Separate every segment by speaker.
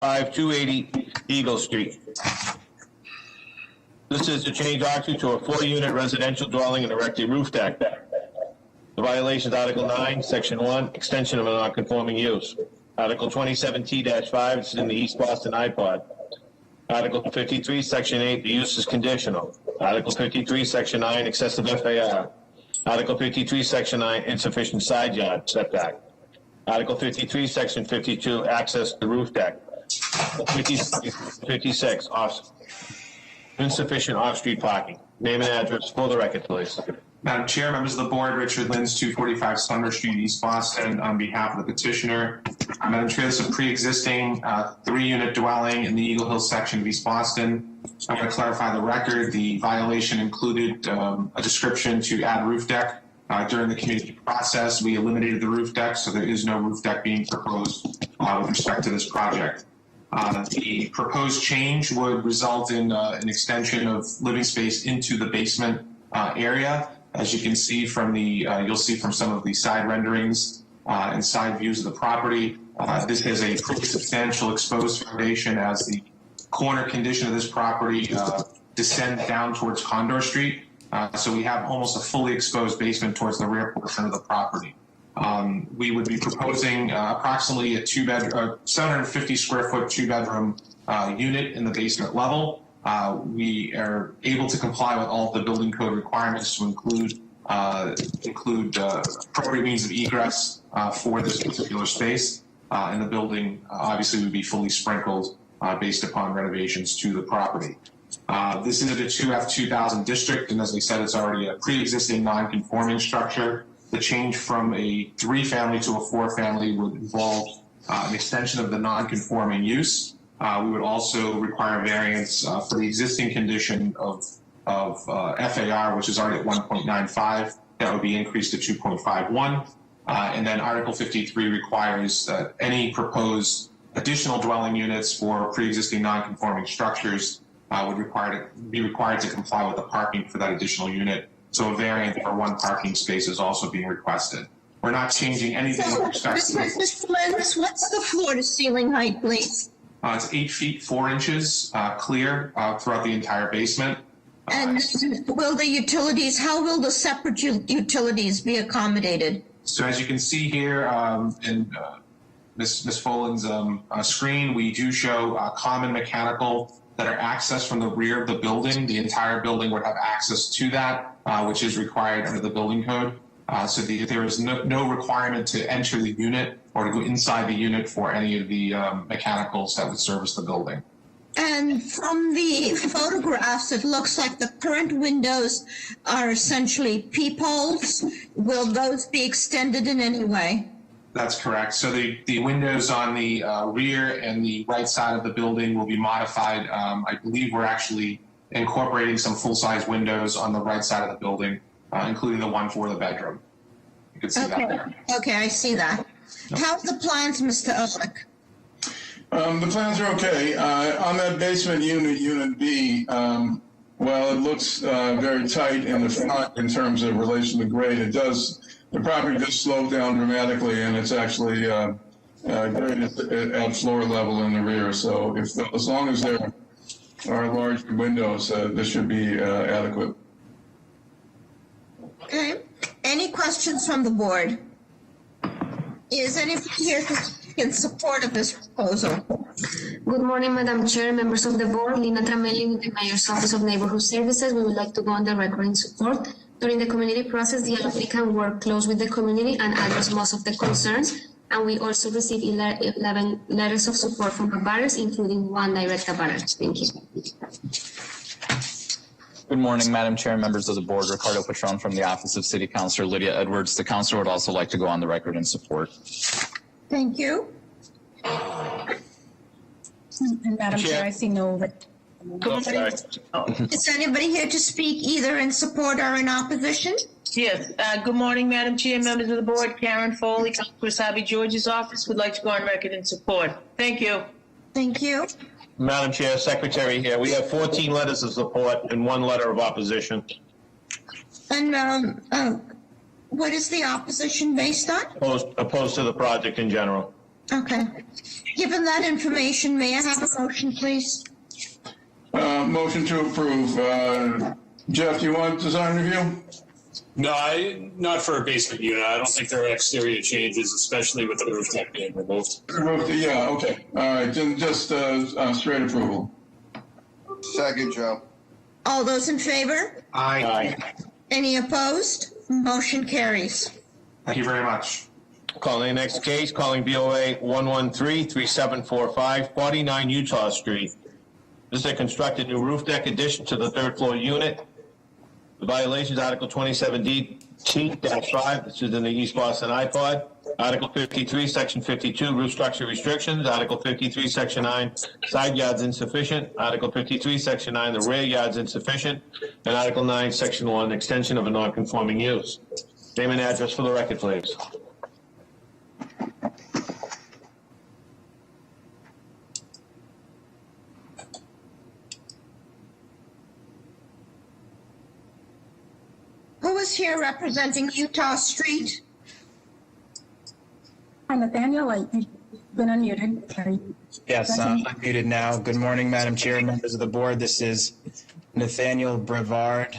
Speaker 1: 280 Eagle Street. This is to change occupancy to a 4-unit residential dwelling and erect a roof deck. The violation is Article 9, Section 1, extension of a non-conforming use. Article 27T-5, this is in the East Boston iPod. Article 53, Section 8, the use is conditional. Article 53, Section 9, excessive FAR. Article 53, Section 9, insufficient side yard setback. Article 53, Section 52, access to roof deck. 56, insufficient off-street parking. Name and address for the record, please.
Speaker 2: Madam Chair, members of the board, Richard Lins, 245 Sumner Street, East Boston, on behalf of the petitioner. Madam Chair, this is a pre-existing 3-unit dwelling in the Eagle Hill section of East Boston. I'm going to clarify the record. The violation included a description to add roof deck. During the community process, we eliminated the roof deck, so there is no roof deck being proposed with respect to this project. The proposed change would result in an extension of living space into the basement area. As you can see from the, you'll see from some of the side renderings and side views of the property, this has a pretty substantial exposed foundation as the corner condition of this property descends down towards Condor Street. So we have almost a fully exposed basement towards the rear portion of the property. We would be proposing approximately a 750 square foot 2-bedroom unit in the basement level. We are able to comply with all of the building code requirements to include appropriate means of egress for this particular space. And the building obviously would be fully sprinkled based upon renovations to the property. This is a 2F2000 district, and as I said, it's already a pre-existing non-conforming structure. The change from a 3-family to a 4-family would involve an extension of the non-conforming use. We would also require variance for the existing condition of FAR, which is already at 1.95. That would be increased to 2.51. And then Article 53 requires that any proposed additional dwelling units for pre-existing non-conforming structures would be required to comply with the parking for that additional unit. So a variance for 1 parking space is also being requested. We're not changing anything with respect to
Speaker 3: Mr. Lins, what's the floor to ceiling height, please?
Speaker 2: It's 8 feet 4 inches clear throughout the entire basement.
Speaker 3: And will the utilities, how will the separate utilities be accommodated?
Speaker 2: So as you can see here in Ms. Folan's screen, we do show common mechanical that are accessed from the rear of the building. The entire building would have access to that, which is required under the building code. So there is no requirement to enter the unit or to go inside the unit for any of the mechanicals that would service the building.
Speaker 3: And from the photographs, it looks like the current windows are essentially peepholes. Will those be extended in any way?
Speaker 2: That's correct. So the windows on the rear and the right side of the building will be modified. I believe we're actually incorporating some full-size windows on the right side of the building, including the one for the bedroom. You can see that there.
Speaker 3: Okay, I see that. How's the plans, Mr. Ehrlich?
Speaker 4: The plans are okay. On that basement unit, Unit B, well, it looks very tight in the front in terms of relation to grade. The property does slope down dramatically, and it's actually graded at floor level in the rear. So as long as there are large windows, this should be adequate.
Speaker 3: Okay. Any questions from the board? Is anybody here in support of this proposal?
Speaker 5: Good morning, Madam Chair, members of the board. Lina Tramelli with the Mayor's Office of Neighborhood Services. We would like to go on the record in support. During the community process, the applicant worked close with the community and addressed most of the concerns. And we also received 11 letters of support from abutters, including 1 direct abutter. Thank you.
Speaker 6: Good morning, Madam Chair and members of the board. Ricardo Patron from the Office of City Councilor Lydia Edwards. The councilor would also like to go on the record in support.
Speaker 3: Thank you.
Speaker 7: And Madam Chair, I see no.
Speaker 3: Is anybody here to speak either in support or in opposition?
Speaker 7: Yes. Good morning, Madam Chair, members of the board. Karen Foley, Chris Harvey George's office would like to go on record in support. Thank you.
Speaker 3: Thank you.
Speaker 1: Madam Chair, Secretary here. We have 14 letters of support and 1 letter of opposition.
Speaker 3: And what is the opposition based on?
Speaker 1: Opposed to the project in general.
Speaker 3: Okay. Given that information, may I have a motion, please?
Speaker 4: Motion to approve. Jeff, you want design review?
Speaker 8: No, not for a basement unit. I don't think there are exterior changes, especially with the roof deck being removed.
Speaker 4: Yeah, okay. All right, then just straight approval.
Speaker 9: Second, Joe.
Speaker 3: All those in favor?
Speaker 2: Aye.
Speaker 3: Any opposed? Motion carries.
Speaker 2: Thank you very much.
Speaker 1: Calling the next case, calling BOA 113-3745, 49 Utah Street. This is a constructed new roof deck addition to the third floor unit. The violations, Article 27D-5, this is in the East Boston iPod. Article 53, Section 52, roof structure restrictions. Article 53, Section 9, side yards insufficient. Article 53, Section 9, the rear yards insufficient. And Article 9, Section 1, extension of a non-conforming use. Name and address for the record, please.
Speaker 3: Who is here representing Utah Street?
Speaker 10: Hi, Nathaniel. You've been unmuted.
Speaker 11: Yes, I'm unmuted now. Good morning, Madam Chair, members of the board. This is Nathaniel Brevard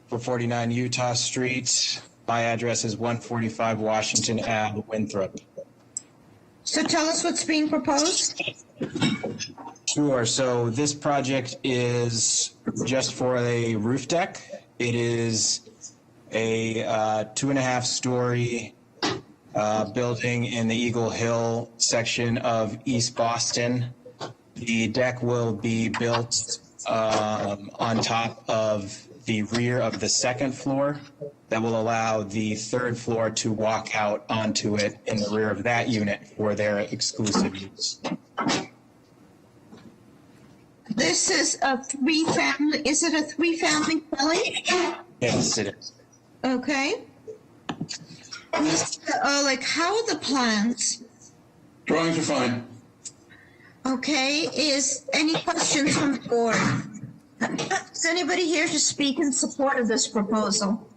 Speaker 11: for 49 Utah Street. My address is 145 Washington Ave, Winthrop.
Speaker 3: So tell us what's being proposed.
Speaker 11: Sure. So this project is just for a roof deck. It is a 2.5-story building in the Eagle Hill section of East Boston. The deck will be built on top of the rear of the second floor. That will allow the third floor to walk out onto it in the rear of that unit for their exclusive use.
Speaker 3: This is a three-family, is it a three-family dwelling?
Speaker 11: Yes, it is.
Speaker 3: Okay. Mr. Ehrlich, how are the plans?
Speaker 4: Drawings are fine.
Speaker 3: Okay, is any questions from the board? Is anybody here to speak in support of this proposal?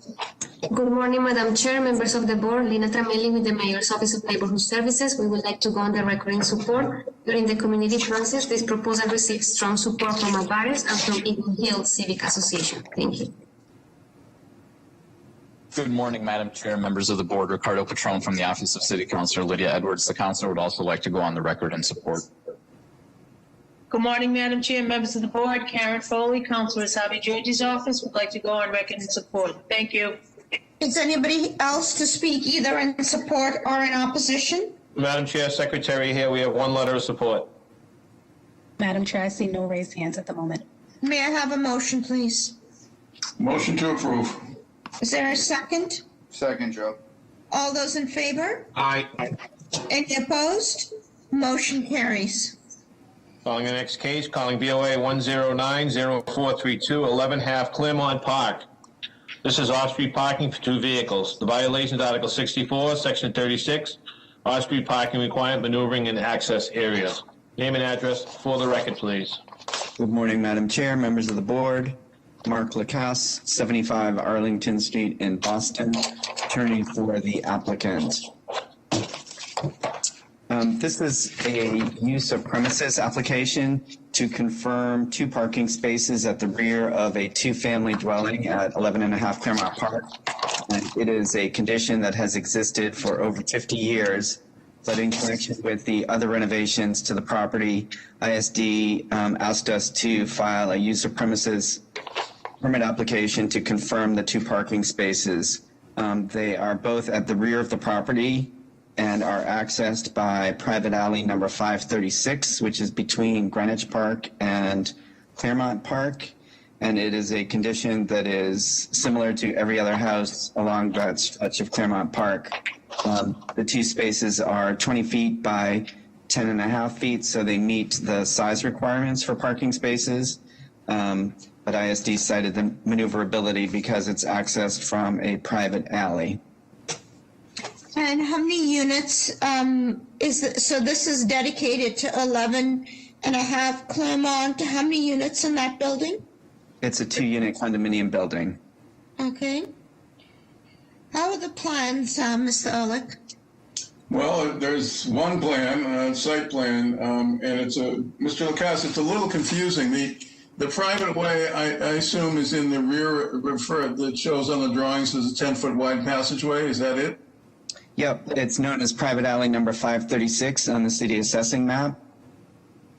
Speaker 5: Good morning, Madam Chair, members of the board. Lina Tramelli with the Mayor's Office of Neighborhood Services. We would like to go on the record in support. During the community process, this proposal received strong support from abutters and from Eagle Hill Civic Association. Thank you.
Speaker 6: Good morning, Madam Chair, members of the board. Ricardo Patron from the Office of City Councilor Lydia Edwards. The councilor would also like to go on the record in support.
Speaker 7: Good morning, Madam Chair, members of the board. Karen Foley, Councilor Asabi George's office, would like to go on record in support. Thank you.
Speaker 3: Is anybody else to speak either in support or in opposition?
Speaker 1: Madam Chair, Secretary here, we have one letter of support.
Speaker 10: Madam Chair, I see no raised hands at the moment.
Speaker 3: May I have a motion, please?
Speaker 4: Motion to approve.
Speaker 3: Is there a second?
Speaker 9: Second, Joe.
Speaker 3: All those in favor?
Speaker 2: Aye.
Speaker 3: Any opposed? Motion carries.
Speaker 1: Calling the next case, calling BOA 109-0432, 11 half Claremont Park. This is off-street parking for two vehicles. The violations, Article 64, Section 36, off-street parking requirement, maneuvering in access areas. Name and address for the record, please.
Speaker 12: Good morning, Madam Chair, members of the board. Mark Lacasse, 75 Arlington Street in Boston, attorney for the applicant. This is a use of premises application to confirm two parking spaces at the rear of a two-family dwelling at 11.5 Claremont Park. And it is a condition that has existed for over 50 years, but in connection with the other renovations to the property, ISD asked us to file a use of premises permit application to confirm the two parking spaces. They are both at the rear of the property and are accessed by private alley number 536, which is between Greenwich Park and Claremont Park. And it is a condition that is similar to every other house along that stretch of Claremont Park. The two spaces are 20 feet by 10.5 feet, so they meet the size requirements for parking spaces. But ISD cited the maneuverability because it's accessed from a private alley.
Speaker 3: And how many units so this is dedicated to 11.5 Claremont. How many units in that building?
Speaker 12: It's a 2-unit condominium building.
Speaker 3: Okay. How are the plans, Mr. Ehrlich?
Speaker 4: Well, there's one plan, site plan, and it's Mr. Lacasse, it's a little confusing. The private way, I assume, is in the rear, that shows on the drawings as a 10-foot wide passageway. Is that it?
Speaker 12: Yep, it's known as private alley number 536 on the city assessing map.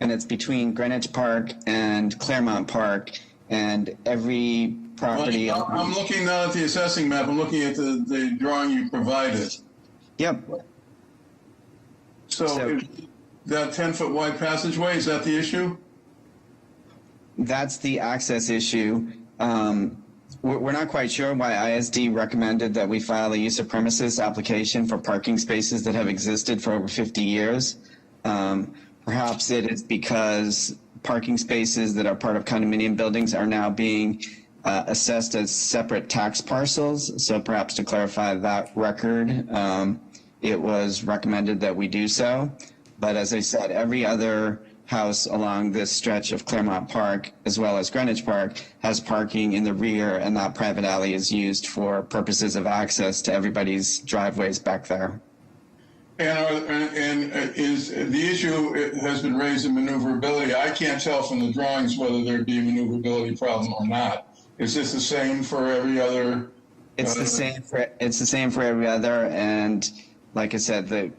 Speaker 12: And it's between Greenwich Park and Claremont Park, and every property.
Speaker 4: I'm looking not at the assessing map, I'm looking at the drawing you provided.
Speaker 12: Yep.
Speaker 4: So that 10-foot wide passageway, is that the issue?
Speaker 12: That's the access issue. We're not quite sure why ISD recommended that we file a use of premises application for parking spaces that have existed for over 50 years. Perhaps it is because parking spaces that are part of condominium buildings are now being assessed as separate tax parcels. So perhaps to clarify that record, it was recommended that we do so. But as I said, every other house along this stretch of Claremont Park, as well as Greenwich Park, has parking in the rear, and that private alley is used for purposes of access to everybody's driveways back there.
Speaker 4: And is the issue has been raised in maneuverability? I can't tell from the drawings whether there'd be a maneuverability problem or not. Is this the same for every other?
Speaker 12: It's the same for every other, and like I said, the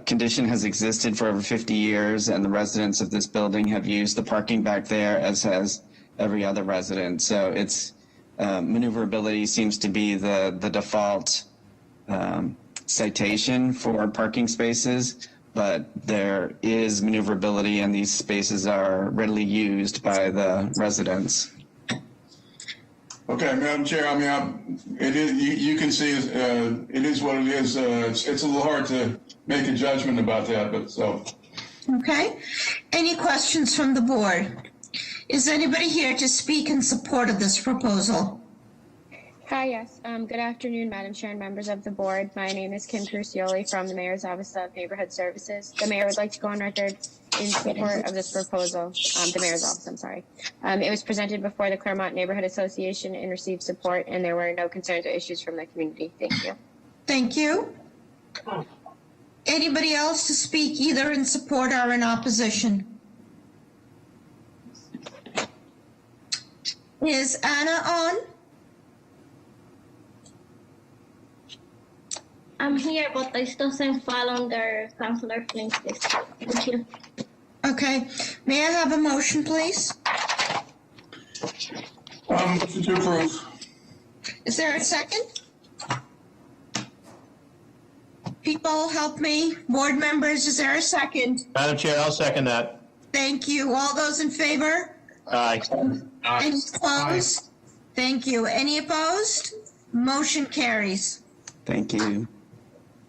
Speaker 12: condition has existed for over 50 years, and the residents of this building have used the parking back there, as has every other resident. So it's maneuverability seems to be the default citation for parking spaces, but there is maneuverability, and these spaces are readily used by the residents.
Speaker 4: Okay, Madam Chair, I mean, it is, you can see it is what it is. It's a little hard to make a judgment about that, but so.
Speaker 3: Okay. Any questions from the board? Is anybody here to speak in support of this proposal?
Speaker 13: Hi, yes. Good afternoon, Madam Chair and members of the board. My name is Kim Crucioli from the Mayor's Office of Neighborhood Services. The Mayor would like to go on record in support of this proposal. The Mayor's Office, I'm sorry. It was presented before the Claremont Neighborhood Association and received support, and there were no concerns or issues from the community. Thank you.
Speaker 3: Thank you. Anybody else to speak either in support or in opposition? Is Anna on?
Speaker 14: I'm here, but it doesn't fall under Councillor Flynn's list. Thank you.
Speaker 3: Okay. May I have a motion, please?
Speaker 4: Motion to approve.
Speaker 3: Is there a second? People, help me. Board members, is there a second?
Speaker 1: Madam Chair, I'll second that.
Speaker 3: Thank you. All those in favor?
Speaker 1: Aye.
Speaker 3: Any opposed? Thank you. Any opposed? Motion carries.
Speaker 12: Thank you.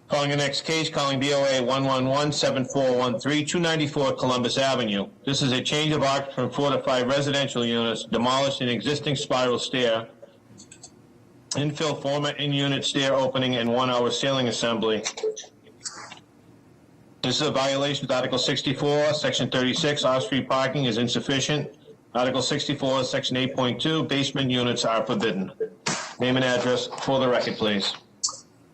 Speaker 1: Calling the next case, calling BOA 111-7413, 294 Columbus Avenue. This is a change of occupancy from 4 to 5 residential units, demolish an existing spiral stair, infill former in-unit stair opening and 1-hour ceiling assembly. This is a violation of Article 64, Section 36, off-street parking is insufficient. Article 64, Section 8.2, basement units are forbidden. Name and address for the record, please.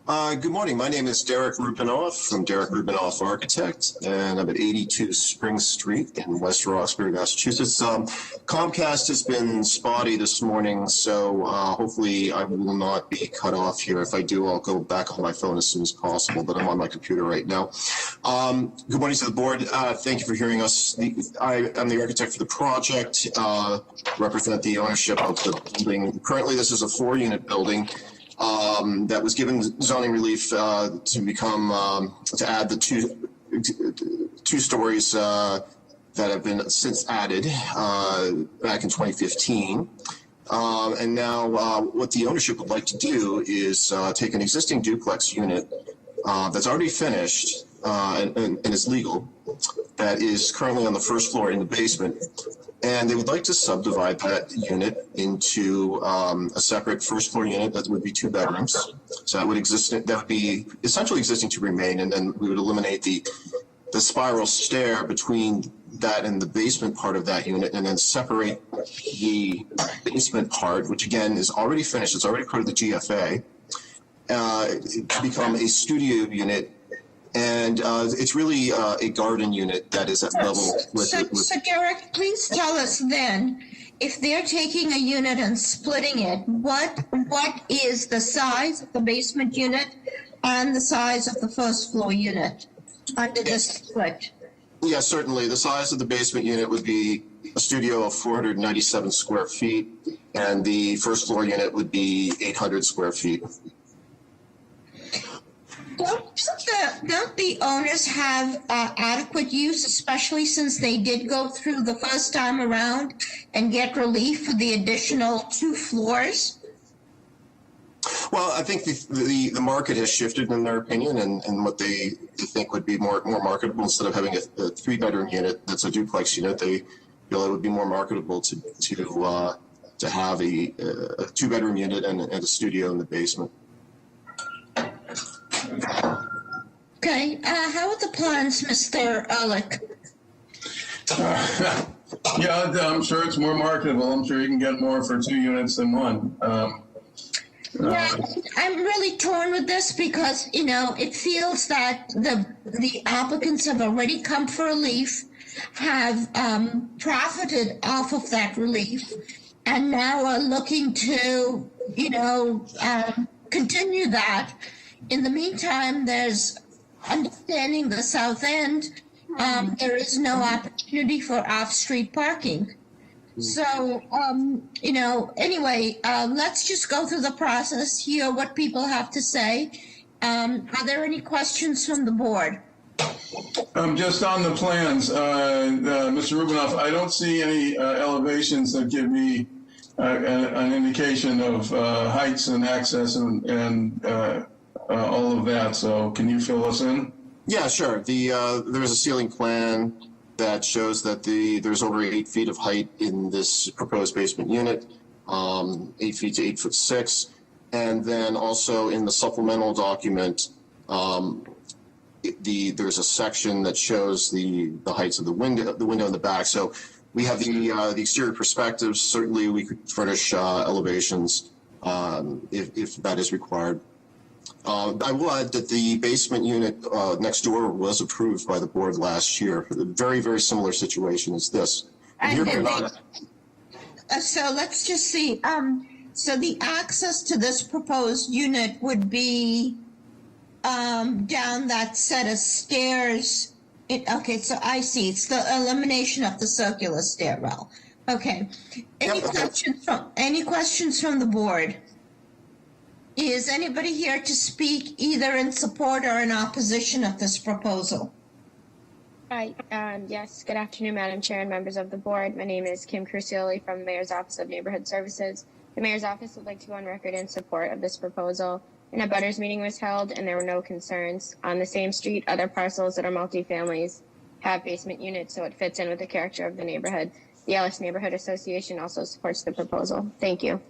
Speaker 15: Good morning. My name is Derek Rubinoff from Derek Rubinoff Architect, and I'm at 82 Spring Street in West Roxbury, Massachusetts. Comcast has been spotty this morning, so hopefully I will not be cut off here. If I do, I'll go back on my phone as soon as possible, but I'm on my computer right now. Good morning to the board. Thank you for hearing us. I am the architect for the project, represent the ownership of the building. Currently, this is a 4-unit building. That was given zoning relief to become to add the two stories that have been since added back in 2015. And now what the ownership would like to do is take an existing duplex unit that's already finished and is legal, that is currently on the first floor in the basement. And they would like to subdivide that unit into a separate first floor unit that would be 2 bedrooms. So that would be essentially existing to remain, and then we would eliminate the spiral stair between that and the basement part of that unit, and then separate the basement part, which again is already finished, it's already part of the GFA, to become a studio unit And it's really a garden unit that is at level with.
Speaker 3: So Derek, please tell us then, if they're taking a unit and splitting it, what is the size of the basement unit and the size of the first floor unit under this split?
Speaker 15: Yeah, certainly. The size of the basement unit would be a studio of 497 square feet, and the first floor unit would be 800 square feet.
Speaker 3: Don't the owners have adequate use, especially since they did go through the first time around and get relief for the additional 2 floors?
Speaker 15: Well, I think the market has shifted in their opinion, and what they think would be more marketable, instead of having a 3-bedroom unit that's a duplex unit, they feel it would be more marketable to have a 2-bedroom unit and a studio in the basement.
Speaker 3: Okay, how are the plans, Mr. Ehrlich?
Speaker 4: Yeah, I'm sure it's more marketable. I'm sure you can get more for 2 units than 1.
Speaker 3: Yeah, I'm really torn with this because, it feels that the applicants have already come for relief, have profited off of that relief, and now are looking to, continue that. In the meantime, there's understanding the south end, there is no opportunity for off-street parking. So, anyway, let's just go through the process, hear what people have to say. Are there any questions from the board?
Speaker 4: Just on the plans, Mr. Rubinoff, I don't see any elevations that give me an indication of heights and access and all of that. So can you fill us in?
Speaker 15: Yeah, sure. There's a ceiling plan that shows that there's over 8 feet of height in this proposed basement unit, 8 feet to 8'6", and then also in the supplemental document, there's a section that shows the heights of the window in the back. So we have the exterior perspectives. Certainly, we could furnish elevations if that is required. I will add that the basement unit next door was approved by the board last year. A very, very similar situation as this.
Speaker 3: So let's just see. So the access to this proposed unit would be down that set of stairs. Okay, so I see. It's the elimination of the circular stairwell. Okay. Any questions from the board? Is anybody here to speak either in support or in opposition of this proposal?
Speaker 13: Hi, yes, good afternoon, Madam Chair and members of the board. My name is Kim Crucioli from the Mayor's Office of Neighborhood Services. The Mayor's Office would like to go on record in support of this proposal. An abutters meeting was held and there were no concerns. On the same street, other parcels that are multifamilies have basement units, so it fits in with the character of the neighborhood. The Ellis Neighborhood Association also supports the proposal. Thank you.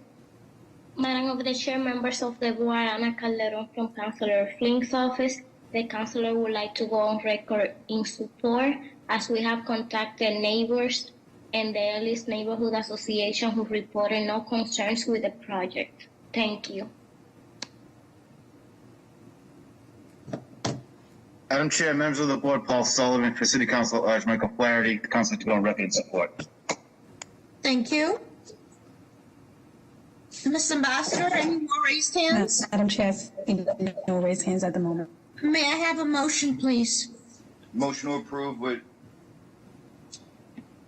Speaker 14: Madam of the Chair, members of the board, Ana Calderon from Councilor Flink's office. The councilor would like to go on record in support, as we have contacted neighbors and the Ellis Neighborhood Association who reported no concerns with the project. Thank you.
Speaker 16: Madam Chair, members of the board, Paul Sullivan for City Council, urge Michael Flaherty, the council to go on record in support.
Speaker 3: Thank you. Ms. Ambassador, any more raised hands?
Speaker 10: Madam Chair, no raised hands at the moment.
Speaker 3: May I have a motion, please?
Speaker 9: Motion to approve with,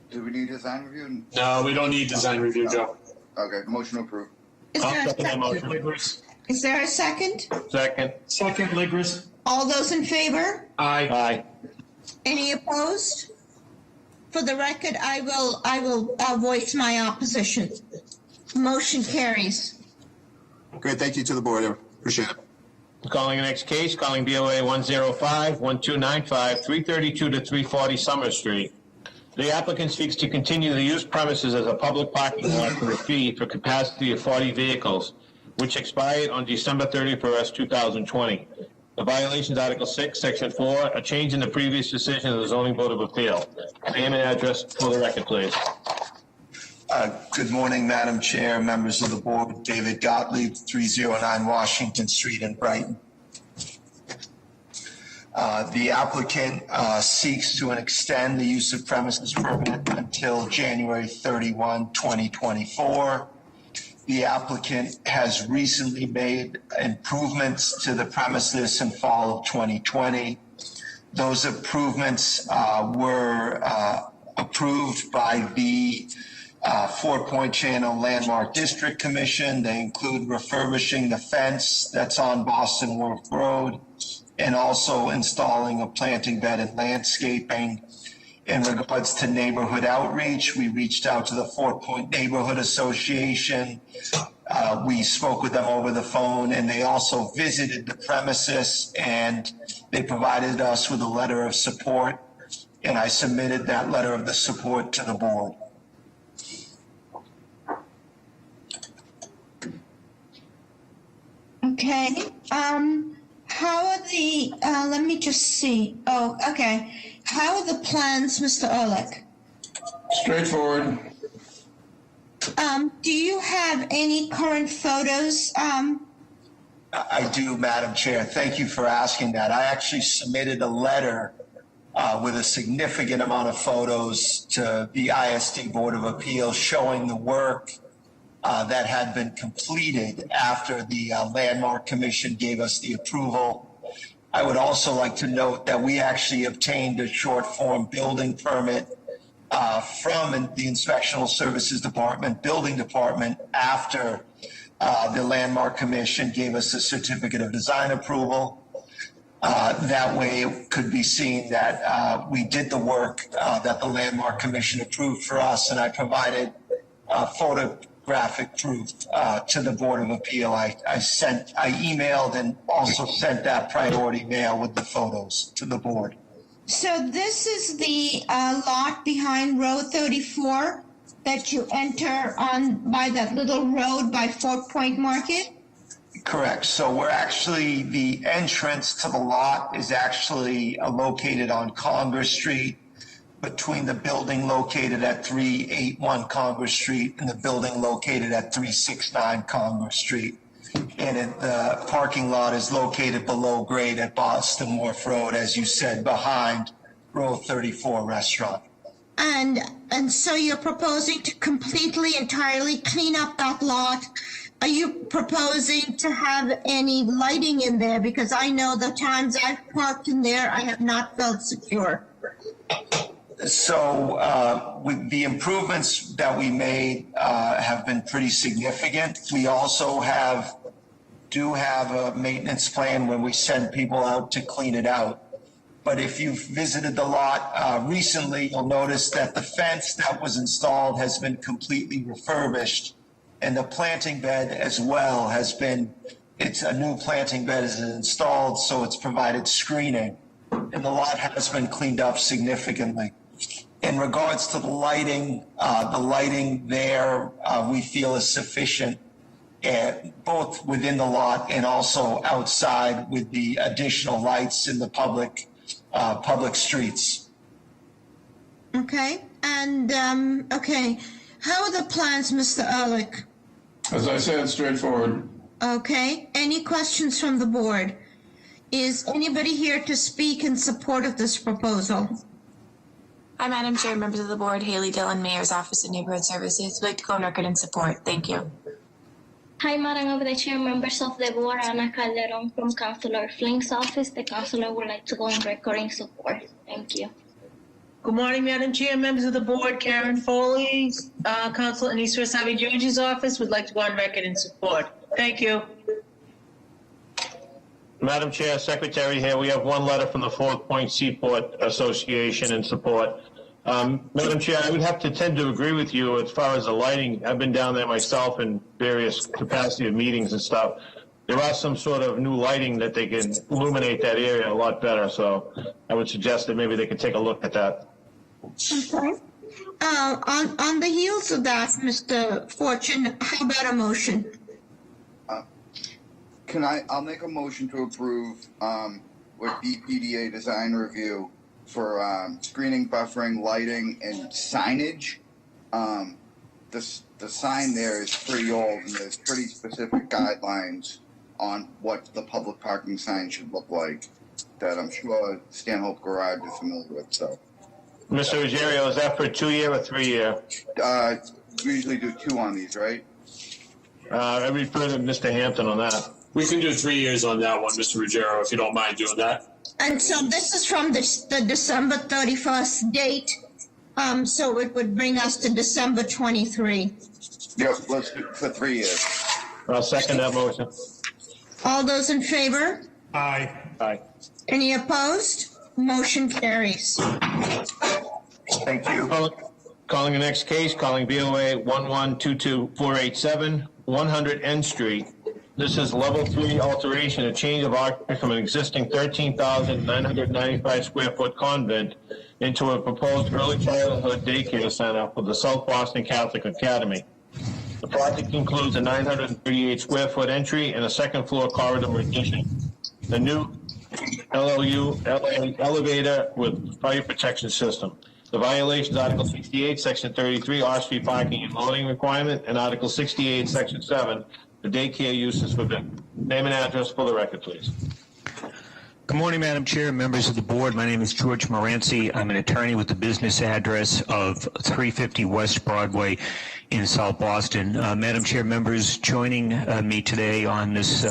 Speaker 9: do we need design review?
Speaker 8: No, we don't need design review, Joe.
Speaker 9: Okay, motion to approve.
Speaker 3: Is there a second? Is there a second?
Speaker 1: Second.
Speaker 8: Second, Ligris.
Speaker 3: All those in favor?
Speaker 8: Aye.
Speaker 3: Any opposed? For the record, I will voice my opposition. Motion carries.
Speaker 15: Great, thank you to the board. I appreciate it.
Speaker 1: Calling the next case, calling BOA 105-1295, 332 to 340 Summer Street. The applicant seeks to continue the use premises as a public parking lot for a fee for capacity of 40 vehicles, which expired on December 31st, 2020. The violation is Article 6, Section 4, a change in the previous decision of the Zoning Board of Appeal. Name and address for the record, please.
Speaker 17: Good morning, Madam Chair, members of the board. David Gottlieb, 309 Washington Street in Brighton. The applicant seeks to extend the use of premises permit until January 31, 2024. The applicant has recently made improvements to the premises in fall of 2020. Those improvements were approved by the Fort Point Channel Landmark District Commission. They include refurbishing the fence that's on Boston Wharf Road and also installing a planting bed and landscaping. In regards to neighborhood outreach, we reached out to the Fort Point Neighborhood Association. We spoke with them over the phone, and they also visited the premises, and they provided us with a letter of support, and I submitted that letter of the support to the board.
Speaker 3: Okay, how are the, let me just see. Oh, okay. How are the plans, Mr. Ehrlich?
Speaker 4: Straightforward.
Speaker 3: Do you have any current photos?
Speaker 17: I do, Madam Chair. Thank you for asking that. I actually submitted a letter with a significant amount of photos to the ISD Board of Appeals showing the work that had been completed after the Landmark Commission gave us the approval. I would also like to note that we actually obtained a short form building permit from the Inspectional Services Department, Building Department, after the Landmark Commission gave us a certificate of design approval. That way it could be seen that we did the work that the Landmark Commission approved for us, and I provided photographic proof to the Board of Appeal. I emailed and also sent that priority mail with the photos to the board.
Speaker 3: So this is the lot behind row 34 that you enter on by that little road by Fort Point Market?
Speaker 17: Correct. So we're actually, the entrance to the lot is actually located on Congress Street, between the building located at 381 Congress Street and the building located at 369 Congress Street. And the parking lot is located below grade at Boston Wharf Road, as you said, behind row 34 restaurant.
Speaker 3: And so you're proposing to completely, entirely clean up that lot. Are you proposing to have any lighting in there? Because I know the times I've parked in there, I have not felt secure.
Speaker 17: So with the improvements that we made have been pretty significant. We also do have a maintenance plan when we send people out to clean it out. But if you've visited the lot recently, you'll notice that the fence that was installed has been completely refurbished, and the planting bed as well has been, it's a new planting bed is installed, so it's provided screening, and the lot has been cleaned up significantly. In regards to the lighting there, we feel is sufficient, both within the lot and also outside with the additional lights in the public streets.
Speaker 3: Okay, and, okay, how are the plans, Mr. Ehrlich?
Speaker 4: As I said, straightforward.
Speaker 3: Okay, any questions from the board? Is anybody here to speak in support of this proposal?
Speaker 18: Hi, Madam Chair, members of the board, Haley Dillon, Mayor's Office of Neighborhood Services. We'd like to go on record in support. Thank you.
Speaker 14: Hi, Madam of the Chair, members of the board, Ana Calderon from Councilor Flink's office. The councilor would like to go on record in support. Thank you.
Speaker 7: Good morning, Madam Chair, members of the board, Karen Foley, Councilor in East West Harvey George's office would like to go on record in support. Thank you.
Speaker 1: Madam Chair, Secretary here, we have one letter from the Fort Point Seaport Association in support. Madam Chair, I would have to tend to agree with you as far as the lighting. I've been down there myself in various capacity of meetings and stuff. There are some sort of new lighting that they can illuminate that area a lot better, so I would suggest that maybe they could take a look at that.
Speaker 3: Okay. On the heels of that, Mr. Fortune, how about a motion?
Speaker 9: I'll make a motion to approve with BPDA design review for screening, buffering, lighting, and signage. The sign there is pretty old, and there's pretty specific guidelines on what the public parking sign should look like. that I'm sure Stanhope Garage is familiar with. So,
Speaker 1: Mr. Ruggiero, is that for a 2-year or 3-year?
Speaker 9: we usually do 2 on these, right?
Speaker 1: I refer to Mr. Hampton on that.
Speaker 8: We can do 3 years on that one, Mr. Ruggiero, if you don't mind doing that.
Speaker 3: And so this is from the December 31st date. So it would bring us to December 23.
Speaker 9: Yep, let's do it for 3 years.
Speaker 1: I'll second that motion.
Speaker 3: All those in favor?
Speaker 1: Aye. Aye.
Speaker 3: Any opposed? Motion carries.
Speaker 17: Thank you.
Speaker 1: Calling the next case, calling BOA 1122487, 100 N Street. This is level 3 alteration, a change of occupancy from an existing 13,995 square foot convent into a proposed early childhood daycare center for the South Boston Catholic Academy. The project includes a 938 square foot entry and a second floor corridor addition. The new elevator with fire protection system. The violations, Article 68, Section 33, off-street parking and loading requirement, and Article 68, Section 7, the daycare use is forbidden. Name and address for the record, please.
Speaker 19: Good morning, Madam Chair, and members of the board. My name is George Moranci. I'm an attorney with the business address of 350 West Broadway in South Boston. Madam Chair, members, joining me today on this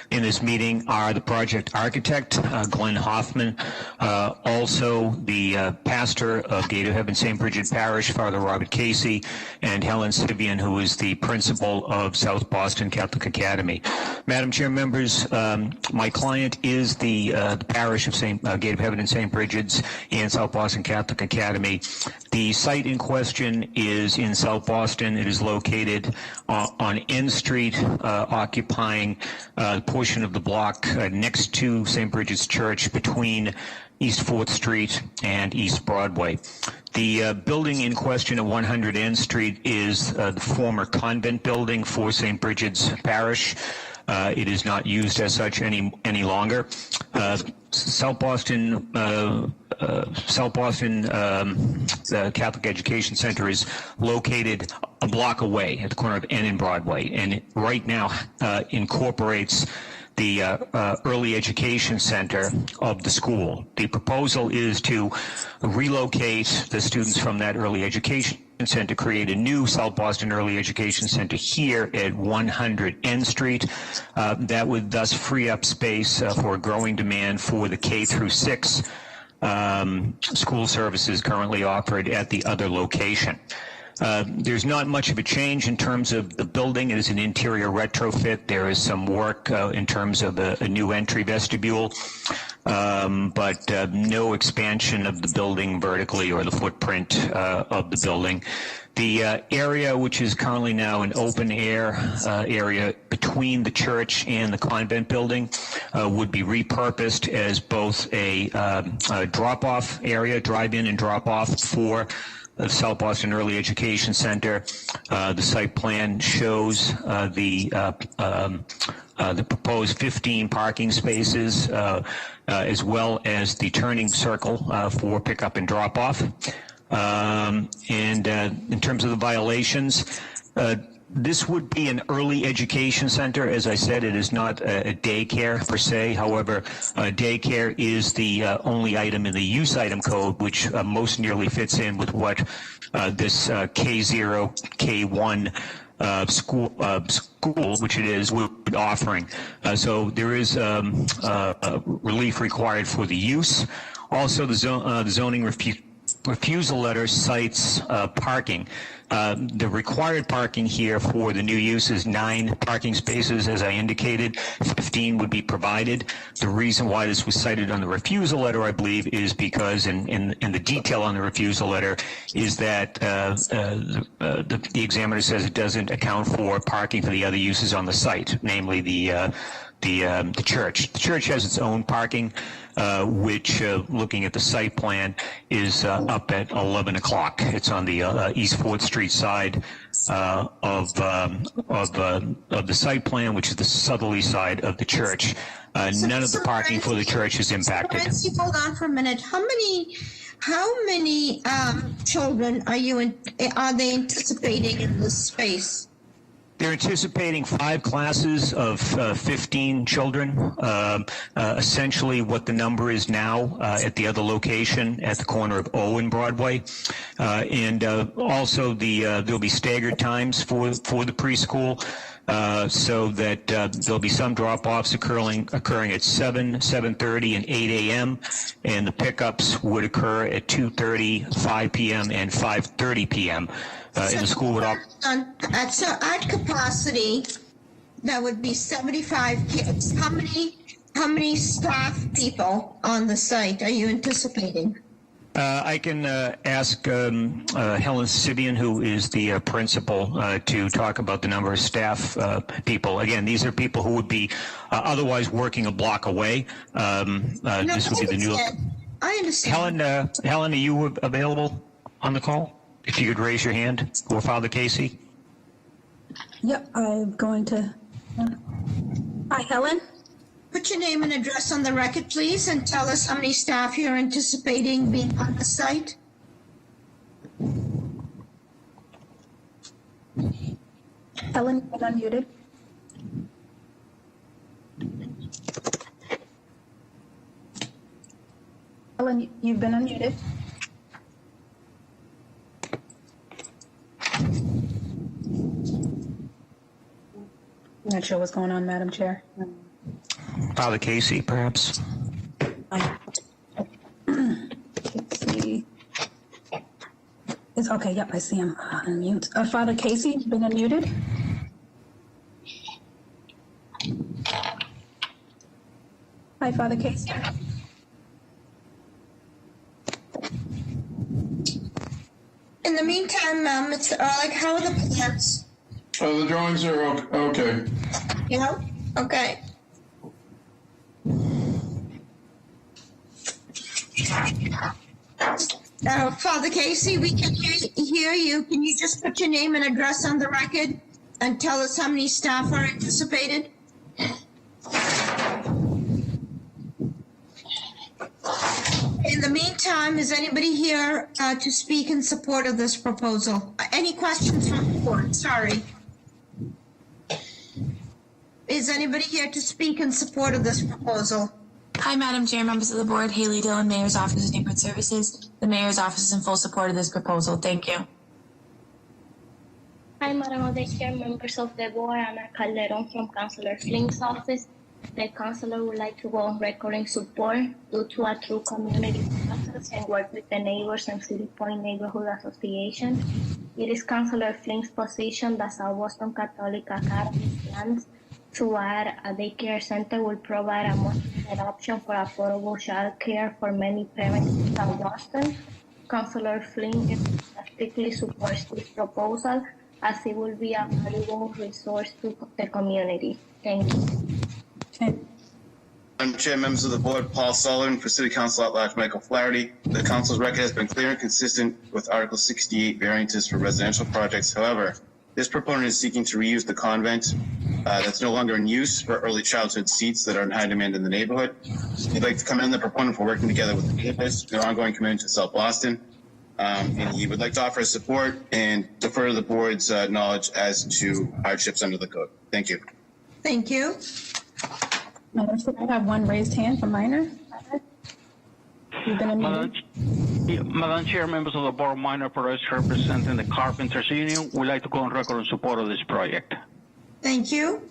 Speaker 19: in this meeting are the project architect, Glenn Hoffman, also the pastor of Gate of Heaven St. Bridget Parish, Father Robert Casey, and Helen Sivian, who is the principal of South Boston Catholic Academy. Madam Chair, members, my client is the parish of Gate of Heaven and St. Bridget's and South Boston Catholic Academy. The site in question is in South Boston. It is located on N Street, occupying a portion of the block next to St. Bridget's Church between East 4th Street and East Broadway. The building in question at 100 N Street is the former convent building for St. Bridget's Parish. It is not used as such any longer. South Boston Catholic Education Center is located a block away at the corner of N and Broadway, and it right now incorporates the early education center of the school. The proposal is to relocate the students from that early education center, create a new South Boston Early Education Center here at 100 N Street. That would thus free up space for a growing demand for the K through 6 school services currently offered at the other location. There's not much of a change in terms of the building. It is an interior retrofit. There is some work in terms of a new entry vestibule, but no expansion of the building vertically or the footprint of the building. The area, which is currently now an open air area between the church and the convent building, would be repurposed as both a drop-off area, drive-in and drop-off for the South Boston Early Education Center. The site plan shows the proposed 15 parking spaces, as well as the turning circle for pickup and drop-off. And in terms of the violations, this would be an early education center. As I said, it is not a daycare per se. However, daycare is the only item in the use item code which most nearly fits in with what this K0, K1 school, which it is, would be offering. So there is relief required for the use. Also, the zoning refusal letter cites parking. The required parking here for the new use is 9 parking spaces, as I indicated. 15 would be provided. The reason why this was cited on the refusal letter, I believe, is because in the detail on the refusal letter is that the examiner says it doesn't account for parking for the other uses on the site, namely the church. The church has its own parking, which, looking at the site plan, is up at 11 o'clock. It's on the East 4th Street side of the site plan, which is the southerly side of the church. None of the parking for the church is impacted.
Speaker 3: Francie, hold on for a minute. How many children are they anticipating in this space?
Speaker 19: They're anticipating 5 classes of 15 children, essentially what the number is now at the other location at the corner of O and Broadway. And also there'll be staggered times for the preschool. So that there'll be some drop-offs occurring at 7, 7:30, and 8 a.m., and the pickups would occur at 2:30, 5 p.m., and 5:30 p.m. And the school would
Speaker 3: So at capacity, that would be 75 kids. How many staff people on the site are you anticipating?
Speaker 19: I can ask Helen Sibian, who is the principal, to talk about the number of staff people. Again, these are people who would be otherwise working a block away. This would be the new.
Speaker 3: I understand.
Speaker 19: Helen, are you available on the call? If you could raise your hand, or Father Casey.
Speaker 10: Yep, I'm going to. Hi, Helen.
Speaker 3: Put your name and address on the record, please, and tell us how many staff you're anticipating being on the site.
Speaker 10: Helen, you've been unmuted. Helen, you've been unmuted. I'm not sure what's going on, Madam Chair.
Speaker 19: Father Casey, perhaps.
Speaker 10: Casey. It's okay. Yep, I see him. Unmute. Father Casey, you've been unmuted. Hi, Father Casey.
Speaker 3: In the meantime, Mr. Ehrlich, how are the plans?
Speaker 4: The drawings are okay.
Speaker 3: Yeah? Okay. Father Casey, we can hear you. Can you just put your name and address on the record and tell us how many staff are anticipated? In the meantime, is anybody here to speak in support of this proposal? Any questions from the board? Sorry. Is anybody here to speak in support of this proposal?
Speaker 18: Hi, Madam Chair, members of the board. Haley Dillon, Mayor's Office of Neighborhood Services. The Mayor's Office is in full support of this proposal. Thank you.
Speaker 14: Hi, Madam Chair, members of the board. Ana Calderon from Councilor Flink's office. The councilor would like to go on record in support due to a true community process and work with the neighbors and City Point Neighborhood Association. It is Councilor Flink's position that South Boston Catholic Academy plans to add a daycare center will provide a much-needed option for affordable child care for many parents in South Boston. Councilor Flink enthusiastically supports this proposal as it will be a valuable resource to the community. Thank you.
Speaker 16: Madam Chair, members of the board, Paul Sullivan for City Council at Large Michael Flaherty. The council's record has been clear and consistent with Article 68 variances for residential projects. However, this proponent is seeking to reuse the convent that's no longer in use for early childhood seats that are in high demand in the neighborhood. We'd like to commend the proponent for working together with the neighbors, their ongoing commitment to South Boston. And he would like to offer his support and defer to the board's knowledge as to hardships under the code. Thank you.
Speaker 3: Thank you.
Speaker 10: Madam Chair, I have one raised hand from Minor. You've been unmuted.
Speaker 20: Madam Chair, members of the board, Minor Perez representing the Carpenters Union, would like to go on record in support of this project.
Speaker 3: Thank you.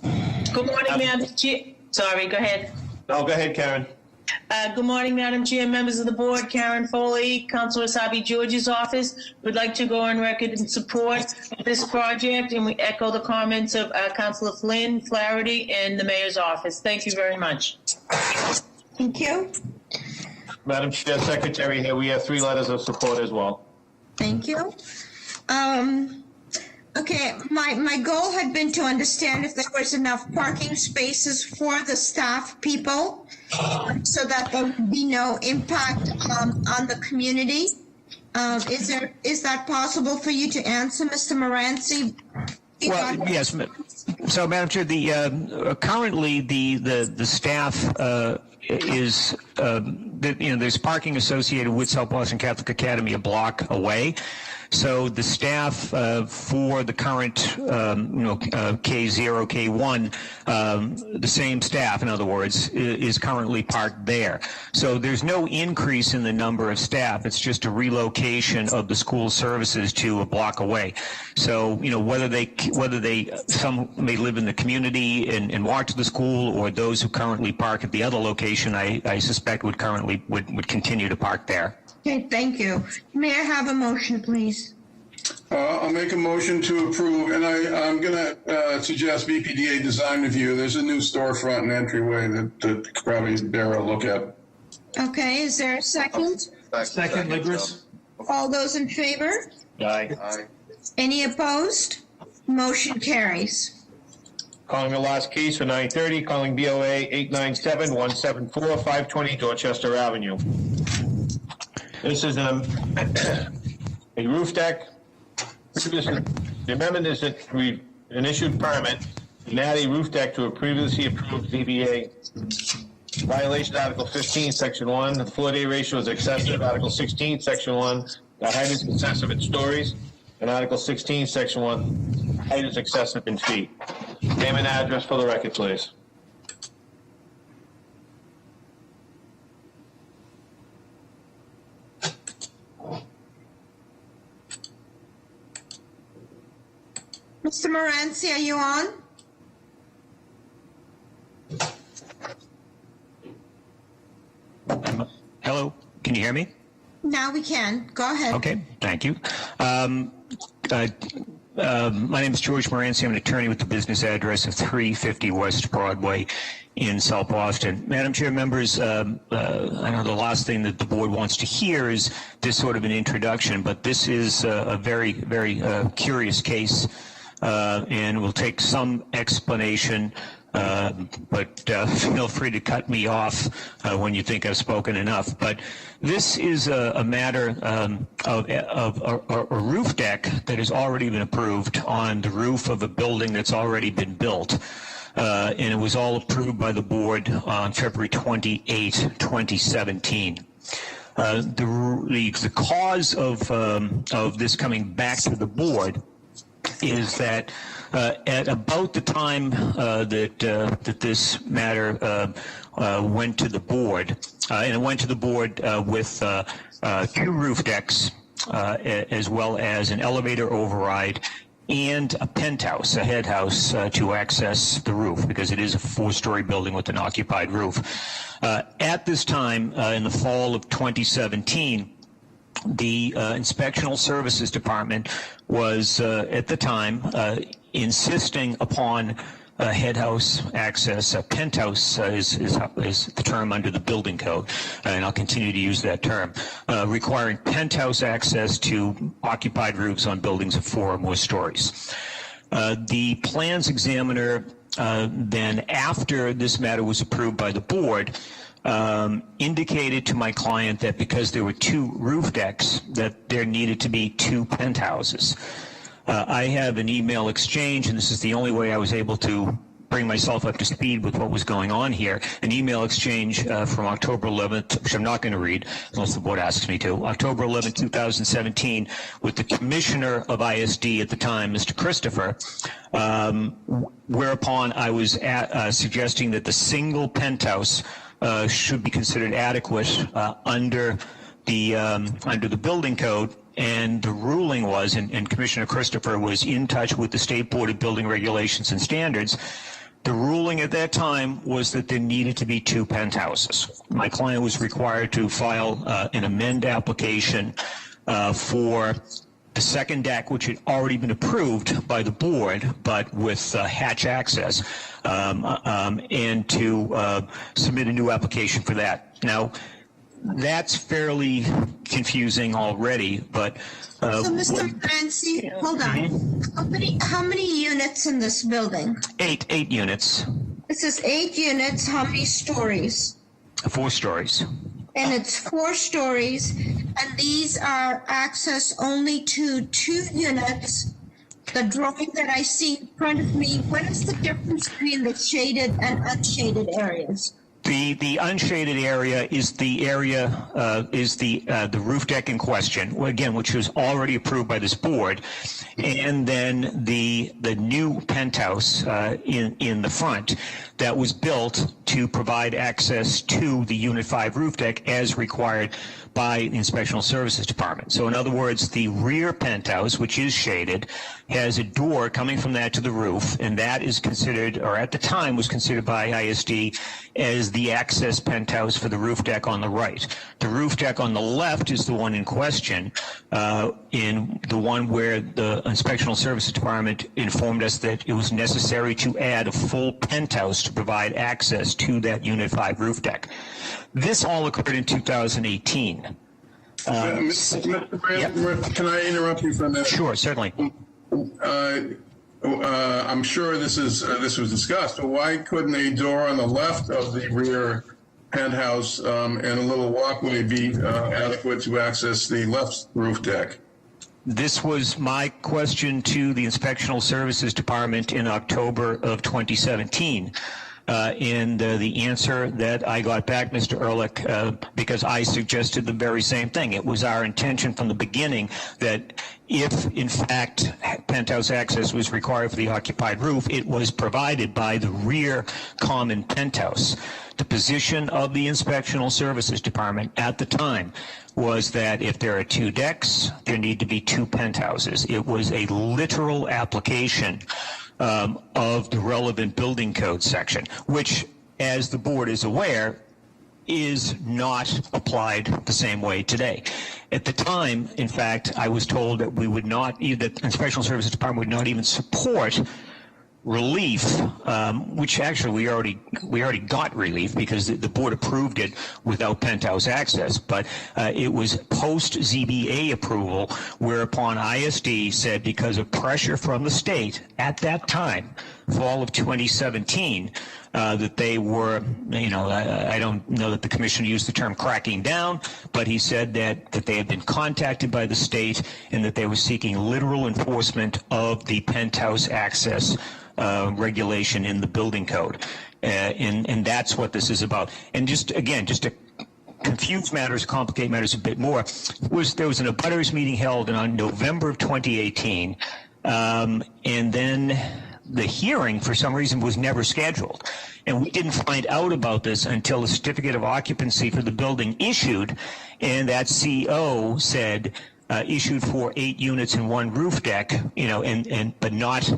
Speaker 7: Good morning, Madam Chair. Sorry, go ahead.
Speaker 1: No, go ahead, Karen.
Speaker 7: Good morning, Madam Chair, members of the board. Karen Foley, Councilor Sabi George's office. Would like to go on record in support of this project, and we echo the comments of Councilor Flynn, Flaherty, and the Mayor's office. Thank you very much.
Speaker 3: Thank you.
Speaker 1: Madam Chair, Secretary, here we have 3 letters of support as well.
Speaker 3: Thank you. Okay, my goal had been to understand if there was enough parking spaces for the staff people so that there would be no impact on the community. Is that possible for you to answer, Mr. Moranci?
Speaker 19: Well, yes. So, Madam Chair, currently the staff is there's parking associated with South Boston Catholic Academy a block away. So the staff for the current, K0, K1, the same staff, in other words, is currently parked there. So there's no increase in the number of staff. It's just a relocation of the school services to a block away. So, whether they some may live in the community and walk to the school, or those who currently park at the other location, I suspect would continue to park there.
Speaker 3: Okay, thank you. May I have a motion, please?
Speaker 4: I'll make a motion to approve, and I'm going to suggest BPDA design review. There's a new storefront and entryway that probably bear a look at.
Speaker 3: Okay, is there a second?
Speaker 16: Second,
Speaker 3: Ligris. All those in favor?
Speaker 1: Aye.
Speaker 3: Any opposed? Motion carries.
Speaker 1: Calling the last case for 9:30, calling BOA 897-174-520 Dorchester Avenue. This is a roof deck. The amendment is that an issued permit and add a roof deck to a previously approved ZBA. Violation Article 15, Section 1. The floor day ratio is excessive. Article 16, Section 1. The height is excessive in stories. And Article 16, Section 1. Height is excessive in feet. Name and address for the record, please.
Speaker 3: Mr. Moranci, are you on?
Speaker 19: Hello, can you hear me?
Speaker 3: Now we can. Go ahead.
Speaker 19: Okay, thank you. My name is George Moranci. I'm an attorney with the business address of 350 West Broadway in South Boston. Madam Chair, members, I know the last thing that the board wants to hear is this sort of an introduction, but this is a very, very curious case, and will take some explanation. But feel free to cut me off when you think I've spoken enough. But this is a matter of a roof deck that has already been approved on the roof of a building that's already been built. And it was all approved by the board on February 28, 2017. The cause of this coming back to the board is that at about the time that this matter went to the board, and it went to the board with 2 roof decks, as well as an elevator override and a penthouse, a head house, to access the roof, because it is a 4-story building with an occupied roof. At this time, in the fall of 2017, the Inspectional Services Department was, at the time, insisting upon head house access. Penthouse is the term under the building code, and I'll continue to use that term, requiring penthouse access to occupied roofs on buildings of 4 or more stories. The plans examiner then, after this matter was approved by the board, indicated to my client that because there were 2 roof decks, that there needed to be 2 penthouses. I have an email exchange, and this is the only way I was able to bring myself up to speed with what was going on here, an email exchange from October 11th, which I'm not going to read unless the board asks me to, October 11th, 2017, with the Commissioner of ISD at the time, Mr. Christopher, whereupon I was suggesting that the single penthouse should be considered adequate under the building code. And the ruling was, and Commissioner Christopher was in touch with the State Board of Building Regulations and Standards, the ruling at that time was that there needed to be 2 penthouses. My client was required to file an amend application for the second deck, which had already been approved by the board, but with hatch access, and to submit a new application for that. Now, that's fairly confusing already, but...
Speaker 3: so, Mr. Moranci, hold on. How many units in this building?
Speaker 19: 8 units.
Speaker 3: This is 8 units. How many stories?
Speaker 19: 4 stories.
Speaker 3: And it's 4 stories, and these are access only to 2 units. The drawing that I see in front of me, what is the difference between the shaded and unshaded areas?
Speaker 19: The unshaded area is the roof deck in question, again, which was already approved by this board, and then the new penthouse in the front that was built to provide access to the Unit 5 roof deck as required by the Inspectional Services Department. So in other words, the rear penthouse, which is shaded, has a door coming from that to the roof, and that is considered, or at the time was considered by ISD as the access penthouse for the roof deck on the right. The roof deck on the left is the one in question, in the one where the Inspectional Services Department informed us that it was necessary to add a full penthouse to provide access to that Unit 5 roof deck. This all occurred in 2018.
Speaker 4: Mr. Brandt, can I interrupt you for a minute?
Speaker 19: Sure, certainly.
Speaker 4: I'm sure this was discussed, but why couldn't a door on the left of the rear penthouse and a little walkway be adequate to access the left roof deck?
Speaker 19: This was my question to the Inspectional Services Department in October of 2017. And the answer that I got back, Mr. Ehrlich, because I suggested the very same thing. It was our intention from the beginning that if, in fact, penthouse access was required for the occupied roof, it was provided by the rear common penthouse. The position of the Inspectional Services Department at the time was that if there are two decks, there need to be two penthouses. It was a literal application of the relevant building code section, which, as the board is aware, is not applied the same way today. At the time, in fact, I was told that we would not, the Inspectional Services Department would not even support relief, which actually we already got relief because the board approved it without penthouse access. But it was post ZBA approval, whereupon ISD said because of pressure from the state at that time, fall of 2017, that they were, I don't know that the commission used the term cracking down, but he said that they had been contacted by the state and that they were seeking literal enforcement of the penthouse access regulation in the building code. And that's what this is about. And just to confuse matters, complicate matters a bit more, there was an abutters meeting held on November of 2018, and then the hearing, for some reason, was never scheduled. And we didn't find out about this until the certificate of occupancy for the building issued, and that CO said issued for 8 units and 1 roof deck, but not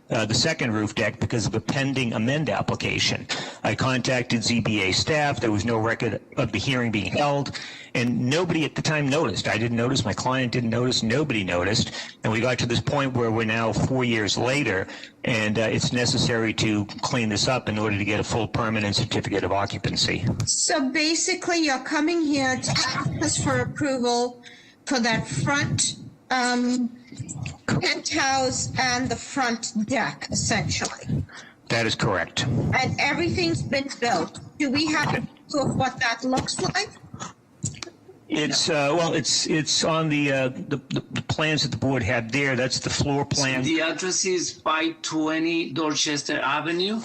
Speaker 19: the second roof deck because of a pending amend application. I contacted ZBA staff. There was no record of the hearing being held, and nobody at the time noticed. I didn't notice. My client didn't notice. Nobody noticed. And we got to this point where we're now 4 years later, and it's necessary to clean this up in order to get a full permanent certificate of occupancy.
Speaker 3: So basically, you're coming here to ask us for approval for that front penthouse and the front deck, essentially.
Speaker 19: That is correct.
Speaker 3: And everything's been built. Do we have a clue of what that looks like?
Speaker 19: It's it's on the plans that the board had there. That's the floor plan.
Speaker 21: So the address is 520 Dorchester Avenue.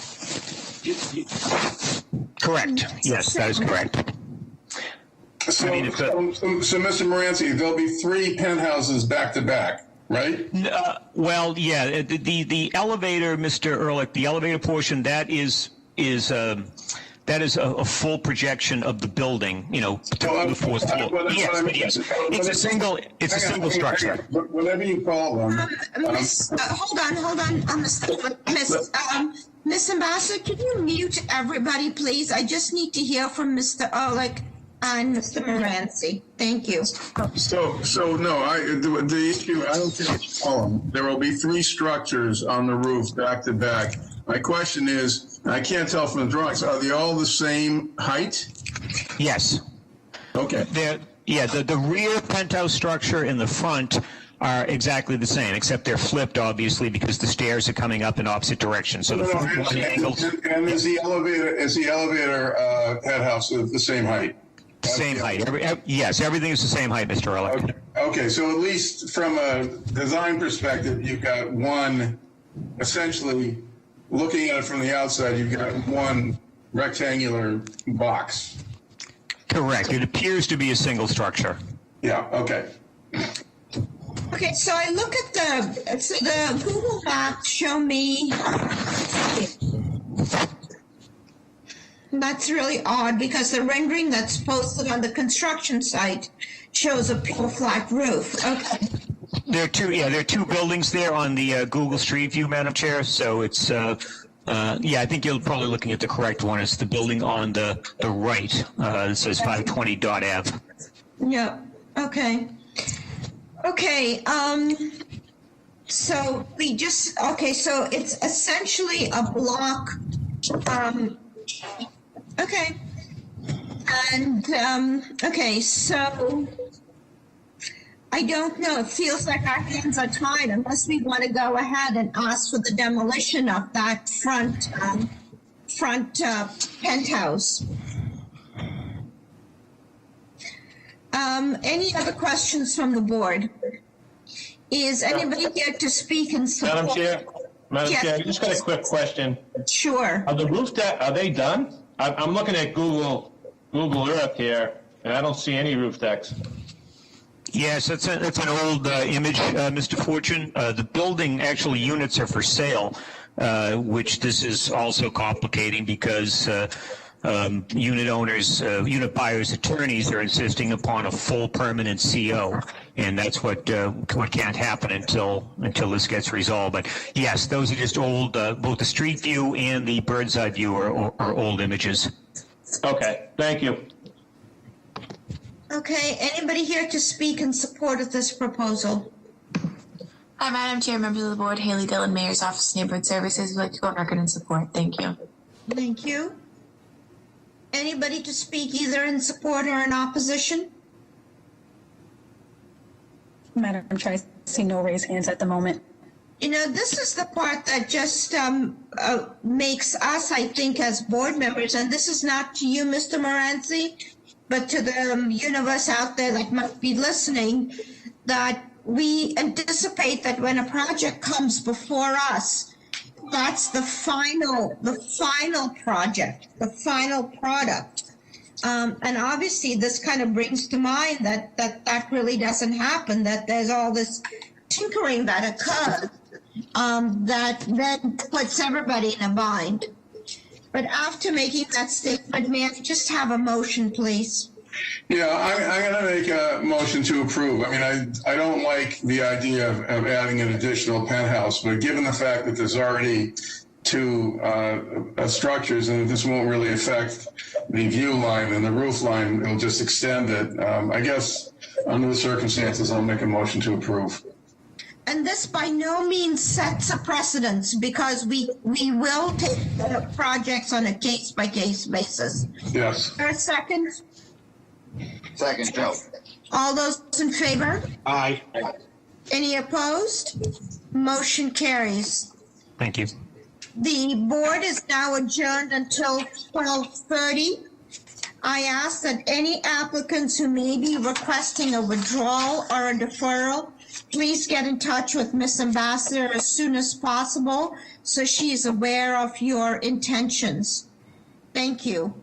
Speaker 19: Correct. Yes, that is correct.
Speaker 4: So, Mr. Moranci, there'll be 3 penthouses back to back, right?
Speaker 19: Well, yeah. The elevator, Mr. Ehrlich, the elevator portion, that is a full projection of the building, to the 4th floor. Yes. It's a single structure.
Speaker 4: Whatever you call them.
Speaker 3: Hold on, Miss Ambassador, can you mute everybody, please? I just need to hear from Mr. Ehrlich and Mr. Moranci. Thank you.
Speaker 4: So no, the issue, I don't think it's column. There will be 3 structures on the roof back to back. My question is, I can't tell from the drawings, are they all the same height?
Speaker 19: Yes.
Speaker 4: Okay.
Speaker 19: The rear penthouse structure in the front are exactly the same, except they're flipped, obviously, because the stairs are coming up in opposite directions. So the front one angles.
Speaker 4: And is the elevator penthouse the same height?
Speaker 19: Same height. Yes, everything is the same height, Mr. Ehrlich.
Speaker 4: Okay, so at least from a design perspective, you've got one, essentially, looking at it from the outside, you've got one rectangular box.
Speaker 19: Correct. It appears to be a single structure.
Speaker 4: Yeah, okay.
Speaker 3: Okay, so I look at the Google Maps show me. That's really odd because the rendering that's posted on the construction site shows a pure flat roof. Okay.
Speaker 19: There are two buildings there on the Google Street View, Madam Chair. So it's, I think you're probably looking at the correct one. It's the building on the right. It says 520 Dot Ave.
Speaker 3: Yeah. Okay. Okay. So so it's essentially a block. Okay. And okay, so I don't know. It feels like our hands are tied unless we want to go ahead and ask for the demolition of that front penthouse. Any other questions from the board? Is anybody here to speak in support?
Speaker 1: Madam
Speaker 3: Yes.
Speaker 1: Chair, I just got a quick question.
Speaker 3: Sure.
Speaker 1: Are the roof deck, are they done? I'm looking at Google Earth here, and I don't see any roof decks.
Speaker 19: Yes, that's an old image, Mr. Fortune. The building, actually, units are for sale, which this is also complicating because unit owners, unit buyers' attorneys are insisting upon a full permanent CO, and that's what can't happen until this gets resolved. But yes, those are just old. Both the street view and the bird's eye view are old images.
Speaker 1: Okay, thank you.
Speaker 3: Okay, anybody here to speak in support of this proposal?
Speaker 18: Hi, Madam Chair, members of the board, Haley Dillon, Mayor's Office of Neighborhood Services. We'd like to go on record in support. Thank you.
Speaker 3: Thank you. Anybody to speak either in support or in opposition?
Speaker 10: Madam Chair, I see no raised hands at the moment.
Speaker 3: You know, this is the part that just makes us, I think, as board members, and this is not to you, Mr. Moranci, but to the universe out there that might be listening, that we anticipate that when a project comes before us, that's the final project, the final product. And obviously this kind of brings to mind that really doesn't happen, that there's all this tinkering that occurs that then puts everybody in a bind. But after making that statement, may I just have a motion, please?
Speaker 4: Yeah, I'm going to make a motion to approve. I mean, I don't like the idea of adding an additional penthouse, but given the fact that there's already two structures and this won't really affect the view line and the roof line, it'll just extend it. I guess under the circumstances, I'll make a motion to approve.
Speaker 3: And this by no means sets a precedence because we will take the projects on a case-by-case basis.
Speaker 4: Yes.
Speaker 3: For a second?
Speaker 9: Second, Joe.
Speaker 3: All those in favor?
Speaker 8: Aye.
Speaker 3: Any opposed? Motion carries.
Speaker 19: Thank you.
Speaker 3: The board is now adjourned until 12:30. I ask that any applicants who may be requesting a withdrawal or a deferral, please get in touch with Ms. Ambassador as soon as possible so she is aware of your intentions. Thank you.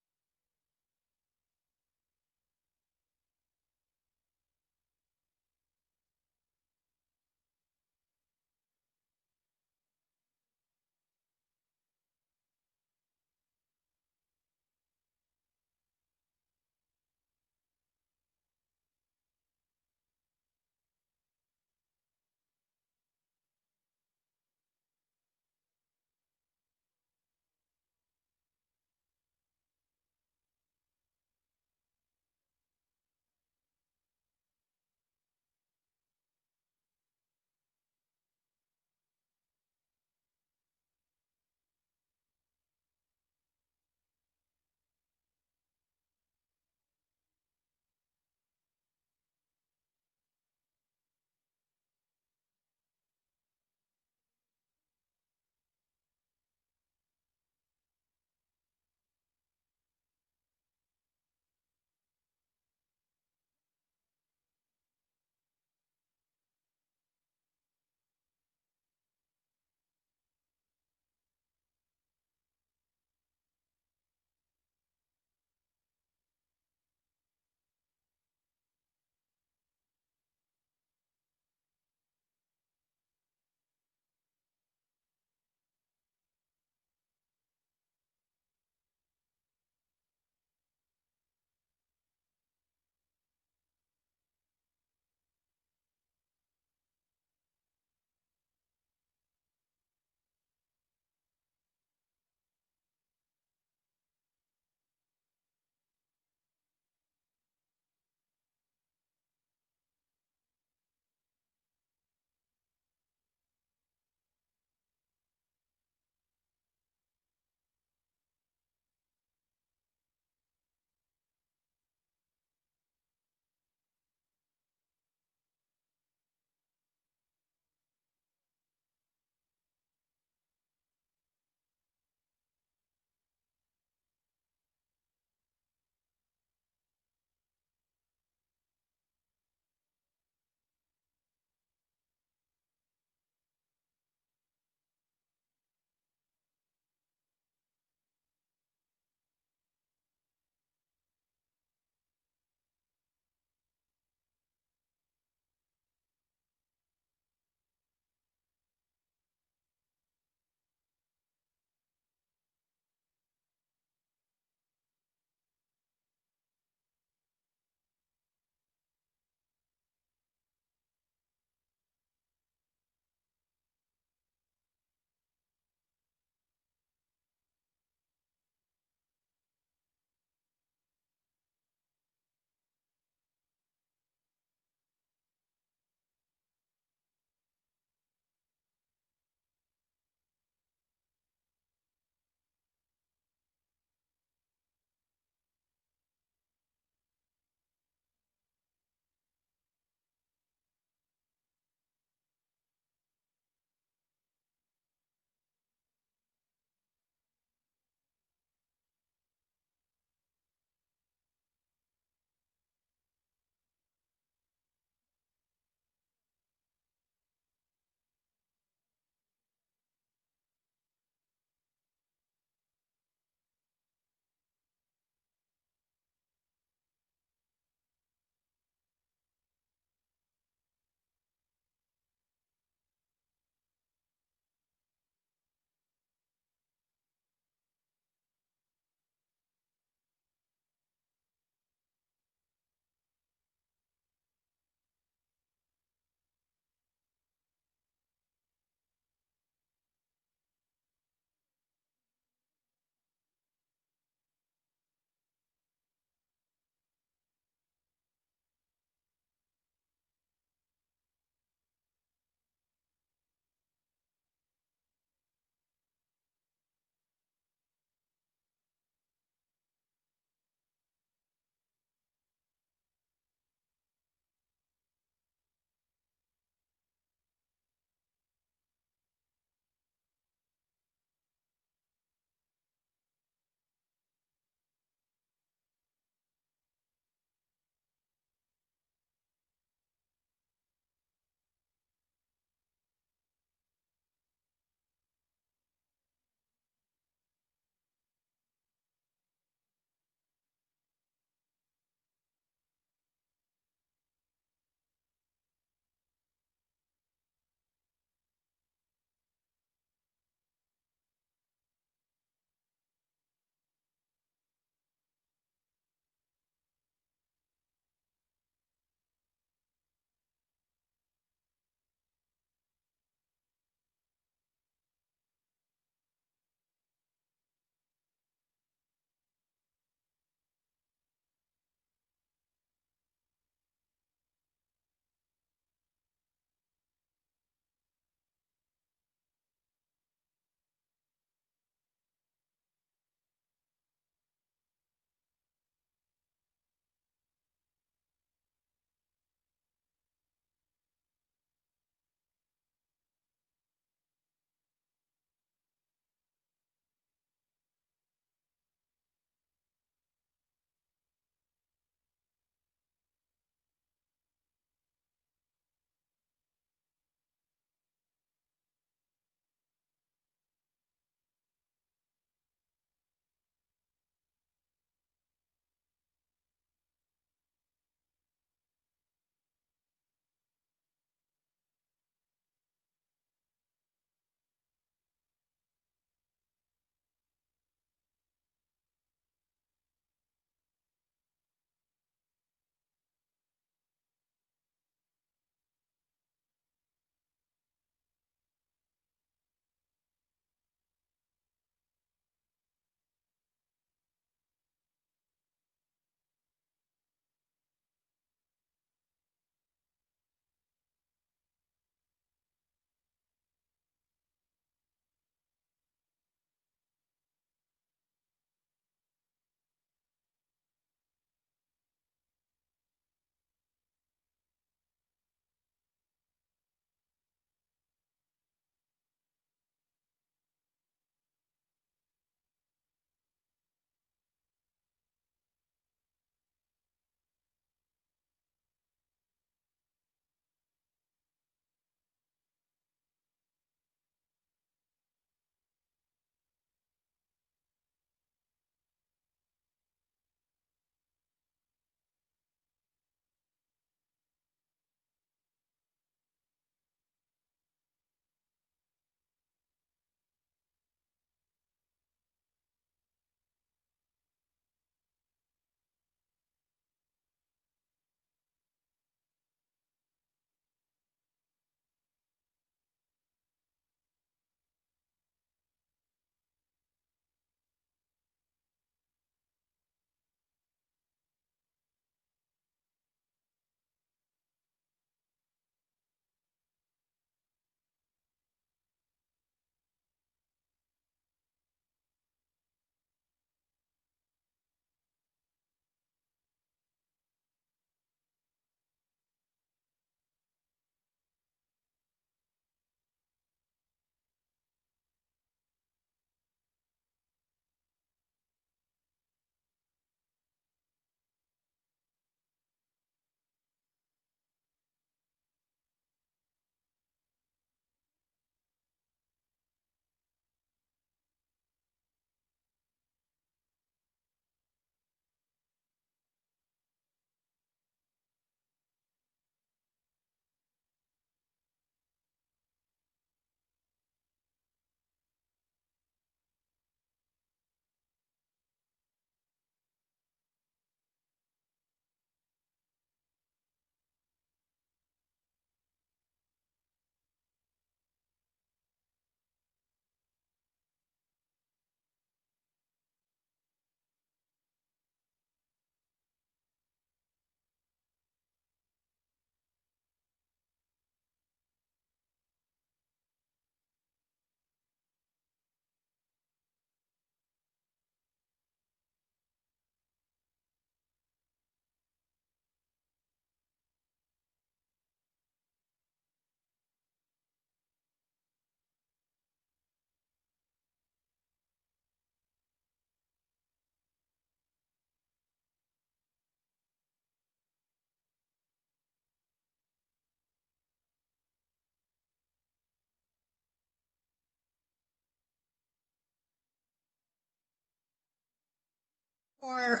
Speaker 3: For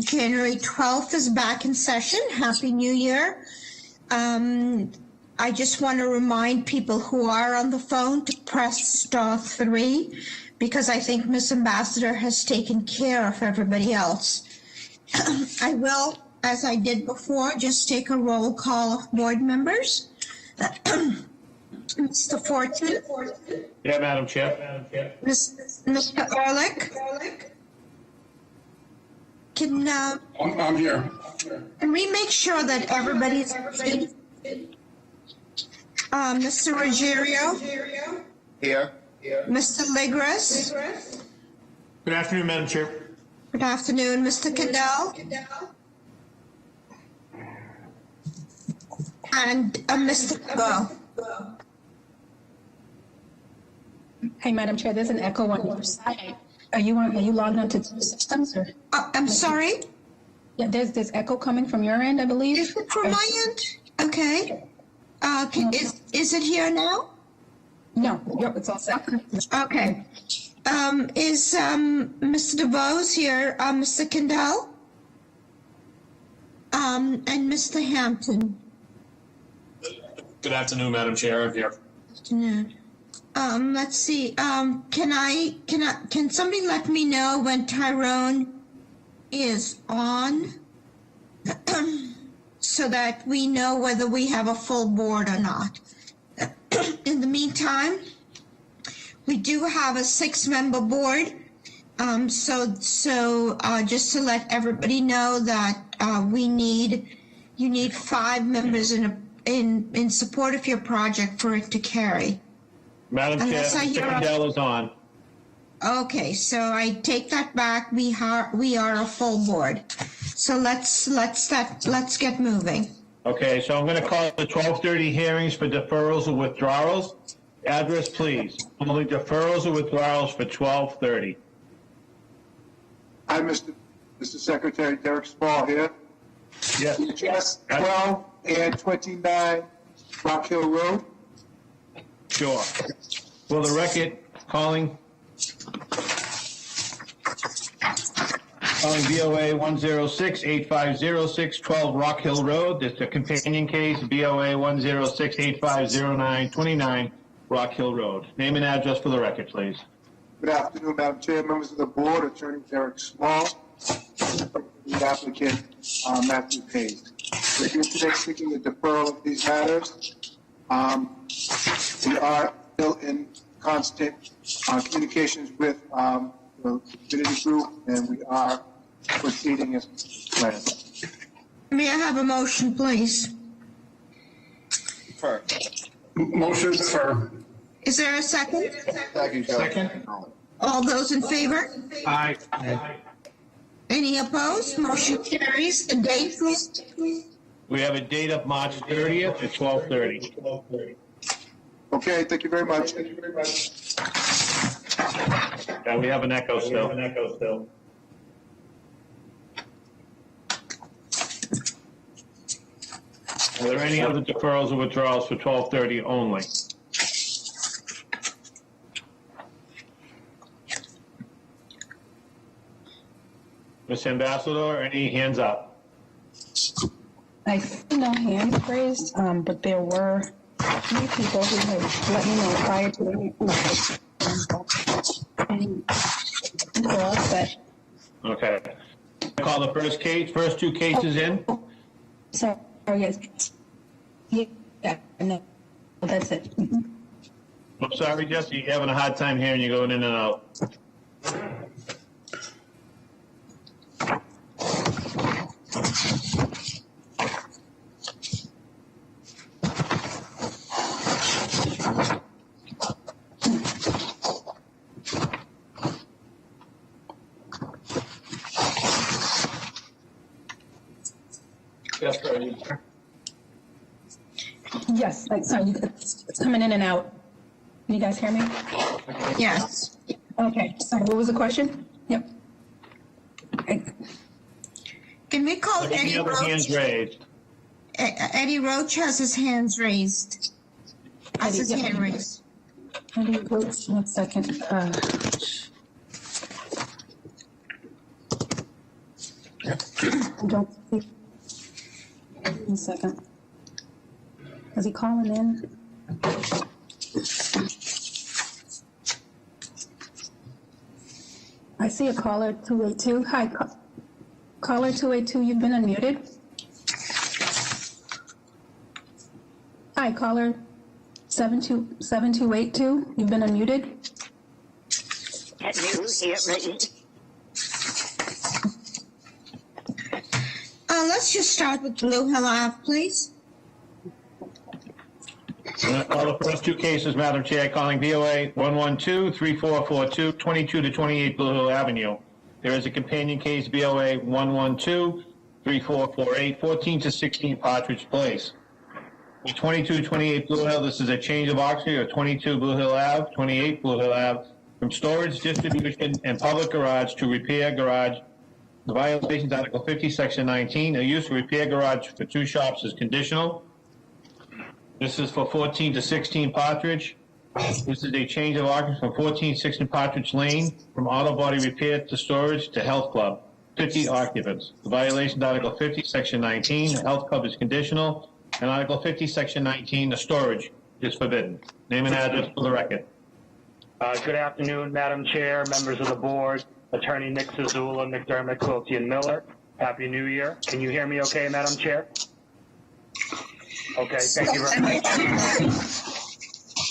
Speaker 3: January 12th is back in session. Happy New Year. I just want to remind people who are on the phone to press *3 because I think Ms. Ambassador has taken care of everybody else. I will, as I did before, just take a roll call of board members. Mr. Fortune.
Speaker 1: Yeah, Madam Chair.
Speaker 3: Mr. Ehrlich. Can
Speaker 4: I'm here.
Speaker 3: Can we make sure that everybody's Mr. Ruggiero?
Speaker 17: Here.
Speaker 3: Mr. Legris?
Speaker 1: Good afternoon, Madam Chair.
Speaker 3: Good afternoon, Mr. Kendall? And Mr. Bo?
Speaker 10: Hey, Madam Chair, there's an echo on your side. Are you logged onto two systems or?
Speaker 3: I'm sorry?
Speaker 10: Yeah, there's echo coming from your end, I believe.
Speaker 3: Is it from my end? Okay. Is it here now?
Speaker 10: No, yep, it's all set.
Speaker 3: Okay. Is Mr. DeVos here, Mr. Kendall? And Mr. Hampton?
Speaker 8: Good afternoon, Madam Chair. I'm here.
Speaker 3: Afternoon. Let's see. Can somebody let me know when Tyrone is on? So that we know whether we have a full board or not. In the meantime, we do have a 6-member board. So just to let everybody know that you need 5 members in support of your project for it to carry.
Speaker 1: Madam Chair,
Speaker 3: Unless I
Speaker 1: Mr.
Speaker 3: hear a-
Speaker 1: Kendall is on.
Speaker 3: Okay, so I take that back. We are a full board. So let's get moving.
Speaker 1: Okay, so I'm going to call the 12:30 hearings for deferrals or withdrawals. Address, please. Only deferrals or withdrawals for 12:30.
Speaker 11: Hi, Mr. Secretary, Derek Small here.
Speaker 1: Yes.
Speaker 11: Address 12 and 29 Rock Hill Road.
Speaker 1: Sure. For the record, calling BOA 106-8506, 12 Rock Hill Road. It's a companion case, BOA 106-8509-29 Rock Hill Road. Name and address for the record, please.
Speaker 11: Good afternoon, Madam Chair, members of the board, Attorney Derek Small, the applicant Matthew Hayes. We're here today seeking the deferral of these matters. We are still in constant communications with the community group, and we are proceeding as planned.
Speaker 3: May I have a motion, please?
Speaker 4: Motion for.
Speaker 3: Is there a second?
Speaker 11: Second.
Speaker 3: All those in favor?
Speaker 1: Aye.
Speaker 3: Any opposed? Motion carries. The date, please?
Speaker 1: We have a date of March 30th at 12:30.
Speaker 11: Okay, thank you very much.
Speaker 1: Yeah, we have an echo still. Are there any other deferrals or withdrawals for 12:30 only? Ms. Ambassador, any hands up?
Speaker 10: I see no hands raised, but there were a few people who had let me know prior to the meeting. And we're all set.
Speaker 1: Okay. Call the first two cases in.
Speaker 10: Sorry, yes. Yeah, no, that's it.
Speaker 1: I'm sorry, Jesse, you're having a hard time hearing you going in and out. Yes, sir.
Speaker 10: Yes, sorry, it's coming in and out. Can you guys hear me?
Speaker 3: Yes.
Speaker 10: Okay, sorry, what was the question? Yep.
Speaker 3: Can we call
Speaker 1: Any
Speaker 3: Eddie
Speaker 1: other hands
Speaker 3: Roach?
Speaker 1: raised?
Speaker 3: Eddie Roach has his hands raised. Has his hand raised.
Speaker 10: Eddie Roach, 1 second. I don't see. One second. Is he calling in? I see a caller 282. Hi, caller 282, you've been unmuted. Hi, caller 7282, you've been unmuted.
Speaker 3: Can you hear me? Let's just start with Blue Hill Ave, please.
Speaker 1: I'm going to call the first two cases, Madam Chair, calling BOA 112-3442, 22 to 28 Blue Hill Avenue. There is a companion case, BOA 112-3448, 14 to 16 Partridge Place. 22 to 28 Blue Hill, this is a change of occupancy of 22 Blue Hill Ave, 28 Blue Hill Ave, from storage, distribution, and public garage to repair garage. The violations, Article 50, Section 19, a use of repair garage for two shops is conditional. This is for 14 to 16 Partridge. This is a change of occupancy from 14 to 16 Partridge Lane, from auto body repair to storage to health club, 50 occupants. The violation, Article 50, Section 19, the health club is conditional, and Article 50, Section 19, the storage is forbidden. Name and address for the record.
Speaker 5: Good afternoon, Madam Chair, members of the board, Attorney Nick Zazula, McDermott, Quilty, and Miller. Happy New Year. Can you hear me okay, Madam Chair? Okay, thank you very much.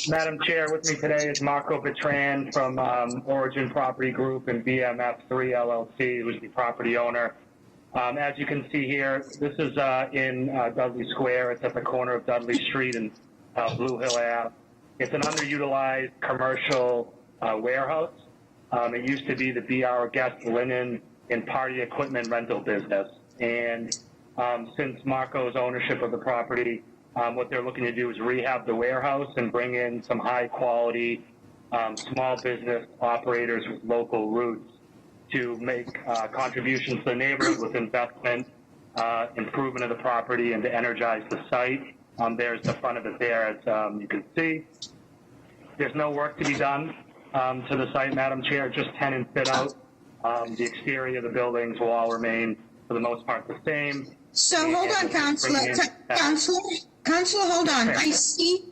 Speaker 5: Madam Chair, with me today is Marco Bertrand from Origin Property Group and BMF3 LLC, who's the property owner. As you can see here, this is in Dudley Square. It's at the corner of Dudley Street and Blue Hill Ave. It's an underutilized commercial warehouse. It used to be the BR Guest Linen and Party Equipment rental business. And since Marco's ownership of the property, what they're looking to do is rehab the warehouse and bring in some high quality small business operators with local roots to make contributions to the neighborhood with investment, improvement of the property, and to energize the site. There's the front of it there, as you can see. There's no work to be done to the site, Madam Chair, just tenant fit out. The exterior of the buildings will all remain, for the most part, the same.
Speaker 3: So hold on, Counselor, hold on. I see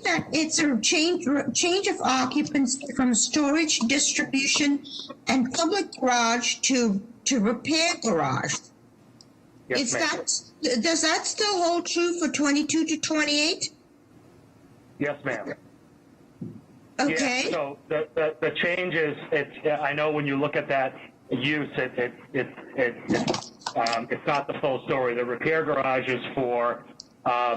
Speaker 3: that it's a change of occupancy from storage, distribution, and public garage to repair garage.
Speaker 5: Yes, ma'am.
Speaker 3: Does that still hold true for 22 to 28?
Speaker 5: Yes, ma'am.
Speaker 3: Okay.
Speaker 5: Yeah, so the change is, I know when you look at that use, it's not the full story. The repair garage is for a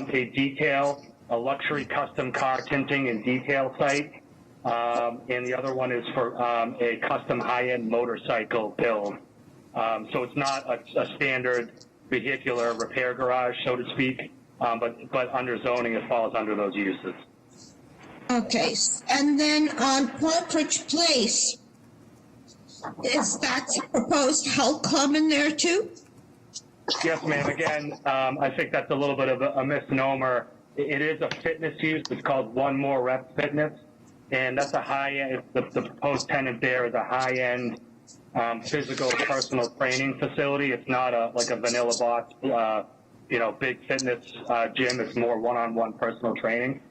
Speaker 5: luxury custom car tinting and detail site, and the other one is for a custom high-end motorcycle build. So it's not a standard vehicular repair garage, so to speak, but under zoning, it falls under those uses.
Speaker 3: Okay, and then on Partridge Place, is that proposed health club in there too?
Speaker 5: Yes, ma'am. Again, I think that's a little bit of a misnomer. It is a fitness use. It's called One More Rep Fitness, and that's a high-end. The proposed tenant there is a high-end physical personal training facility. It's not like a vanilla box, big fitness gym. It's more one-on-one personal training.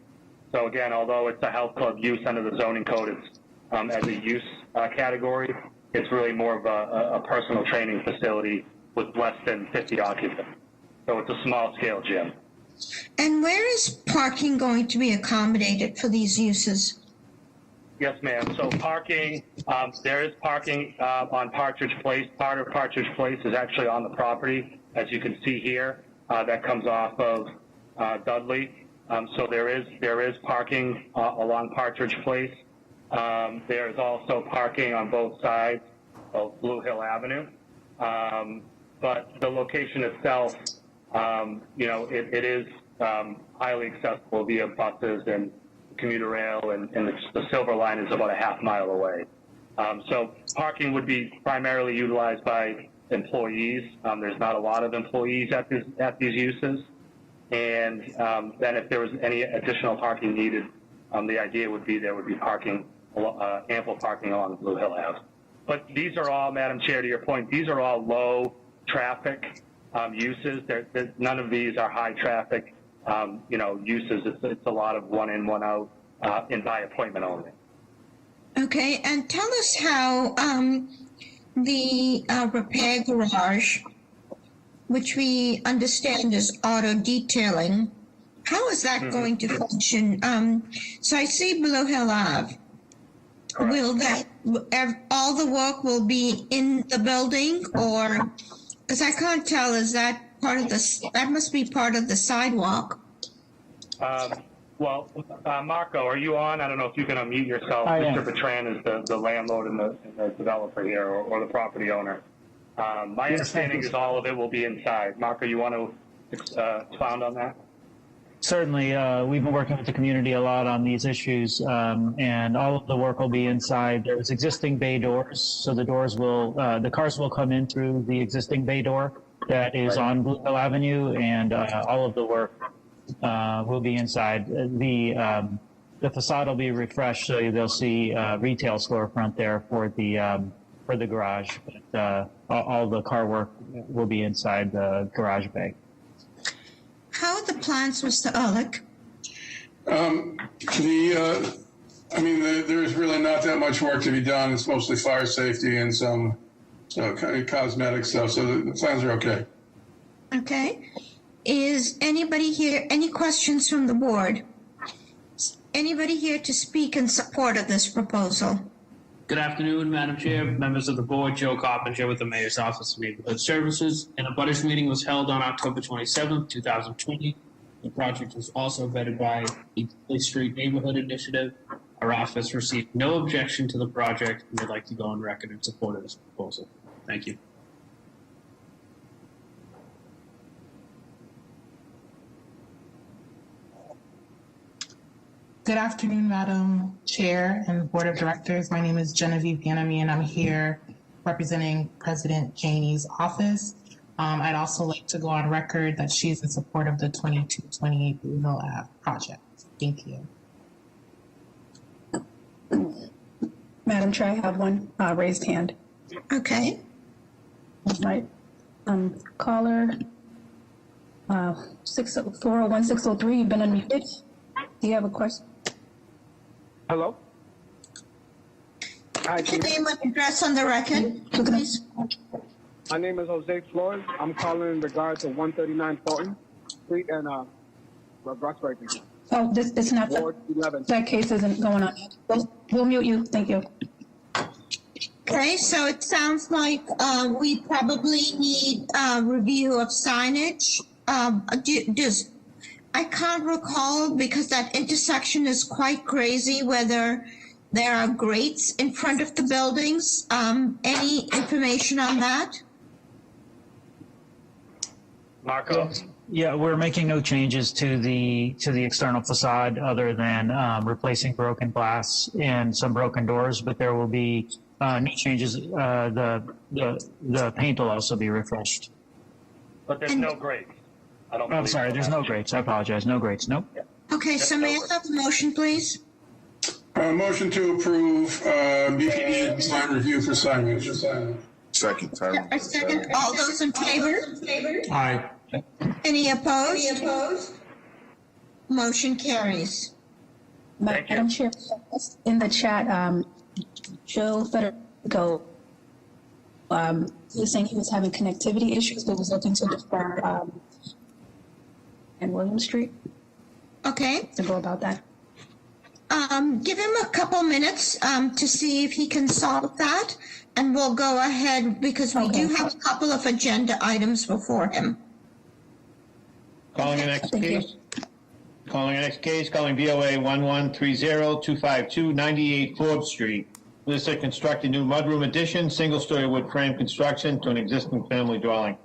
Speaker 5: So again, although it's a health club use under the zoning code, it's as a use category, it's really more of a personal training facility with less than 50 occupants. So it's a small-scale gym.
Speaker 3: And where is parking going to be accommodated for these uses?
Speaker 5: Yes, ma'am. So parking, there is parking on Partridge Place. Part of Partridge Place is actually on the property, as you can see here. That comes off of Dudley. So there is parking along Partridge Place. There's also parking on both sides of Blue Hill Avenue. But the location itself, it is highly accessible via buses and commuter rail, and the Silver Line is about a half mile away. So parking would be primarily utilized by employees. There's not a lot of employees at these uses. And then if there was any additional parking needed, the idea would be there would be parking, ample parking along Blue Hill Ave. But these are all, Madam Chair, to your point, these are all low traffic uses. None of these are high traffic, uses. It's a lot of one in, one out, and by appointment only.
Speaker 3: Okay, and tell us how the repair garage, which we understand is auto detailing, how is that going to function? So I see Blue Hill Ave. Will that, all the work will be in the building, or, because I can't tell, is that part of the, that must be part of the sidewalk?
Speaker 5: Marco, are you on? I don't know if you can unmute yourself.
Speaker 6: I am.
Speaker 5: Mr. Bertrand is the landlord and the developer here, or the property owner. My understanding is all of it will be inside. Marco, you want to expound on that?
Speaker 6: Certainly, we've been working with the community a lot on these issues, and all of the work will be inside. There's existing bay doors, so the doors will, the cars will come in through the existing bay door that is on Blue Hill Avenue, and all of the work will be inside. The facade will be refreshed, so they'll see retail storefront there for the garage. But all the car work will be inside the garage bay.
Speaker 3: How are the plans, Mr. Ehrlich?
Speaker 4: There's really not that much work to be done. It's mostly fire safety and some cosmetic stuff, so the plans are okay.
Speaker 3: Okay. Is anybody here, any questions from the board? Anybody here to speak in support of this proposal?
Speaker 21: Good afternoon, Madam Chair, members of the board. Joe Coppinger with the Mayor's Office of Neighborhood Services. An abutters meeting was held on October 27th, 2020. The project was also vetted by the Clay Street Neighborhood Initiative. Our office received no objection to the project, and would like to go on record in support of this proposal. Thank you.
Speaker 22: Good afternoon, Madam Chair and Board of Directors. My name is Genevieve Ganami, and I'm here representing President Janey's office. I'd also like to go on record that she's in support of the 2228 Blue Hill Ave project. Thank you.
Speaker 10: Madam Chair, I have one raised hand.
Speaker 3: Okay.
Speaker 10: Right. Caller 401-603, you've been unmuted. Do you have a question?
Speaker 11: Hello? Hi,
Speaker 3: Your name and address on the record, please.
Speaker 11: My name is Jose Flores. I'm calling in regard to 139 Fulton Street and Roxbury.
Speaker 10: Oh, this not
Speaker 11: Ward 11.
Speaker 10: that case isn't going on. We'll mute you. Thank you.
Speaker 3: Okay, so it sounds like we probably need a review of signage. I can't recall, because that intersection is quite crazy, whether there are grates in front of the buildings. Any information on that?
Speaker 5: Marco?
Speaker 6: Yeah, we're making no changes to the external facade other than replacing broken glass and some broken doors, but there will be no changes. The paint will also be refreshed.
Speaker 5: But there's no grates.
Speaker 6: I'm sorry, there's no grates. I apologize. No grates. Nope.
Speaker 3: Okay, so may I have a motion, please?
Speaker 4: Motion to approve BPD design review for signage.
Speaker 15: Second.
Speaker 3: A second. All those in favor?
Speaker 6: Aye.
Speaker 3: Any opposed? Motion carries.
Speaker 10: Madam Chair, in the chat, Joe Federico was saying he was having connectivity issues, but was looking to defer and William Street.
Speaker 3: Okay.
Speaker 10: To go about that.
Speaker 3: Give him a couple minutes to see if he can solve that, and we'll go ahead because we do have a couple of agenda items before him.
Speaker 1: Calling the next case. Calling VOA 1130252 98 Forbes Street. This is to construct a new mudroom addition, single-story wood frame construction to an existing family dwelling.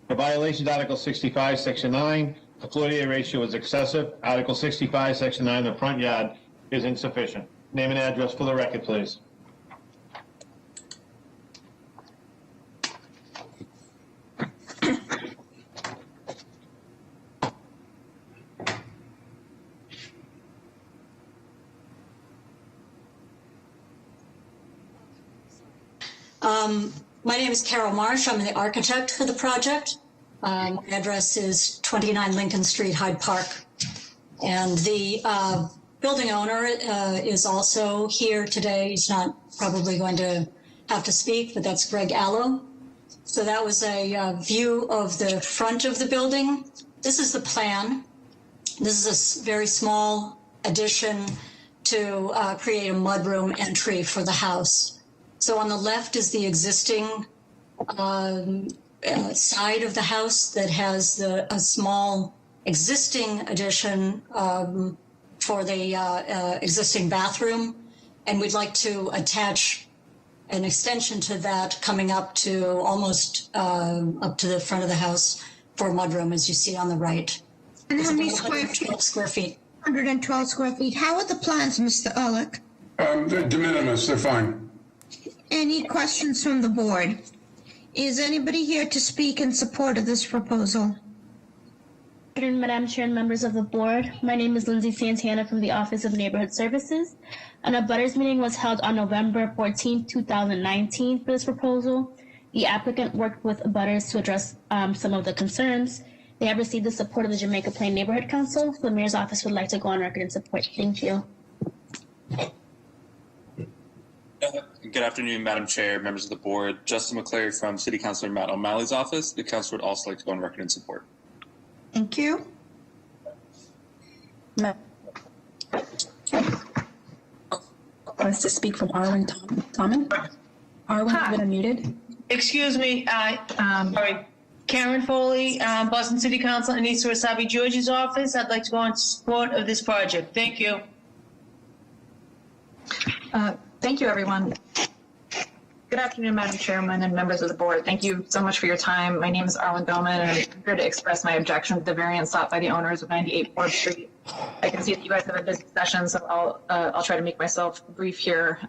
Speaker 1: The violation is Article 65, Section 9. The floor-to-area ratio is excessive. Article 65, Section 9, the front yard is insufficient. Name and address for the record, please.
Speaker 2: My name is Carol Marsh. I'm the architect for the project. My address is 29 Lincoln Street, Hyde Park. And the building owner is also here today. He's not probably going to have to speak, but that's Greg Allo. So that was a view of the front of the building. This is the plan. This is a very small addition to create a mudroom entry for the house. So on the left is the existing side of the house that has a small existing addition for the existing bathroom. And we'd like to attach an extension to that coming up to almost up to the front of the house for a mudroom, as you see on the right.
Speaker 3: And how many square feet? 112 square feet. How are the plans, Mr. Ehrlich?
Speaker 4: They're de minimis, they're fine.
Speaker 3: Any questions from the board? Is anybody here to speak in support of this proposal?
Speaker 14: Good afternoon, Madam Chair and members of the board. My name is Lindsay Santana from the Office of Neighborhood Services. An abutters meeting was held on November 14, 2019 for this proposal. The applicant worked with abutters to address some of the concerns. They have received the support of the Jamaica Plain Neighborhood Council. The mayor's office would like to go on record in support. Thank you.
Speaker 12: Good afternoon, Madam Chair, members of the board. Justin McClary from City Councilor Matt O'Malley's office. The council would also like to go on record in support.
Speaker 3: Thank you.
Speaker 10: Wants to speak from Arwen Tommen. Arwen, you've been unmuted.
Speaker 7: Excuse me, sorry. Karen Foley, Boston City Council, Anissa Wasabi George's office. I'd like to go in support of this project. Thank you.
Speaker 23: Thank you, everyone. Good afternoon, Madam Chairman and members of the board. Thank you so much for your time. My name is Arwen Bowman, and I'm here to express my objection to the variance sought by the owners of 98 Forbes Street. I can see that you guys have a busy session, so I'll try to make myself brief here.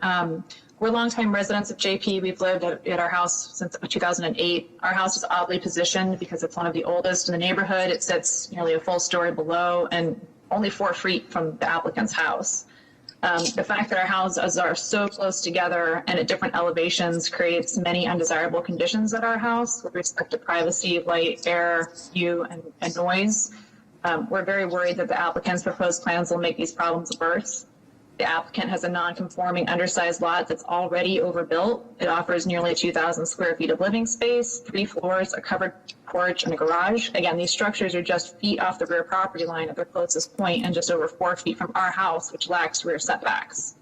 Speaker 23: We're longtime residents of JP. We've lived at our house since 2008. Our house is oddly positioned because it's one of the oldest in the neighborhood. It sits nearly a full story below and only 4 feet from the applicant's house. The fact that our houses are so close together and at different elevations creates many undesirable conditions at our house with respect to privacy, light, air, view, and noise. We're very worried that the applicant's proposed plans will make these problems worse. The applicant has a non-conforming undersized lot that's already overbuilt. It offers nearly 2,000 square feet of living space, 3 floors, a covered porch, and a garage. Again, these structures are just feet off the rear property line at their closest point and just over 4 feet from our house, which lacks rear setbacks.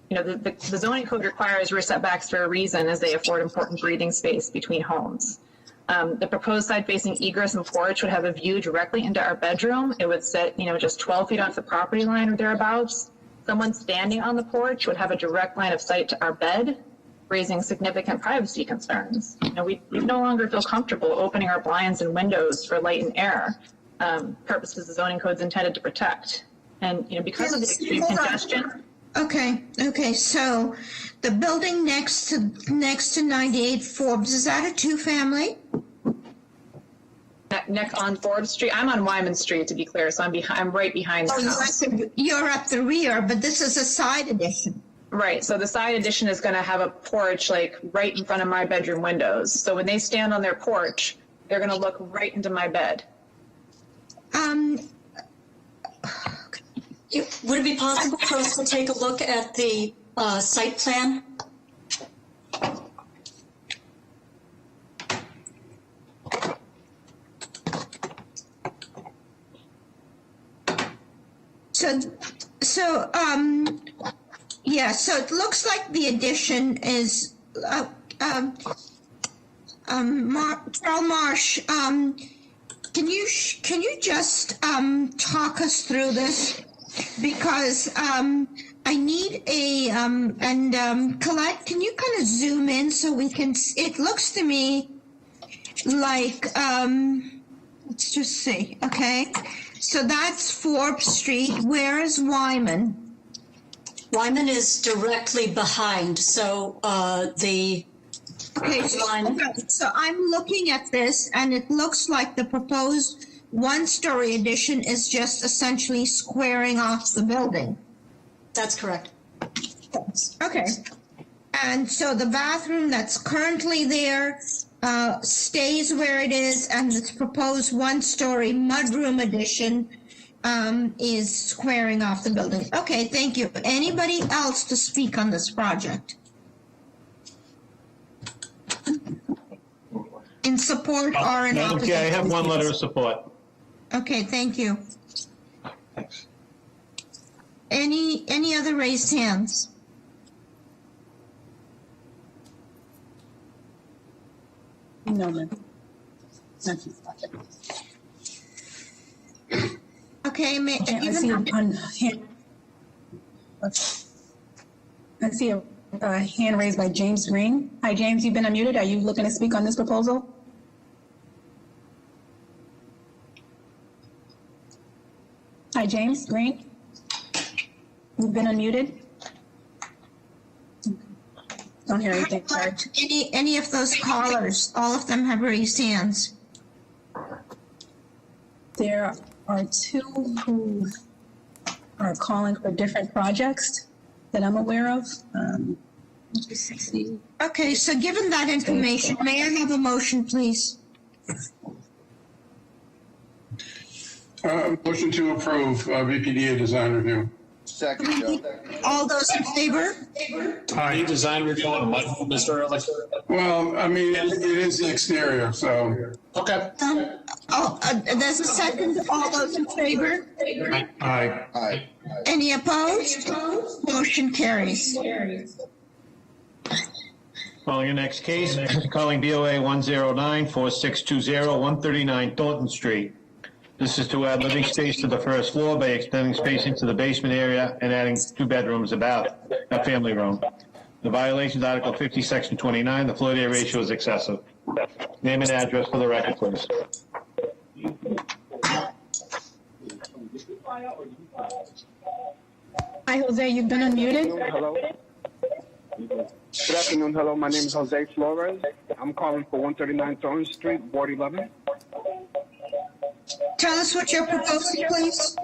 Speaker 23: You know, the zoning code requires rear setbacks for a reason, as they afford important breathing space between homes. The proposed side-facing egress and porch would have a view directly into our bedroom. It would sit, just 12 feet off the property line or thereabouts. Someone standing on the porch would have a direct line of sight to our bed, raising significant privacy concerns. We no longer feel comfortable opening our blinds and windows for light and air, purposes the zoning code is intended to protect. And because of the extreme congestion.
Speaker 3: Okay. So the building next to 98 Forbes, is that a 2-family?
Speaker 23: Next on Forbes Street. I'm on Wyman Street, to be clear, so I'm right behind the house.
Speaker 3: You're up the rear, but this is a side addition.
Speaker 23: Right, so the side addition is going to have a porch like right in front of my bedroom windows. So when they stand on their porch, they're going to look right into my bed.
Speaker 2: Would it be possible for us to take a look at the site plan?
Speaker 3: So it looks like the addition is, Carol Marsh, can you just talk us through this? Because I need Colette, can you kind of zoom in so we can, it looks to me like, let's just see, okay? So that's Forbes Street. Where is Wyman?
Speaker 2: Wyman is directly behind, so
Speaker 3: Okay, so I'm looking at this, and it looks like the proposed one-story addition is just essentially squaring off the building.
Speaker 2: That's correct.
Speaker 3: Okay. And so the bathroom that's currently there stays where it is, and this proposed one-story mudroom addition is squaring off the building. Okay, thank you. Anybody else to speak on this project? In support or in
Speaker 1: Madam
Speaker 3: opposition?
Speaker 1: Chair, I have one letter of support.
Speaker 3: Okay, thank you.
Speaker 1: Thanks.
Speaker 3: Any other raised hands?
Speaker 10: No, ma'am.
Speaker 3: Okay,
Speaker 10: I see a hand raised by James Green. Hi, James, you've been unmuted. Are you looking to speak on this proposal? Hi, James Green. You've been unmuted. Don't hear anything, sorry.
Speaker 3: Any of those callers, all of them have raised hands.
Speaker 10: There are two who are calling for different projects that I'm aware of. Just see.
Speaker 3: Okay, so given that information, may I have a motion, please?
Speaker 4: Motion to approve BPDA design review.
Speaker 9: Second, Joe.
Speaker 3: All those in favor?
Speaker 8: Aye. Design review on mud, Mr. Ehrlich.
Speaker 4: Well, I mean, it is the exterior, so.
Speaker 8: Okay.
Speaker 3: There's a second. All those in favor?
Speaker 4: Aye.
Speaker 9: Aye.
Speaker 3: Any opposed? Motion carries.
Speaker 1: Calling your next case, calling BOA 109-4620, 139 Thornton Street. This is to add living space to the first floor by extending spacing to the basement area and adding 2 bedrooms about a family room. The violation is Article 50, Section 29. The floor area ratio is excessive. Name and address for the record, please.
Speaker 10: Hi, Jose, you've been unmuted.
Speaker 11: Hello. Good afternoon. Hello, my name is Jose Flores. I'm calling for 139 Thornton Street, Ward 11.
Speaker 3: Tell us what you're proposing, please.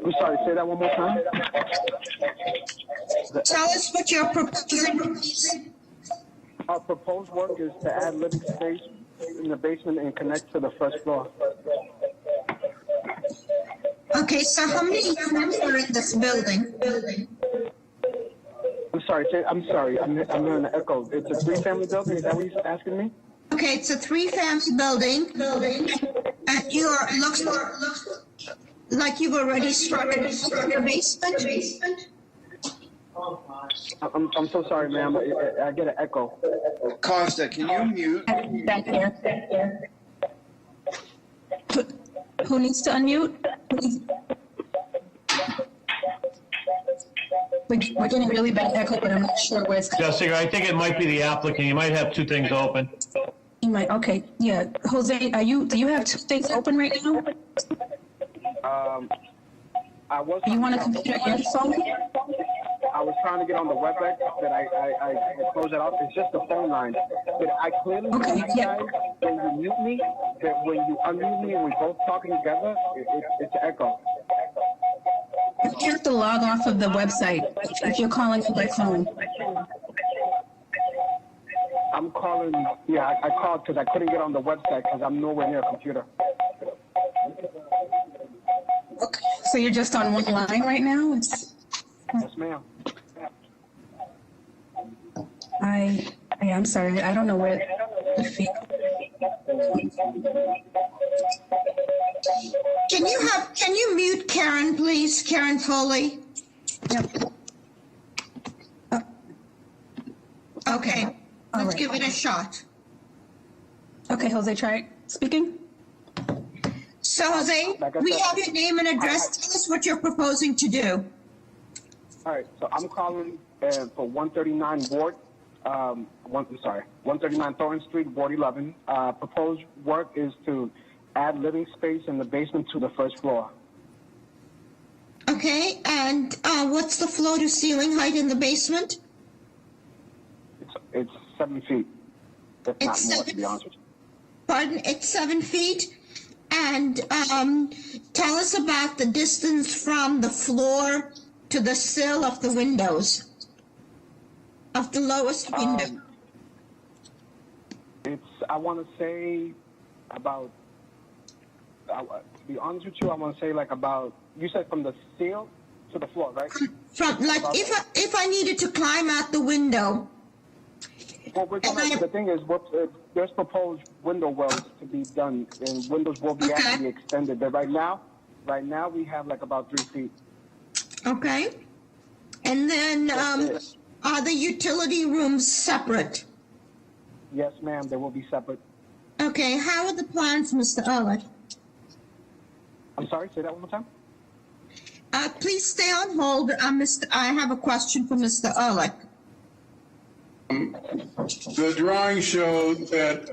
Speaker 11: I'm sorry, say that one more time.
Speaker 3: Tell us what you're proposing, please.
Speaker 11: Our proposed work is to add living space in the basement and connect to the first floor.
Speaker 3: Okay, so how many units are in this building?
Speaker 11: I'm sorry, I'm hearing an echo. It's a 3-family building, is that what you're asking me?
Speaker 3: Okay, it's a 3-family building, and looks like you've already started your basement.
Speaker 11: I'm so sorry, ma'am. I get an echo.
Speaker 9: Costa, can you mute?
Speaker 10: Back here. Who needs to unmute? We're getting really bad echo, but I'm not sure where it's.
Speaker 1: Jessica, I think it might be the applicant. You might have 2 things open.
Speaker 10: You might. Okay. Yeah. Jose, do you have 2 things open right now?
Speaker 11: I was.
Speaker 10: You want a computer and phone?
Speaker 11: I was trying to get on the WebEx, but I closed it out. It's just the phone line. But I clearly recognize when you mute me, that when you unmute me and we're both talking together, it's an echo.
Speaker 10: You have to log off of the website if you're calling by phone.
Speaker 11: I'm calling. Yeah, I called because I couldn't get on the website because I'm nowhere near a computer.
Speaker 10: Okay. So you're just on one line right now?
Speaker 11: Yes, ma'am.
Speaker 10: I'm sorry. I don't know where.
Speaker 3: Can you mute Karen, please? Karen Foley?
Speaker 10: Yep.
Speaker 3: Okay. Let's
Speaker 10: right.
Speaker 3: give it a shot.
Speaker 10: Okay, Jose, try speaking.
Speaker 3: So, Jose, we have your name and address. Tell us what you're proposing to do.
Speaker 11: All right, so I'm calling for 139 Ward. 139 Thornton Street, Ward 11. Proposed work is to add living space in the basement to the first floor.
Speaker 3: Okay, and what's the floor to ceiling height in the basement?
Speaker 11: It's 7 feet. If not more, to be honest with you.
Speaker 3: Pardon, it's 7 feet. And tell us about the distance from the floor to the sill of the windows, of the lowest window?
Speaker 11: I want to say about, to be honest with you, I want to say like about, you said from the sill to the floor, right?
Speaker 3: From, like, if I needed to climb out the window.
Speaker 11: Well, the thing is, there's proposed window wells to be done, and windows will be actually extended. But right now we have like about 3 feet.
Speaker 3: Okay. And then, are the utility rooms separate?
Speaker 11: Yes, ma'am, they will be separate.
Speaker 3: Okay, how are the plans, Mr. Ehrlich?
Speaker 11: I'm sorry, say that one more time.
Speaker 3: Please stay on hold. I have a question for Mr. Ehrlich.
Speaker 4: The drawing showed that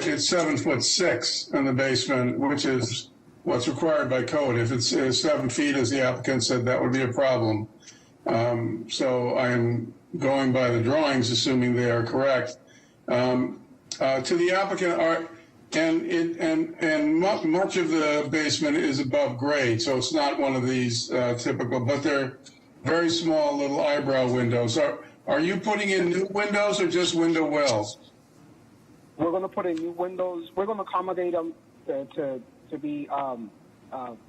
Speaker 4: it's 7'6" in the basement, which is what's required by code. If it's 7 feet, as the applicant said, that would be a problem. So I'm going by the drawings, assuming they are correct. To the applicant, much of the basement is above grade, so it's not one of these typical, but they're very small little eyebrow windows. Are you putting in new windows or just window wells?
Speaker 11: We're going to put in new windows. We're going to accommodate them to be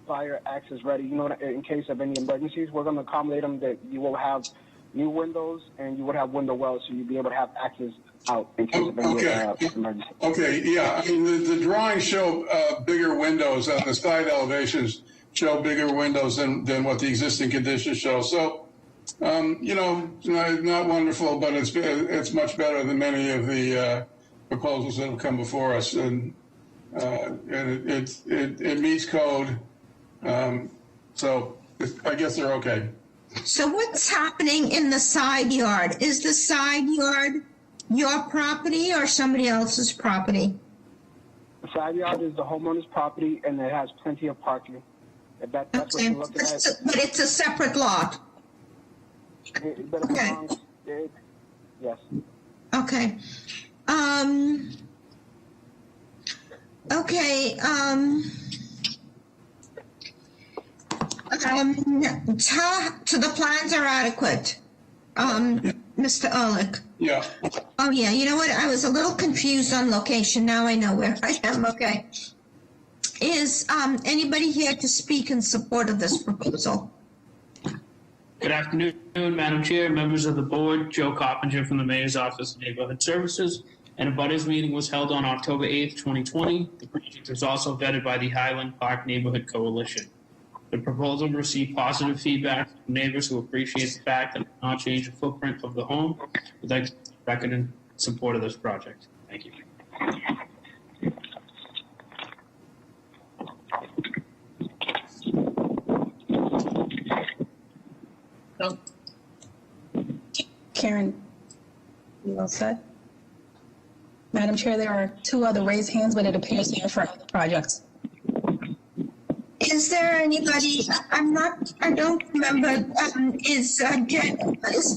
Speaker 11: fire access ready. You know, in case of any emergencies, we're going to accommodate them that you will have new windows and you would have window wells, so you'll be able to have access out in case of any emergency. Okay, yeah. I mean, the drawings show bigger windows, and the side elevations show bigger windows than what the existing conditions show. So, you know, not wonderful, but it's much better than many of the proposals that have come before us, and it meets code. So I guess they're okay.
Speaker 3: So what's happening in the side yard? Is the side yard your property or somebody else's property?
Speaker 11: The side yard is the homeowner's property, and it has plenty of parking. That's what you're looking at.
Speaker 3: But it's a separate lot.
Speaker 11: Yes.
Speaker 3: Okay. The plans are adequate. Mr. Ehrlich.
Speaker 4: Yeah.
Speaker 3: Oh, yeah. You know what? I was a little confused on location. Now I know where I am. Okay. Is anybody here to speak in support of this proposal?
Speaker 21: Good afternoon, Madam Chair, members of the board. Joe Coppinger from the Mayor's Office of Neighborhood Services. And a butters meeting was held on October 8th, 2020. The project was also vetted by the Highland Park Neighborhood Coalition. The proposal received positive feedback from neighbors who appreciate the fact that it will not change the footprint of the home. We'd like to record in support of this project. Thank you.
Speaker 10: Karen, you all set? Madam Chair, there are 2 other raised hands, but it appears they are for other projects.
Speaker 3: Is there anybody? I don't remember. Is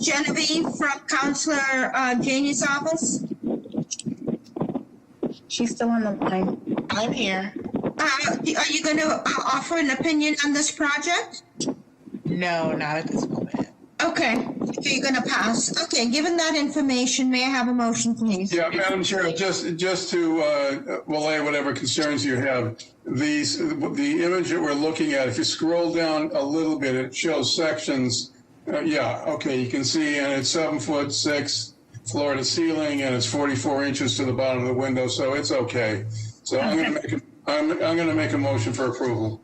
Speaker 3: Genevieve from Councilor Janey's office?
Speaker 10: She's still on the line.
Speaker 18: I'm here.
Speaker 3: Are you going to offer an opinion on this project?
Speaker 18: No, not at this moment.
Speaker 3: Okay, so you're going to pass. Okay, given that information, may I have a motion, please?
Speaker 4: Yeah, Madam Chair, just to allay whatever concerns you have, the image that we're looking at, if you scroll down a little bit, it shows sections. Yeah, okay, you can see, and it's 7'6" floor to ceiling, and it's 44 inches to the bottom of the window, so it's okay. So I'm going to make a motion for approval.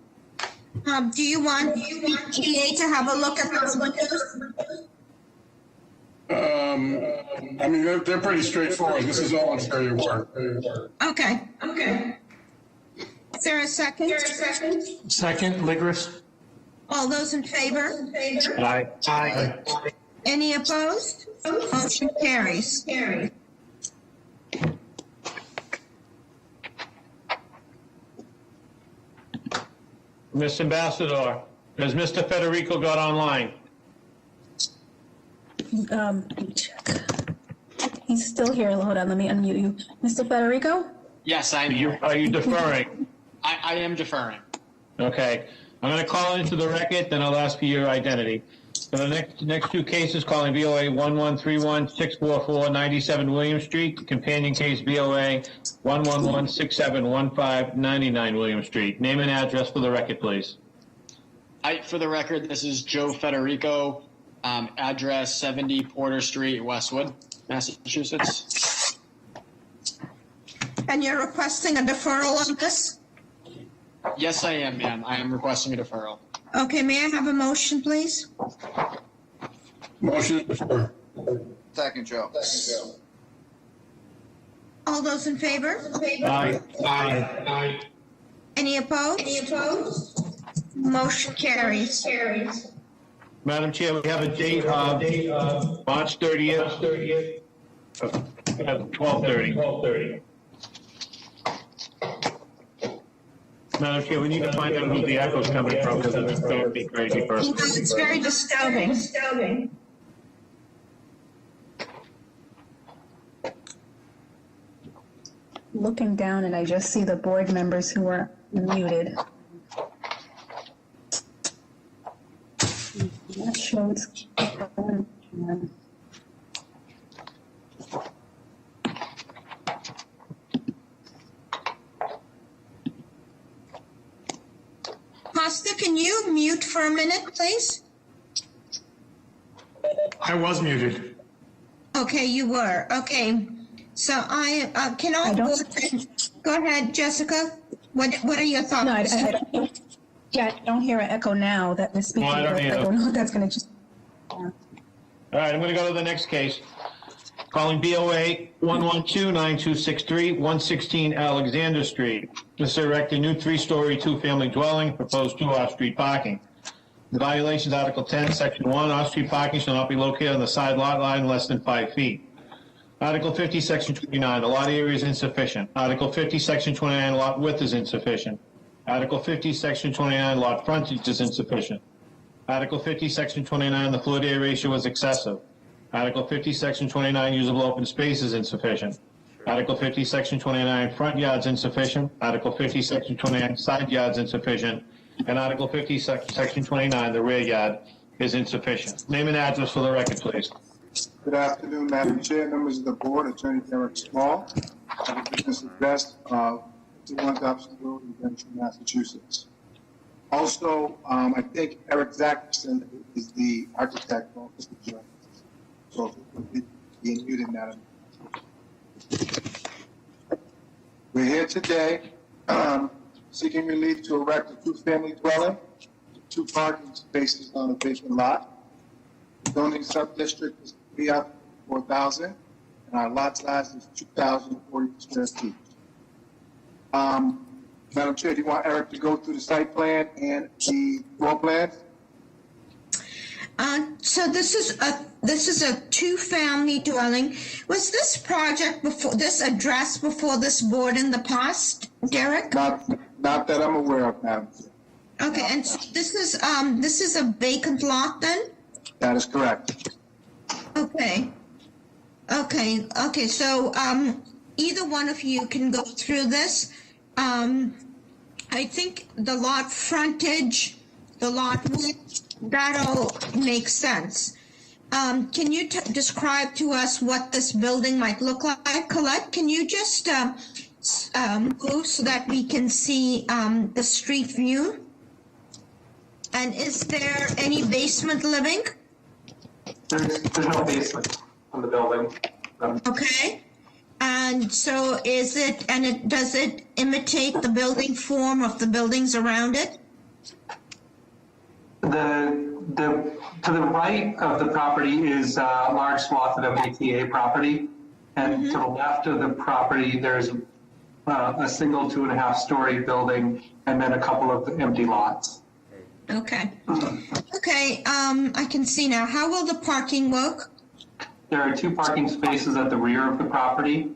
Speaker 3: Do you want GA to have a look at those windows?
Speaker 4: I mean, they're pretty straightforward. This is all interior work.
Speaker 3: Okay. Is there a second?
Speaker 21: Second, Ligris.
Speaker 3: All those in favor?
Speaker 21: Aye.
Speaker 3: Any opposed? Motion carries.
Speaker 1: Mr. Ambassador, has Mr. Federico got online?
Speaker 10: Let me check. He's still here. Hold on, let me unmute you. Mr. Federico?
Speaker 13: Yes, I'm here.
Speaker 1: Are you deferring?
Speaker 13: I am deferring.
Speaker 1: Okay. I'm going to call into the record, then I'll ask for your identity. For the next two cases, calling BOA 1131-644 97 William Street, companion case BOA 111-6715 99 William Street. Name and address for the record, please.
Speaker 13: For the record, this is Joe Federico, address 70 Porter Street, Westwood, Massachusetts.
Speaker 3: And you're requesting a deferral on this?
Speaker 13: Yes, I am, ma'am. I am requesting a deferral.
Speaker 3: Okay, may I have a motion, please?
Speaker 4: Motion to defer.
Speaker 9: Second, Joe.
Speaker 3: All those in favor?
Speaker 1: Aye.
Speaker 21: Aye.
Speaker 3: Any opposed? Motion carries.
Speaker 1: Madam Chair, we have a date of March 30th, 12:30. Madam Chair, we need to find out who the echo's coming from, because it's going to be crazy for us.
Speaker 3: It's very disturbing.
Speaker 10: Looking down and I just see the board members who are muted. That shows.
Speaker 3: Costa, can you mute for a minute, please?
Speaker 16: I was muted.
Speaker 3: Okay, you were. Okay. So go ahead, Jessica. What are your thoughts?
Speaker 10: No, I don't hear an echo now that we're speaking.
Speaker 1: No, I don't either.
Speaker 10: I don't know if that's going to just.
Speaker 1: All right, I'm going to go to the next case. Calling BOA 112-9263, 116 Alexander Street. This is erect a new 3-story, 2-family dwelling, proposed 2 off-street parking. The violations, Article 10, Section 1, off-street parking shall not be located on the side lot line less than 5 feet. Article 50, Section 29, the lot area is insufficient. Article 50, Section 29, lot width is insufficient. Article 50, Section 29, lot frontage is insufficient. Article 50, Section 29, the floor area ratio is excessive. Article 50, Section 29, usable open space is insufficient. Article 50, Section 29, front yards insufficient. Article 50, Section 29, side yards insufficient. And Article 50, Section 29, the rear yard is insufficient. Name and address for the record, please.
Speaker 11: Good afternoon, Madam Chair, members of the board, Attorney Derek Small, of the business address of 51 Dobson Road in Denison, Massachusetts. Also, I think Eric Zackerson is the architect of this project. So being muted, Madam. We're here today seeking relief to erect a 2-family dwelling, 2 parking spaces on a vacant lot. The zoning sub-district is 4,000, and our lot size is 2,040 square feet. Madam Chair, do you want Eric to go through the site plan and the floor plans?
Speaker 3: So this is a 2-family dwelling. Was this project this addressed before this board in the past, Derek?
Speaker 11: Not that I'm aware of, Madam Chair.
Speaker 3: Okay, and so this is a vacant lot then?
Speaker 11: That is correct.
Speaker 3: Okay. So either one of you can go through this. I think the lot frontage, the lot width, that'll make sense. Can you describe to us what this building might look like? Colette, can you just move so that we can see the street view? And is there any basement living?
Speaker 20: There's no basement on the building.
Speaker 3: Okay. And so does it imitate the building form of the buildings around it?
Speaker 20: To the right of the property is a large swath of MBTA property, and to the left of the property there's a single 2.5-story building and then a couple of empty lots.
Speaker 3: Okay. Okay, I can see now. How will the parking work?
Speaker 20: There are 2 parking spaces at the rear of the property,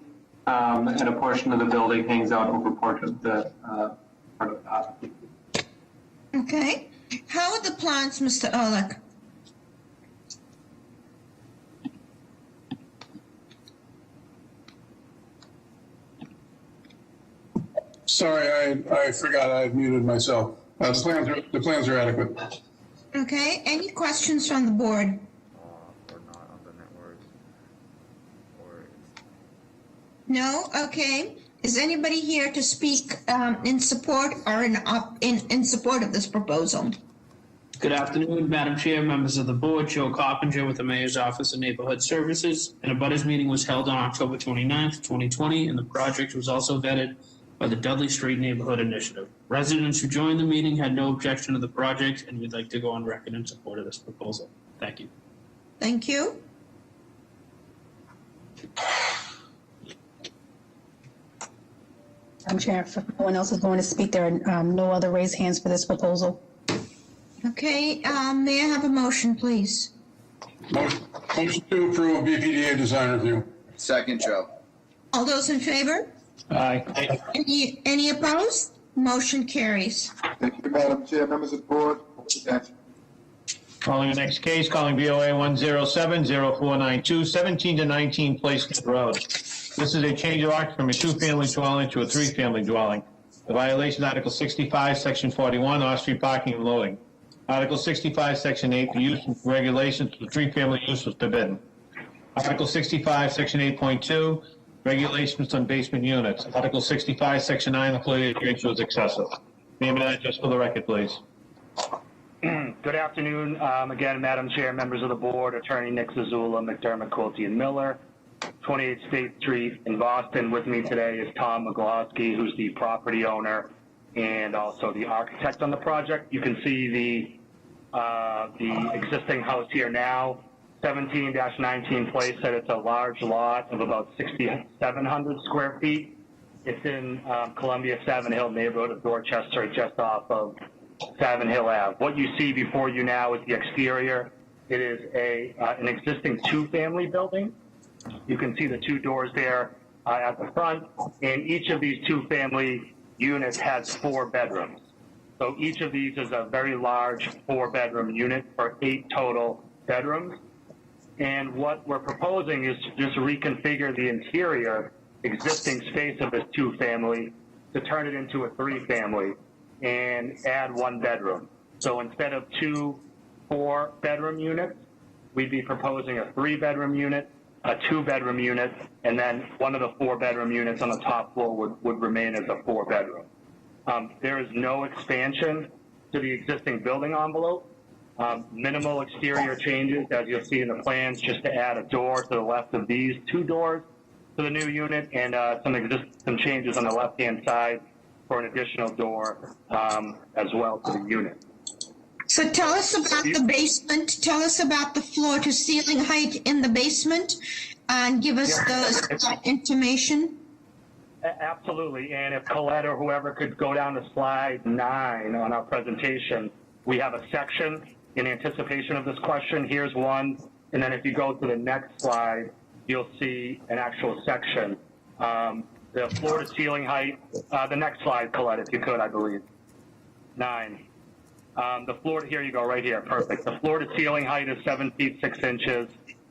Speaker 20: and a portion of the building hangs out over part of the part of that.
Speaker 3: Okay. How are the plans, Mr. Ehrlich?
Speaker 4: Sorry, I forgot I had muted myself. The plans are adequate.
Speaker 3: Okay, any questions from the board? No? Okay. Is anybody here to speak in support or in support of this proposal?
Speaker 21: Good afternoon, Madam Chair, members of the board. Joe Coppinger with the Mayor's Office of Neighborhood Services. An abutters meeting was held on October 29th, 2020, and the project was also vetted by the Dudley Street Neighborhood Initiative. Residents who joined the meeting had no objection to the project, and we'd like to go on record in support of this proposal. Thank you.
Speaker 3: Thank you.
Speaker 10: Madam Chair, if no one else is going to speak, there are no other raised hands for this proposal.
Speaker 3: Okay, may I have a motion, please?
Speaker 4: Motion to approve BPDA design review.
Speaker 9: Second, Joe.
Speaker 3: All those in favor?
Speaker 1: Aye.
Speaker 3: Any opposed? Motion carries.
Speaker 11: Thank you, Madam Chair, members of the board. Attention.
Speaker 1: Calling the next case, calling BOA 107-0492, 17 to 19 Placement Road. This is a change of occupancy from a two-family dwelling to a three-family dwelling. The violation, Article 65, Section 41, off-street parking and loading. Article 65, Section 8, the use and regulations for three-family use was forbidden. Article 65, Section 8.2, regulations on basement units. Article 65, Section 9, the floor area was excessive. Name and address for the record, please.
Speaker 5: Good afternoon. Again, Madam Chair, members of the board, Attorney Nick Zazula, McDermott, Quilty, and Miller, 28 State Street in Boston. With me today is Tom McGlosky, who's the property owner and also the architect on the project. You can see the existing house here now, 17-19 Place, said it's a large lot of about 6,700 square feet. It's in Columbia Savin Hill neighborhood of Dorchester, just off of Savin Hill Ave. What you see before you now is the exterior. It is an existing two-family building. You can see the two doors there at the front, and each of these two-family units has 4 bedrooms. So each of these is a very large 4-bedroom unit for 8 total bedrooms. And what we're proposing is to just reconfigure the interior existing space of this two-family to turn it into a 3-family and add 1 bedroom. So instead of 2 4-bedroom units, we'd be proposing a 3-bedroom unit, a 2-bedroom unit, and then one of the 4-bedroom units on the top floor would remain as a 4-bedroom. There is no expansion to the existing building envelope. Minimal exterior changes, as you'll see in the plans, just to add a door to the left of these 2 doors to the new unit, and some changes on the left-hand side for an additional door as well to the unit.
Speaker 3: So tell us about the basement. Tell us about the floor-to-ceiling height in the basement, and give us the information.
Speaker 5: Absolutely, and if Colette or whoever could go down to slide 9 on our presentation, we have a section in anticipation of this question. Here's one, and then if you go to the next slide, you'll see an actual section. The floor-to-ceiling height, the next slide, Colette, if you could, I believe. 9. The floor, here you go, right here, perfect. The floor-to-ceiling height is 7 feet 6 inches.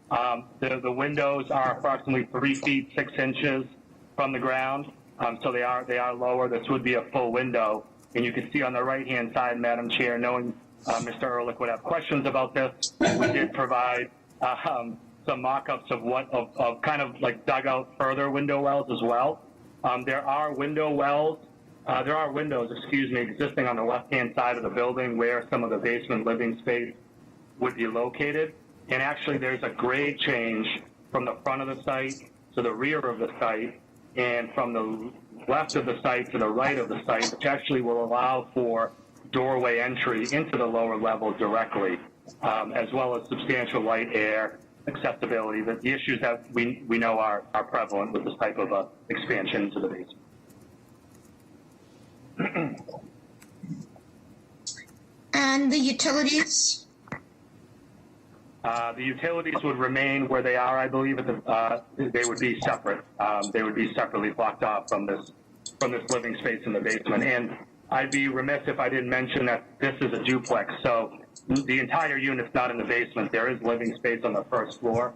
Speaker 5: The windows are approximately 3 feet 6 inches from the ground, so they are lower. This would be a full window, and you can see on the right-hand side, Madam Chair, knowing Mr. Ehrlich would have questions about this, we did provide some mock-ups of kind of like dug-out further window wells as well. There are windows, existing on the left-hand side of the building where some of the basement living space would be located. And actually, there's a grade change from the front of the site to the rear of the site, and from the left of the site to the right of the site, which actually will allow for doorway entry into the lower level directly, as well as substantial light, air, accessibility, the issues that we know are prevalent with this type of expansion into the basement.
Speaker 3: And the utilities?
Speaker 5: The utilities would remain where they are, I believe. They would be separate. They would be separately blocked off from this living space in the basement. And I'd be remiss if I didn't mention that this is a duplex. So the entire unit's not in the basement. There is living space on the first floor.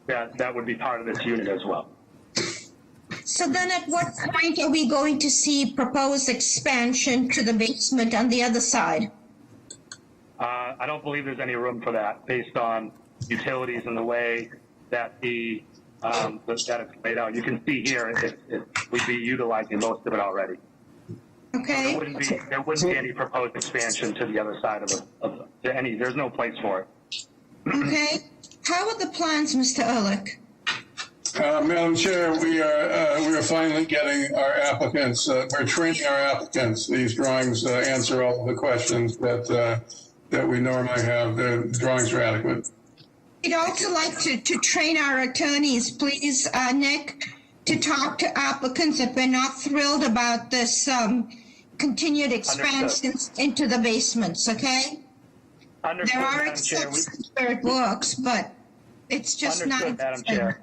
Speaker 5: That would be part of this unit as well.
Speaker 3: So then at what point are we going to see proposed expansion to the basement on the other side?
Speaker 5: I don't believe there's any room for that based on utilities and the way that that it's laid out. You can see here, we'd be utilizing most of it already.
Speaker 3: Okay.
Speaker 5: So there wouldn't be any proposed expansion to the other side there's no place for it.
Speaker 3: Okay. How are the plans, Mr. Ehrlich?
Speaker 4: Madam Chair, we are finally getting our applicants, we're training our applicants. These drawings answer all of the questions that we normally have. The drawings are adequate.
Speaker 3: We'd also like to train our attorneys, please, Nick, to talk to applicants if they're not thrilled about this continued expansion into the basements, okay?
Speaker 5: Understood,
Speaker 3: There are
Speaker 5: Madam Chair.
Speaker 3: exceptions where it works, but it's just not.
Speaker 5: Understood, Madam Chair.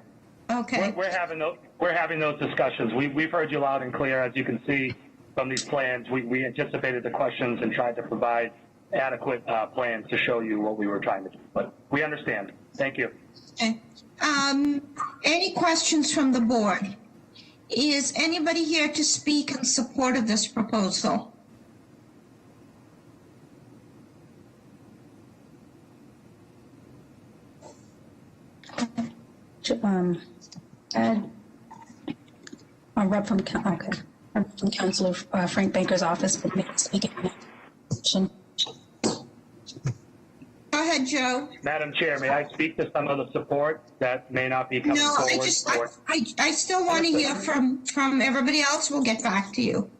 Speaker 3: Okay.
Speaker 5: We're having those discussions. We've heard you loud and clear. As you can see from these plans, we anticipated the questions and tried to provide adequate plans to show you what we were trying to do. But we understand. Thank you.
Speaker 3: Okay. Any questions from the board? Is anybody here to speak in support of this proposal?
Speaker 10: Ed, a rep from Councilor Frank Baker's office, but maybe speaking.
Speaker 3: Go ahead, Joe.
Speaker 5: Madam Chair, may I speak to some of the support that may not be coming
Speaker 3: No,
Speaker 5: forward?
Speaker 3: I still want to hear from everybody else. We'll get back to you.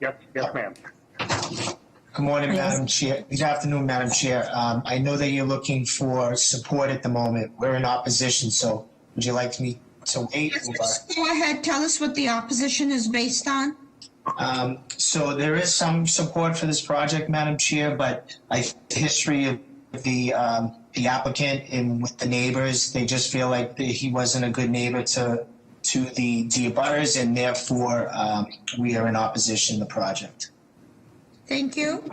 Speaker 5: Yes, ma'am.
Speaker 16: Good morning, Madam Chair. Good afternoon, Madam Chair. I know that you're looking for support at the moment. We're in opposition, so would you like me to wait?
Speaker 3: Just go ahead. Tell us what the opposition is based on.
Speaker 16: So there is some support for this project, Madam Chair, but the history of the applicant and with the neighbors, they just feel like he wasn't a good neighbor to the abutters, and therefore we are in opposition to the project.
Speaker 3: Thank you.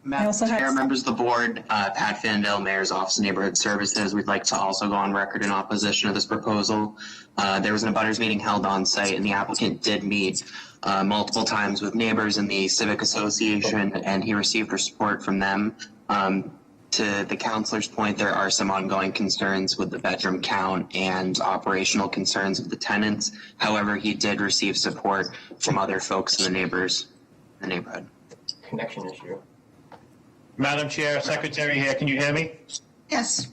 Speaker 17: Madam Chair, members of the board, Pat Fandel, Mayor's Office of Neighborhood Services. We'd like to also go on record in opposition to this proposal. There was an abutters meeting held on site, and the applicant did meet multiple times with neighbors in the Civic Association, and he received support from them. To the councilor's point, there are some ongoing concerns with the bedroom count and operational concerns of the tenants. However, he did receive support from other folks in the neighborhood.
Speaker 16: Connection issue.
Speaker 1: Madam Chair, Secretary here, can you hear me?
Speaker 3: Yes.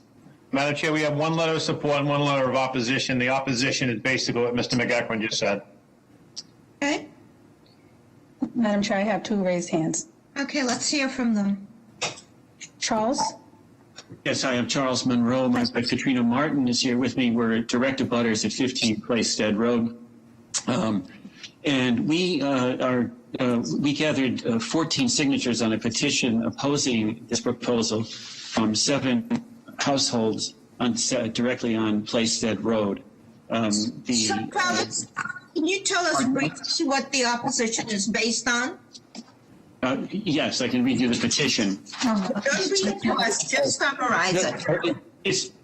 Speaker 1: Madam Chair, we have one letter of support and one letter of opposition. The opposition is basically what Mr. McEachran just said.
Speaker 3: Okay.
Speaker 10: Madam Chair, I have two raised hands.
Speaker 3: Okay, let's hear from them.
Speaker 10: Charles?
Speaker 19: Yes, I am Charles Monroe. My wife Katrina Martin is here with me. We're direct abutters at 15 Plaisted Road. And we gathered 14 signatures on a petition opposing this proposal from 7 households directly on Plaisted Road.
Speaker 3: So, Carlos, can you tell us briefly what the opposition is based on?
Speaker 19: Yes, I can read you the petition.
Speaker 3: Don't read it to us, just summarize it.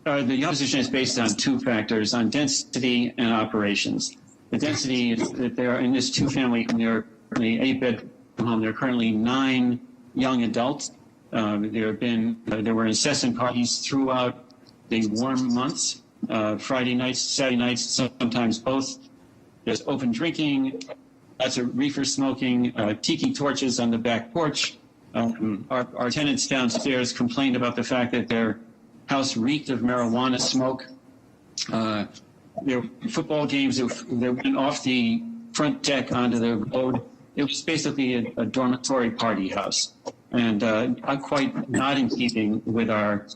Speaker 19: The opposition is based on 2 factors, on density and operations. The density is that there are, in this 2-family, there are currently 8-bedroom home. There are currently 9 young adults. There were incessant parties throughout the warm months, Friday nights, Saturday nights, sometimes both. There's open drinking, lots of reefer smoking, tiki torches on the back porch. Our tenants downstairs complained about the fact that their house reeked of marijuana smoke. There were football games that went off the front deck onto the road. It was basically a dormitory party house, and quite not in keeping with our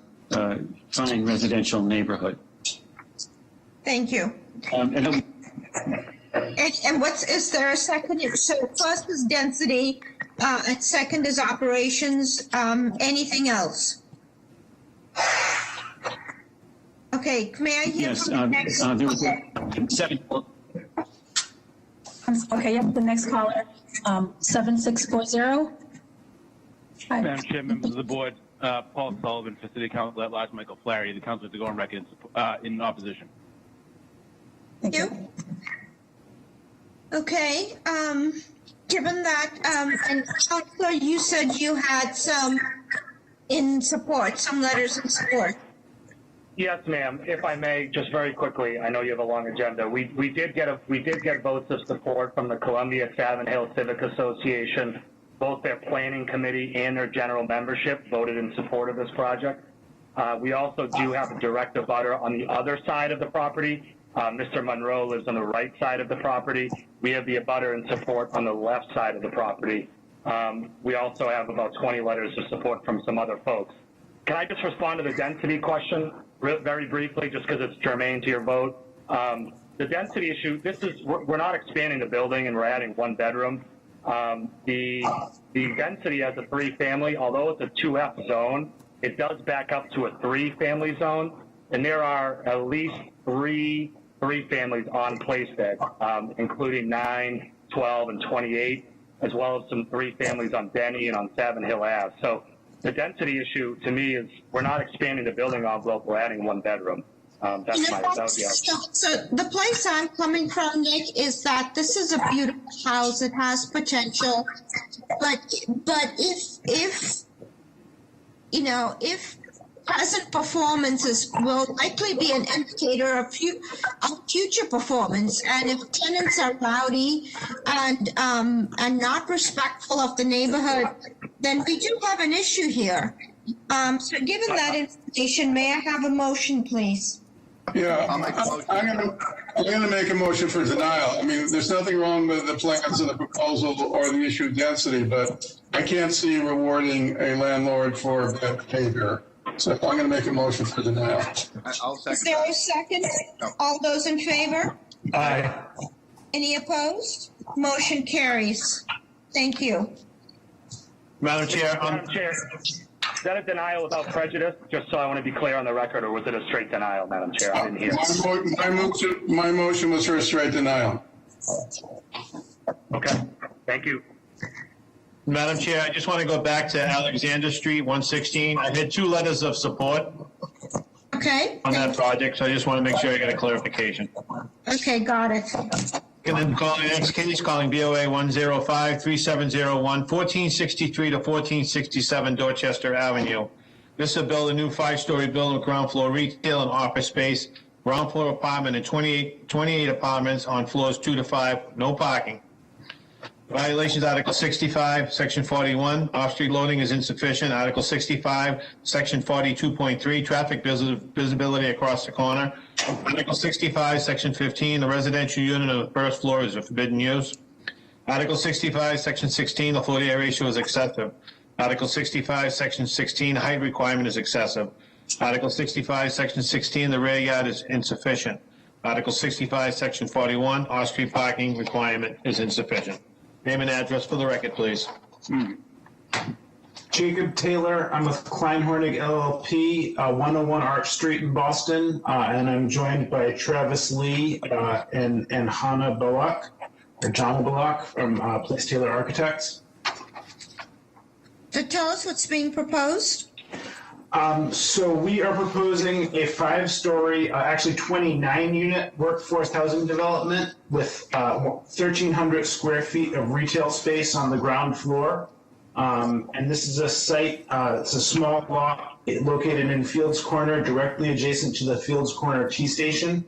Speaker 19: fine residential neighborhood.
Speaker 3: Thank you. And is there a second? So first is density, and second is operations. Anything else? Okay, may I hear from the next?
Speaker 19: There was 7.
Speaker 10: Okay, yep, the next caller, 7640. Hi.
Speaker 24: Madam Chair, members of the board, Paul Sullivan for City Council at large, Michael Flaherty, the council to go on record in opposition.
Speaker 3: Thank you. Okay, given that, and Counselor, you said you had some letters in support.
Speaker 5: Yes, ma'am. If I may, just very quickly, I know you have a long agenda. We did get votes of support from the Columbia Savin Hill Civic Association. Both their planning committee and their general membership voted in support of this project. We also do have a direct abutter on the other side of the property. Mr. Monroe lives on the right side of the property. We have the abutter in support on the left side of the property. We also have about 20 letters of support from some other folks. Can I just respond to the density question very briefly, just because it's germane to your vote? The density issue, we're not expanding the building and we're adding 1 bedroom. The density as a 3-family, although it's a 2F zone, it does back up to a 3-family zone, and there are at least three families on Placebed, including 9, 12, and 28, as well as some 3 families on Denny and on Savin Hill Ave. So the density issue to me is we're not expanding the building envelope, we're adding 1 bedroom. That would be our
Speaker 3: So the place I'm coming from, Nick, is that this is a beautiful house. It has potential, but if present performances will likely be an indicator of future performance, and if tenants are rowdy and not respectful of the neighborhood, then we do have an issue here. So given that information, may I have a motion, please?
Speaker 4: Yeah, I'm going to make a motion for denial. I mean, there's nothing wrong with the plans of the proposal or the issue of density, but I can't see rewarding a landlord for bad behavior. So I'm going to make a motion for denial.
Speaker 9: I'll second.
Speaker 3: Is there a second?
Speaker 9: No.
Speaker 3: All those in favor?
Speaker 4: Aye.
Speaker 3: Any opposed? Motion carries. Thank you.
Speaker 1: Madam Chair,
Speaker 5: is that a denial without prejudice? Just so I want to be clear on the record, or was it a straight denial, Madam Chair? I didn't hear.
Speaker 4: My motion was for a straight denial.
Speaker 5: Okay, thank you.
Speaker 1: Madam Chair, I just want to go back to Alexander Street, 116. I had 2 letters of support
Speaker 3: Okay.
Speaker 1: on that project, so I just want to make sure I get a clarification.
Speaker 3: Okay, got it.
Speaker 1: And then calling next case, calling BOA 105-3701, 1463 to 1467 Dorchester Avenue. This is to build a new 5-story building with ground floor retail and office space, ground floor apartment and 28 apartments on floors 2 to 5, no parking. Violations, Article 65, Section 41, off-street loading is insufficient. Article 65, Section 42.3, traffic visibility across the corner. Article 65, Section 15, the residential unit on the first floor is a forbidden use. Article 65, Section 16, the floor to area ratio is excessive. Article 65, Section 16, height requirement is excessive. Article 65, Section 16, the rear yard is insufficient. Article 65, Section 41, off-street parking requirement is insufficient. Name and address for the record, please.
Speaker 6: Jacob Taylor. I'm with Kleinhornig LLP, 101 Arch Street in Boston, and I'm joined by Travis Lee and Hannah Bullock, or John Bullock from Place Taylor Architects.
Speaker 3: So tell us what's being proposed.
Speaker 6: So we are proposing a 5-story, actually 29-unit workforce housing development with 1,300 square feet of retail space on the ground floor. And this is a site, it's a small lot located in Fields Corner, directly adjacent to the Fields Corner T station.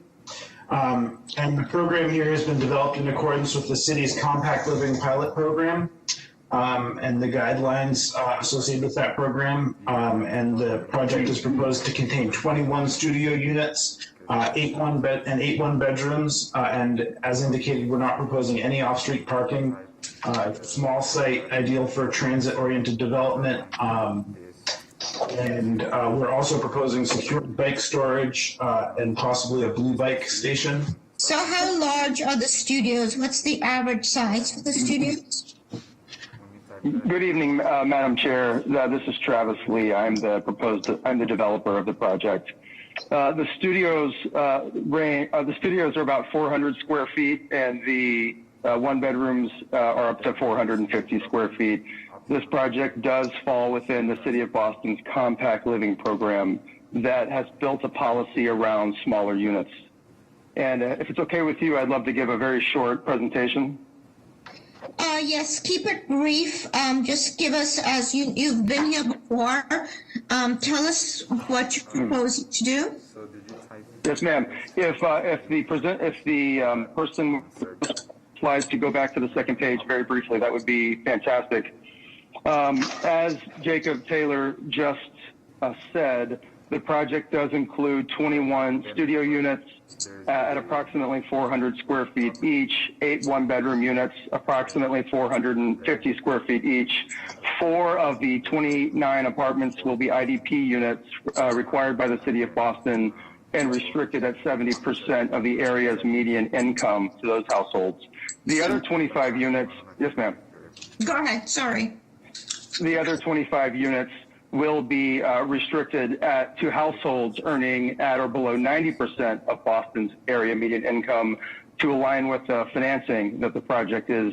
Speaker 6: And the program here has been developed in accordance with the city's Compact Living Pilot Program. And the guidelines associated with that program. And the project is proposed to contain 21 studio units, 8 one-bedrooms, and as indicated, we're not proposing any off-street parking. It's a small site, ideal for transit-oriented development. And we're also proposing secure bike storage and possibly a blue bike station.
Speaker 3: So how large are the studios? What's the average size for the studios?
Speaker 14: Good evening, Madam Chair. This is Travis Lee. I'm the developer of the project. The studios are about 400 square feet, and the 1-bedrooms are up to 450 square feet. This project does fall within the City of Boston's Compact Living Program that has built a policy around smaller units. And if it's okay with you, I'd love to give a very short presentation.
Speaker 3: Yes, keep it brief. Just give us, as you've been here before, tell us what you propose to do.
Speaker 14: Yes, ma'am. If the person slides to go back to the second page very briefly, that would be fantastic. As Jacob Taylor just said, the project does include 21 studio units at approximately 400 square feet each, 8 one-bedroom units, approximately 450 square feet each. 4 of the 29 apartments will be IDP units required by the City of Boston and restricted at 70% of the area's median income to those households. The other 25 units, yes, ma'am.
Speaker 3: Go ahead, sorry.
Speaker 14: The other 25 units will be restricted to households earning at or below 90% of Boston's area median income to align with the financing that the project is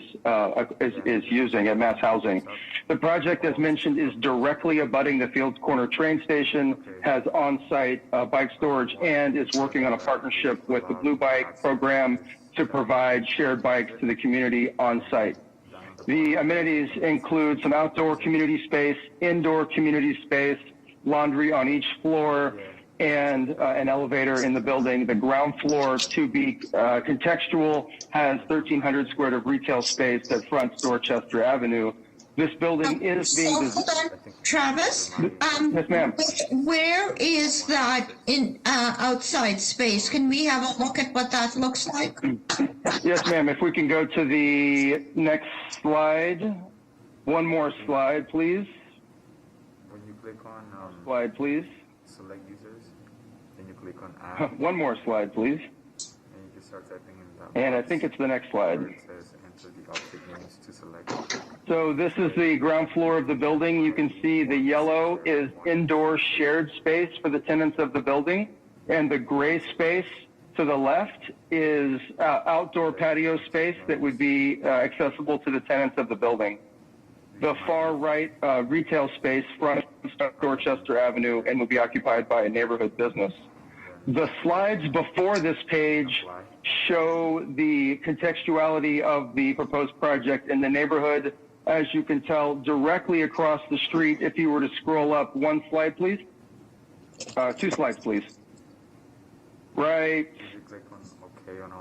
Speaker 14: using at Mass Housing. The project, as mentioned, is directly abutting the Fields Corner train station, has on-site bike storage, and is working on a partnership with the Blue Bike program to provide shared bikes to the community on-site. The amenities include some outdoor community space, indoor community space, laundry on each floor, and an elevator in the building. The ground floor, to be contextual, has 1,300 square feet of retail space that fronts Dorchester Avenue. This building is being
Speaker 3: Hold on, Travis.
Speaker 14: Yes, ma'am.
Speaker 3: Where is that in outside space? Can we have a look at what that looks like?
Speaker 14: Yes, ma'am. If we can go to the next slide. One more slide, please.
Speaker 7: When you click on
Speaker 14: Slide, please.
Speaker 7: select users, then you click on add,
Speaker 14: One more slide, please.
Speaker 7: and you can start typing in that.
Speaker 14: And I think it's the next slide.
Speaker 7: Where it says enter the object names to select.
Speaker 14: So this is the ground floor of the building. You can see the yellow is indoor shared space for the tenants of the building, and the gray space to the left is outdoor patio space that would be accessible to the tenants of the building. The far right retail space fronts Dorchester Avenue and will be occupied by a neighborhood business. The slides before this page show the contextuality of the proposed project in the neighborhood. As you can tell, directly across the street, if you were to scroll up one slide, please. 2 slides, please. Right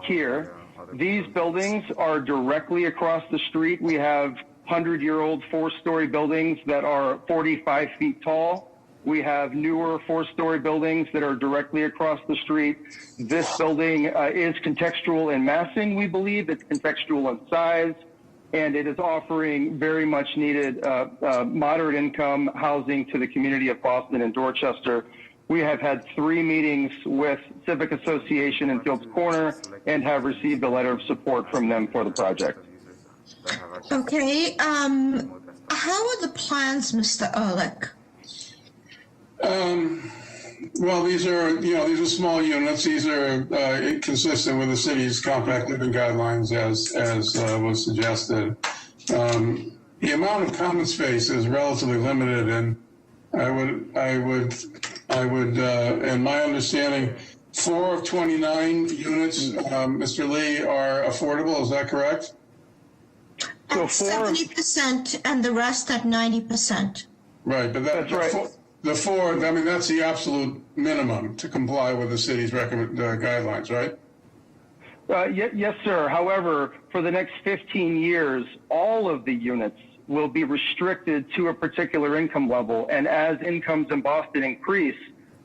Speaker 14: here, these buildings are directly across the street. We have 100-year-old 4-story buildings that are 45 feet tall. We have newer 4-story buildings that are directly across the street. This building is contextual in massing, we believe. It's contextual in size, and it is offering very much needed moderate income housing to the community of Boston and Dorchester. We have had 3 meetings with Civic Association in Fields Corner and have received a letter of support from them for the project.
Speaker 3: Okay, how are the plans, Mr. Ehrlich?
Speaker 4: Well, these are small units. These are consistent with the city's compact living guidelines, as was suggested. The amount of common space is relatively limited, and I would, and my understanding, 4 of 29 units, Mr. Lee, are affordable. Is that correct?
Speaker 3: So 70% and the rest at 90%.
Speaker 4: Right, but that's right. The 4, I mean, that's the absolute minimum to comply with the city's guidelines, right?
Speaker 14: Yes, sir. However, for the next 15 years, all of the units will be restricted to a particular income level. And as incomes in Boston increase,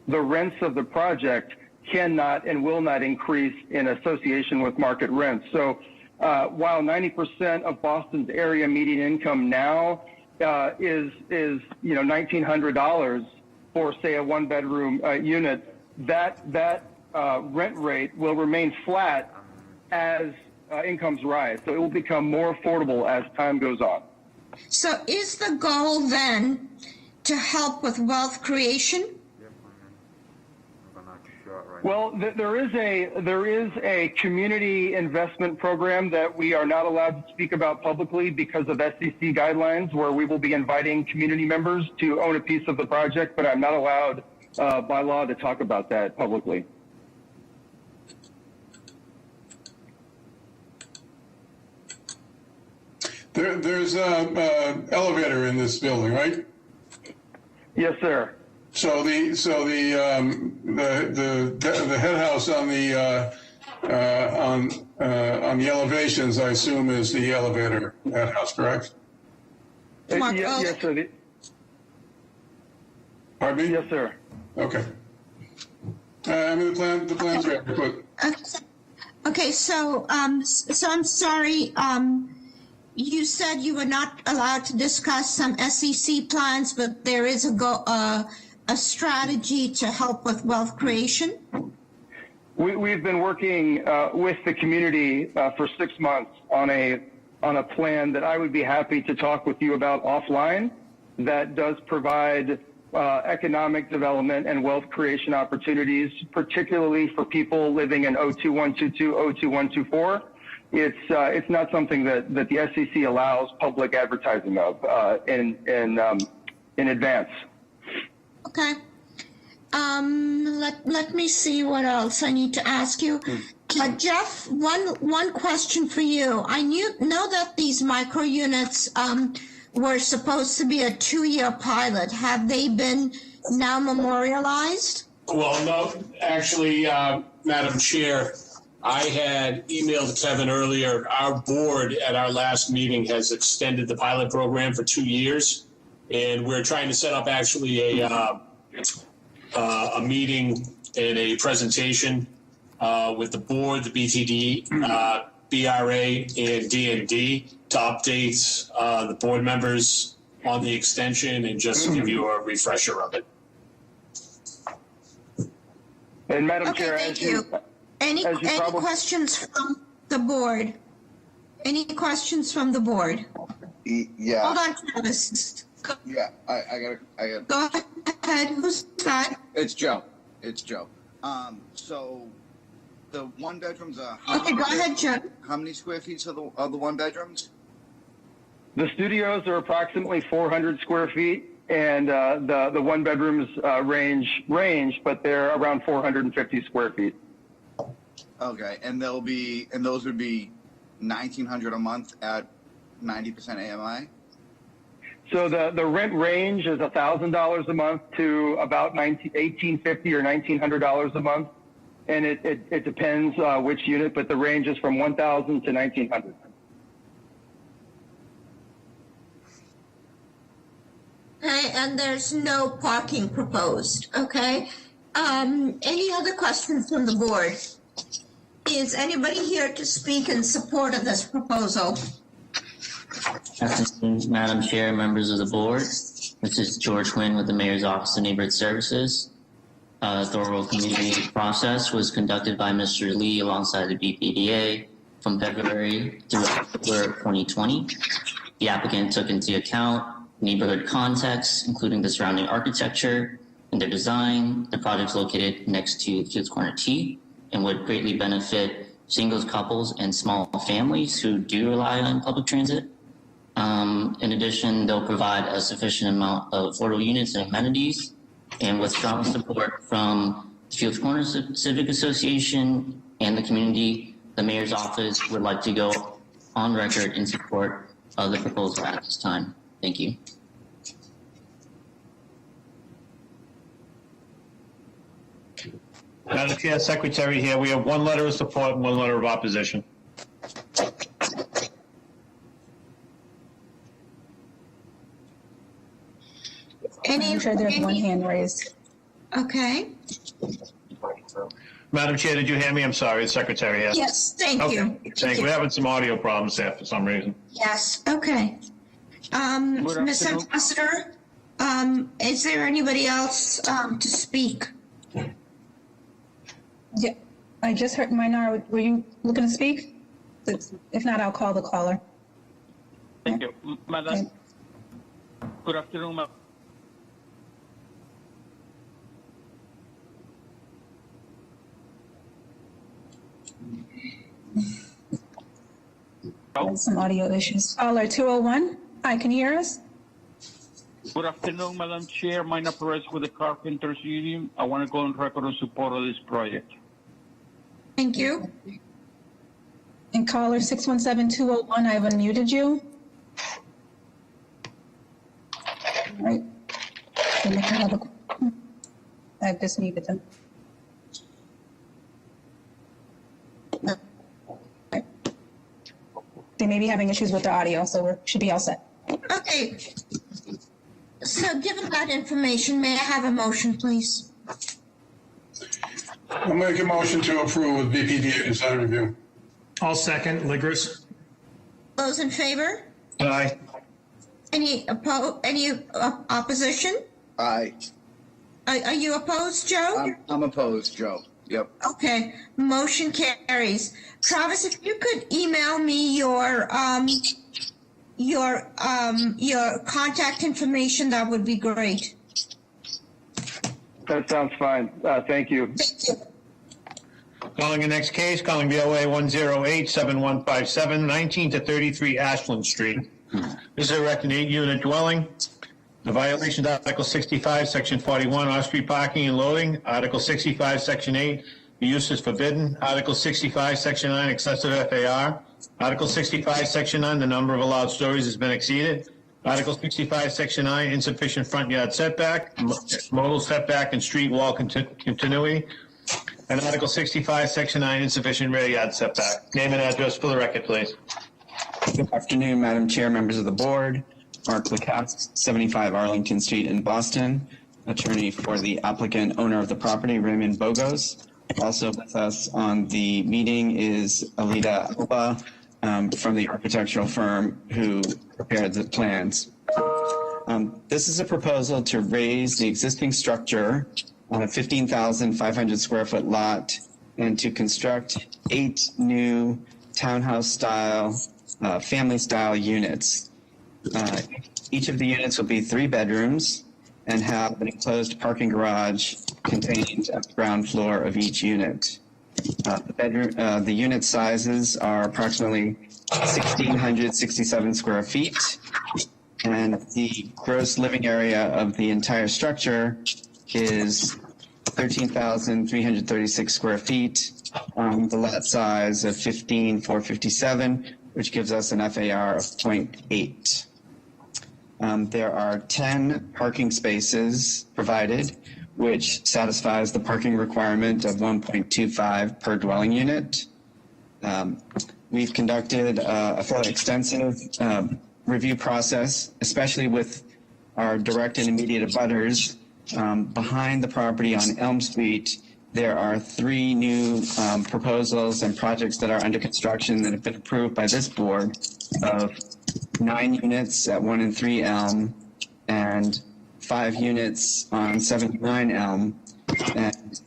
Speaker 14: the rents of the project cannot and will not increase in association with market rents. So while 90% of Boston's area median income now is $1,900 for, say, a 1-bedroom unit, that rent rate will remain flat as incomes rise. So it will become more affordable as time goes on.
Speaker 3: So is the goal then to help with wealth creation?
Speaker 14: Well, there is a community investment program that we are not allowed to speak about publicly because of SEC guidelines, where we will be inviting community members to own a piece of the project, but I'm not allowed by law to talk about that publicly.
Speaker 4: There's a elevator in this building, right?
Speaker 14: Yes, sir.
Speaker 4: So the head house on the elevations, I assume, is the elevator head house, correct?
Speaker 14: Yes, sir.
Speaker 4: Pardon me?
Speaker 14: Yes, sir.
Speaker 4: Okay. I mean, the plans are adequate.
Speaker 3: Okay, so I'm sorry. You said you were not allowed to discuss some SEC plans, but there is a strategy to help with wealth creation.
Speaker 14: We've been working with the community for 6 months on a plan that I would be happy to talk with you about offline that does provide economic development and wealth creation opportunities, particularly for people living in 02122, 02124. It's not something that the SEC allows public advertising of in advance.
Speaker 3: Okay. Let me see what else I need to ask you. Jeff, one question for you. I know that these micro units were supposed to be a 2-year pilot. Have they been now memorialized?
Speaker 8: Well, no, actually, Madam Chair, I had emailed Kevin earlier. Our board at our last meeting has extended the pilot program for 2 years, and we're trying to set up actually a meeting and a presentation with the board, the BTD, BRA, and D&D to update the board members on the extension and just to give you a refresher of it.
Speaker 14: And Madam Chair,
Speaker 3: thank you. Any questions from the board? Any questions from the board?
Speaker 9: Yeah.
Speaker 3: Hold on, Travis.
Speaker 9: Yeah, I got.
Speaker 3: Go ahead. Who's that?
Speaker 9: It's Joe. So the one bedrooms are.
Speaker 3: Okay, go ahead, Joe.
Speaker 9: How many square feet are the one bedrooms?
Speaker 14: The studios are approximately 400 square feet, and the one bedrooms range, but they're around 450 square feet.
Speaker 9: Okay, and those would be $1,900 a month at 90% AMI.
Speaker 14: So the rent range is $1,000 a month to about $1,850 or $1,900 a month, and it depends which unit, but the range is from $1,000 to $1,900.
Speaker 3: Okay, and there's no parking proposed. Okay. Any other questions from the board? Is anybody here to speak in support of this proposal?
Speaker 12: Madam Chair, members of the board, this is George Quinn with the Mayor's Office of Neighborhood Services. Thorough community process was conducted by Mr. Lee alongside the BPDA from February through October 2020. The applicant took into account neighborhood context, including the surrounding architecture and their design. The project is located next to Fields Corner T and would greatly benefit singles, couples, and small families who do rely on public transit. In addition, they'll provide a sufficient amount of affordable units and amenities. And with strong support from the Fields Corner Civic Association and the community, the Mayor's Office would like to go on record in support of the proposal at this time. Thank you.
Speaker 1: Madam Chair, Secretary here. We have one letter of support and one letter of opposition.
Speaker 10: I'm sure there's one hand raised.
Speaker 3: Okay.
Speaker 1: Madam Chair, did you hear me? I'm sorry, the Secretary here.
Speaker 3: Yes, thank you.
Speaker 1: Thank you. We're having some audio problems there for some reason.
Speaker 3: Yes, okay. Ms. Ambassador, is there anybody else to speak?
Speaker 10: Yeah, I just heard Minar. Were you looking to speak? If not, I'll call the caller.
Speaker 24: Thank you. Madam.
Speaker 10: Okay.
Speaker 24: Good afternoon, ma'am.
Speaker 10: Some audio issues. Caller 201. Hi, can you hear us?
Speaker 24: Good afternoon, Madam Chair. Mina Perez with the Carpenters Union. I want to go on record in support of this project.
Speaker 3: Thank you.
Speaker 10: And caller 617-201, I've unmuted you. Right. I've just muted them. Right. They may be having issues with the audio, so we should be all set.
Speaker 3: Okay. So given that information, may I have a motion, please?
Speaker 4: I'll make a motion to approve with BPDA design review.
Speaker 2: I'll second. Ligris.
Speaker 3: Those in favor?
Speaker 2: Aye.
Speaker 3: Any opposition?
Speaker 9: Aye.
Speaker 3: Are you opposed, Joe?
Speaker 9: I'm opposed, Joe. Yep.
Speaker 3: Okay, motion carries. Travis, if you could email me your contact information, that would be great.
Speaker 14: That sounds fine. Thank you.
Speaker 1: Calling the next case, calling BOA 108-7157, 19 to 33 Ashland Street. This is a erected 8-unit dwelling. The violation of Article 65, Section 41, off-street parking and loading. Article 65, Section 8, the use is forbidden. Article 65, Section 9, excessive FAR. Article 65, Section 9, the number of allowed stories has been exceeded. Article 65, Section 9, insufficient front yard setback, modal setback and street wall continuity. And Article 65, Section 9, insufficient rear yard setback. Name and address for the record, please.
Speaker 15: Good afternoon, Madam Chair, members of the board. Mark Lacasse, 75 Arlington Street in Boston, attorney for the applicant, owner of the property, Raymond Bogos. Also with us on the meeting is Alida Alba from the architectural firm who prepared the plans. This is a proposal to raise the existing structure on a 15,500 square foot lot and to construct 8 new townhouse-style, family-style units. Each of the units will be 3 bedrooms and have an enclosed parking garage contained at the ground floor of each unit. The unit sizes are approximately 1,667 square feet, and the gross living area of the entire structure is 13,336 square feet on the lot size of 15,457, which gives us an FAR of 0.8. There are 10 parking spaces provided, which satisfies the parking requirement of 1.25 per dwelling unit. We've conducted a fairly extensive review process, especially with our direct and immediate abutters. Behind the property on Elm Street, there are 3 new proposals and projects that are under construction that have been approved by this board of 9 units at 1 and 3 Elm and 5 units on 79 Elm. And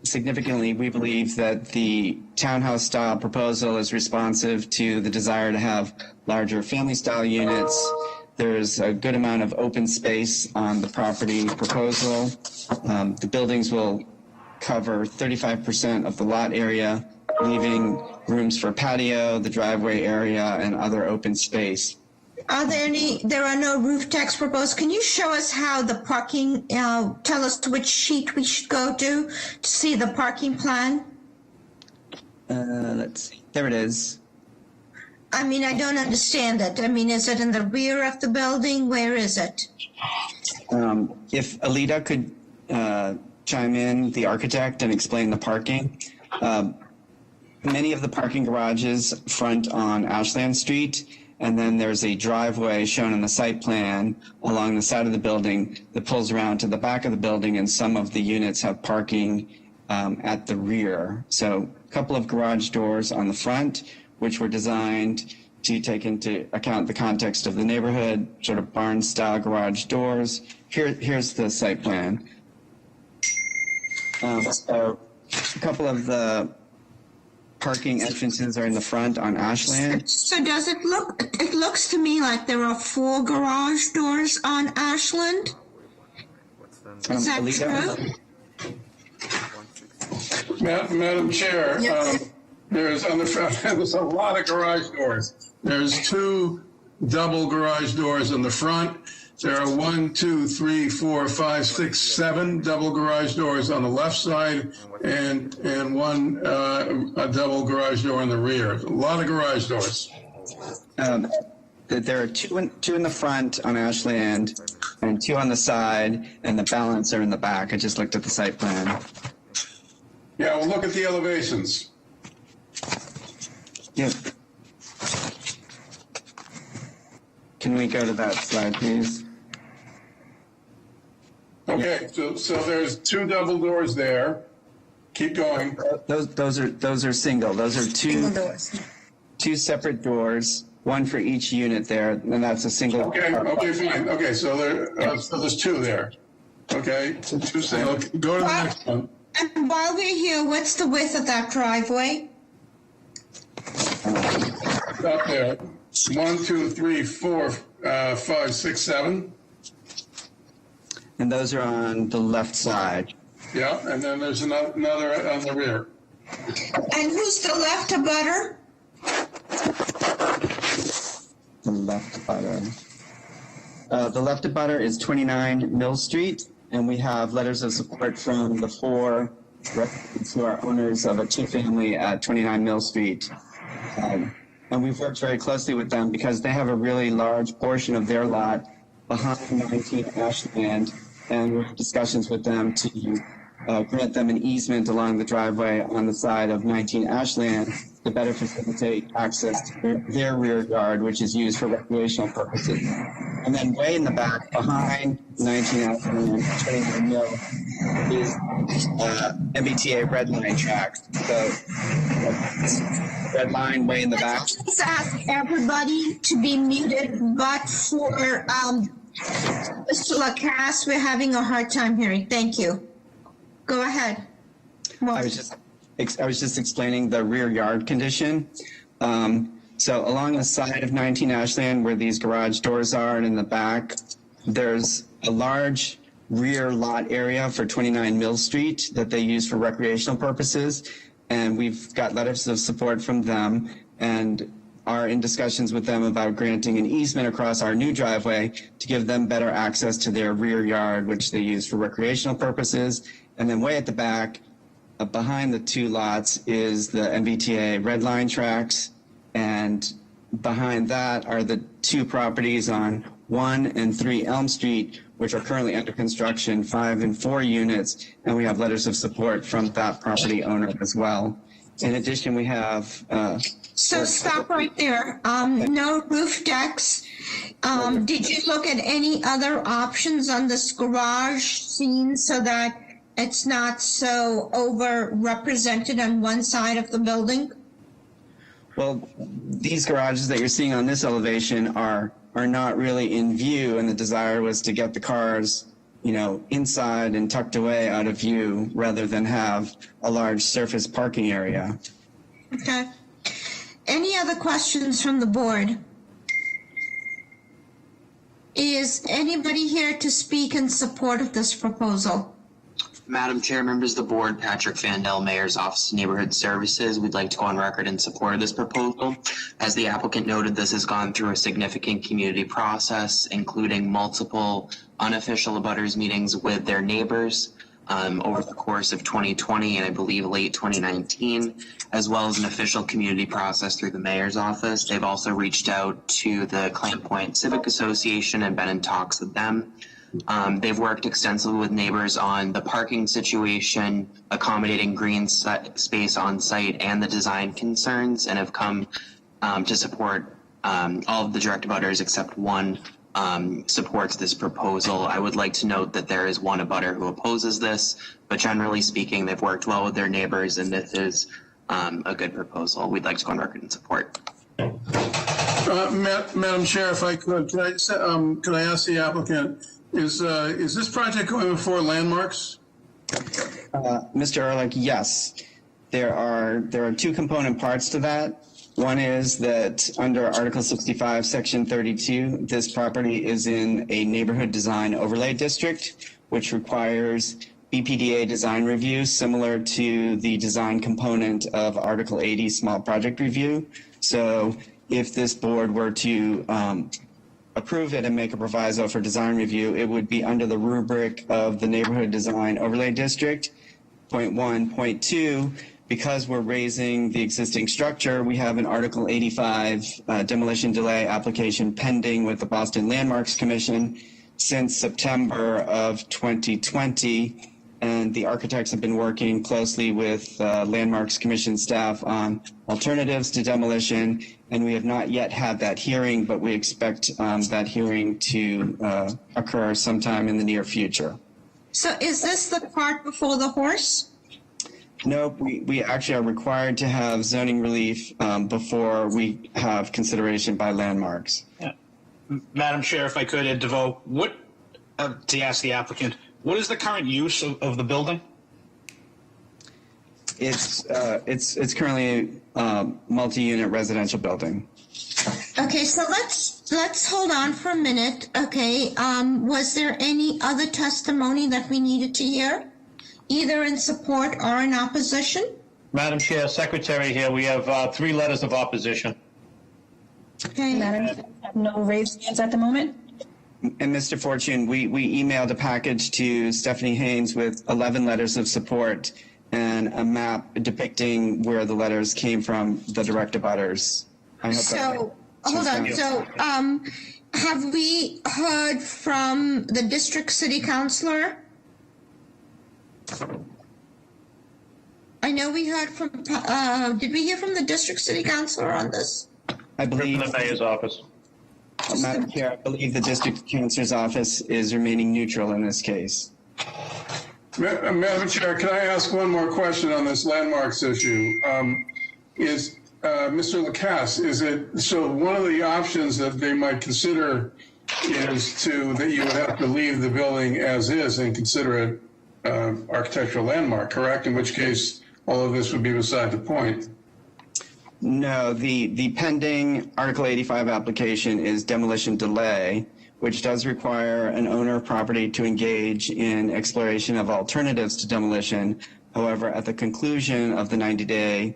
Speaker 15: significantly, we believe that the townhouse style proposal is responsive to the desire to have larger family style units. There's a good amount of open space on the property proposal. The buildings will cover 35% of the lot area, leaving rooms for patio, the driveway area, and other open space.
Speaker 3: There are no roof decks proposed. Can you show us how the parking, tell us which sheet we should go to see the parking plan?
Speaker 15: Let's see. There it is.
Speaker 3: I mean, I don't understand it. I mean, is it in the rear of the building? Where is it?
Speaker 15: If Alida could chime in, the architect, and explain the parking. Many of the parking garages front on Ashland Street, and then there's a driveway shown in the site plan along the side of the building that pulls around to the back of the building, and some of the units have parking at the rear. So a couple of garage doors on the front, which were designed to take into account the context of the neighborhood, sort of barn-style garage doors. Here's the site plan. So a couple of the parking entrances are in the front on Ashland.
Speaker 3: So does it look, it looks to me like there are 4 garage doors on Ashland? Is that true?
Speaker 4: Madam Chair, there's on the front, there's a lot of garage doors. There's 2 double garage doors in the front. There are 1, 2, 3, 4, 5, 6, 7 double garage doors on the left side, and 1 a double garage door in the rear. A lot of garage doors.
Speaker 15: there are two in the front on Ashland and 2 on the side, and the balance are in the back. I just looked at the site plan.
Speaker 4: Yeah, well, look at the elevations.
Speaker 15: Yep. Can we go to that slide, please?
Speaker 4: Okay, so there's 2 double doors there. Keep going.
Speaker 15: Those are single. Those are two separate doors, one for each unit there, and that's a single.
Speaker 4: Okay, fine. Okay, so there's 2 there. Okay, 2 single. Go to the next one.
Speaker 3: And while we're here, what's the width of that driveway?
Speaker 4: Up there. 1, 2, 3, 4, 5, 6, 7.
Speaker 15: And those are on the left side.
Speaker 4: Yeah, and then there's another on the rear.
Speaker 3: And who's the left abutter?
Speaker 15: The left abutter. The left abutter is 29 Mill Street, and we have letters of support from the 4 residents who are owners of a 2-family at 29 Mill Street. And we've worked very closely with them because they have a really large portion of their lot behind 19 Ashland, and we're in discussions with them to grant them an easement along the driveway on the side of 19 Ashland to better facilitate access to their rear yard, which is used for recreational purposes. And then way in the back, behind 19 Ashland and 29 Mill, is MBTA red line tracks. So red line way in the back.
Speaker 3: Let's ask everybody to be muted, but for Mr. Lacasse, we're having a hard time hearing. Thank you. Go ahead.
Speaker 15: I was just explaining the rear yard condition. So along the side of 19 Ashland, where these garage doors are, and in the back, there's a large rear lot area for 29 Mill Street that they use for recreational purposes. And we've got letters of support from them and are in discussions with them about granting an easement across our new driveway to give them better access to their rear yard, which they use for recreational purposes. And then way at the back, behind the 2 lots, is the MBTA red line tracks. And behind that are the 2 properties on 1 and 3 Elm Street, which are currently under construction, 5 and 4 units, and we have letters of support from that property owner as well. In addition, we have...
Speaker 3: So stop right there. No roof decks. Did you look at any other options on this garage scene so that it's not so over-represented on one side of the building?
Speaker 15: Well, these garages that you're seeing on this elevation are not really in view, and the desire was to get the cars, inside and tucked away out of view rather than have a large surface parking area.
Speaker 3: Okay. Any other questions from the board? Is anybody here to speak in support of this proposal?
Speaker 17: Madam Chair, members of the board, Patrick Fandel, Mayor's Office of Neighborhood Services. We'd like to go on record in support of this proposal. As the applicant noted, this has gone through a significant community process, including multiple unofficial abutters meetings with their neighbors over the course of 2020 and I believe late 2019, as well as an official community process through the Mayor's Office. They've also reached out to the Clam Point Civic Association and been in talks with them. They've worked extensively with neighbors on the parking situation, accommodating green space on site, and the design concerns, and have come to support all of the direct abutters except one supports this proposal. I would like to note that there is one abutter who opposes this, but generally speaking, they've worked well with their neighbors, and this is a good proposal. We'd like to go on record in support.
Speaker 4: Madam Chair, if I could, can I ask the applicant, is this project going before landmarks?
Speaker 15: Mr. Ehrlich, yes. There are 2 component parts to that. One is that under Article 65, Section 32, this property is in a neighborhood design overlay district, which requires BPDA design review similar to the design component of Article 80 small project review. So if this board were to approve it and make a proviso for design review, it would be under the rubric of the neighborhood design overlay district. Point 1. Point 2, Because we're raising the existing structure, we have an Article 85 demolition delay application pending with the Boston Landmarks Commission since September of 2020. And the architects have been working closely with Landmarks Commission staff on alternatives to demolition. And we have not yet had that hearing, but we expect that hearing to occur sometime in the near future.
Speaker 3: So is this the cart before the horse?
Speaker 15: No, we actually are required to have zoning relief before we have consideration by Landmarks.
Speaker 13: Yeah. Madam Chair, if I could, Ed DeVoe, to ask the applicant, what is the current use of the building?
Speaker 15: It's currently a multi-unit residential building.
Speaker 3: Okay, so let's hold on for a minute. Okay, was there any other testimony that we needed to hear, either in support or in opposition?
Speaker 1: Madam Chair, Secretary here, we have 3 letters of opposition.
Speaker 3: Okay.
Speaker 10: Madam, no raised hands at the moment?
Speaker 15: And Mr. Fortune, we emailed a package to Stephanie Haynes with 11 letters of support and a map depicting where the letters came from, the direct abutters.
Speaker 3: So, hold on. So, have we heard from the district city councilor? I know we heard from, did we hear from the district city councilor on this?
Speaker 15: I believe
Speaker 1: From the mayor's office.
Speaker 15: Madam Chair, I believe the district councilor's office is remaining neutral in this case.
Speaker 4: Madam Chair, can I ask one more question on this landmarks issue? Mr. Lacasse, is it, so one of the options that they might consider is that you would have to leave the building as is and consider it architectural landmark, correct? In which case, all of this would be beside the point.
Speaker 15: No, the pending Article 85 application is demolition delay, which does require an owner of property to engage in exploration of alternatives to demolition. However, at the conclusion of the 90-day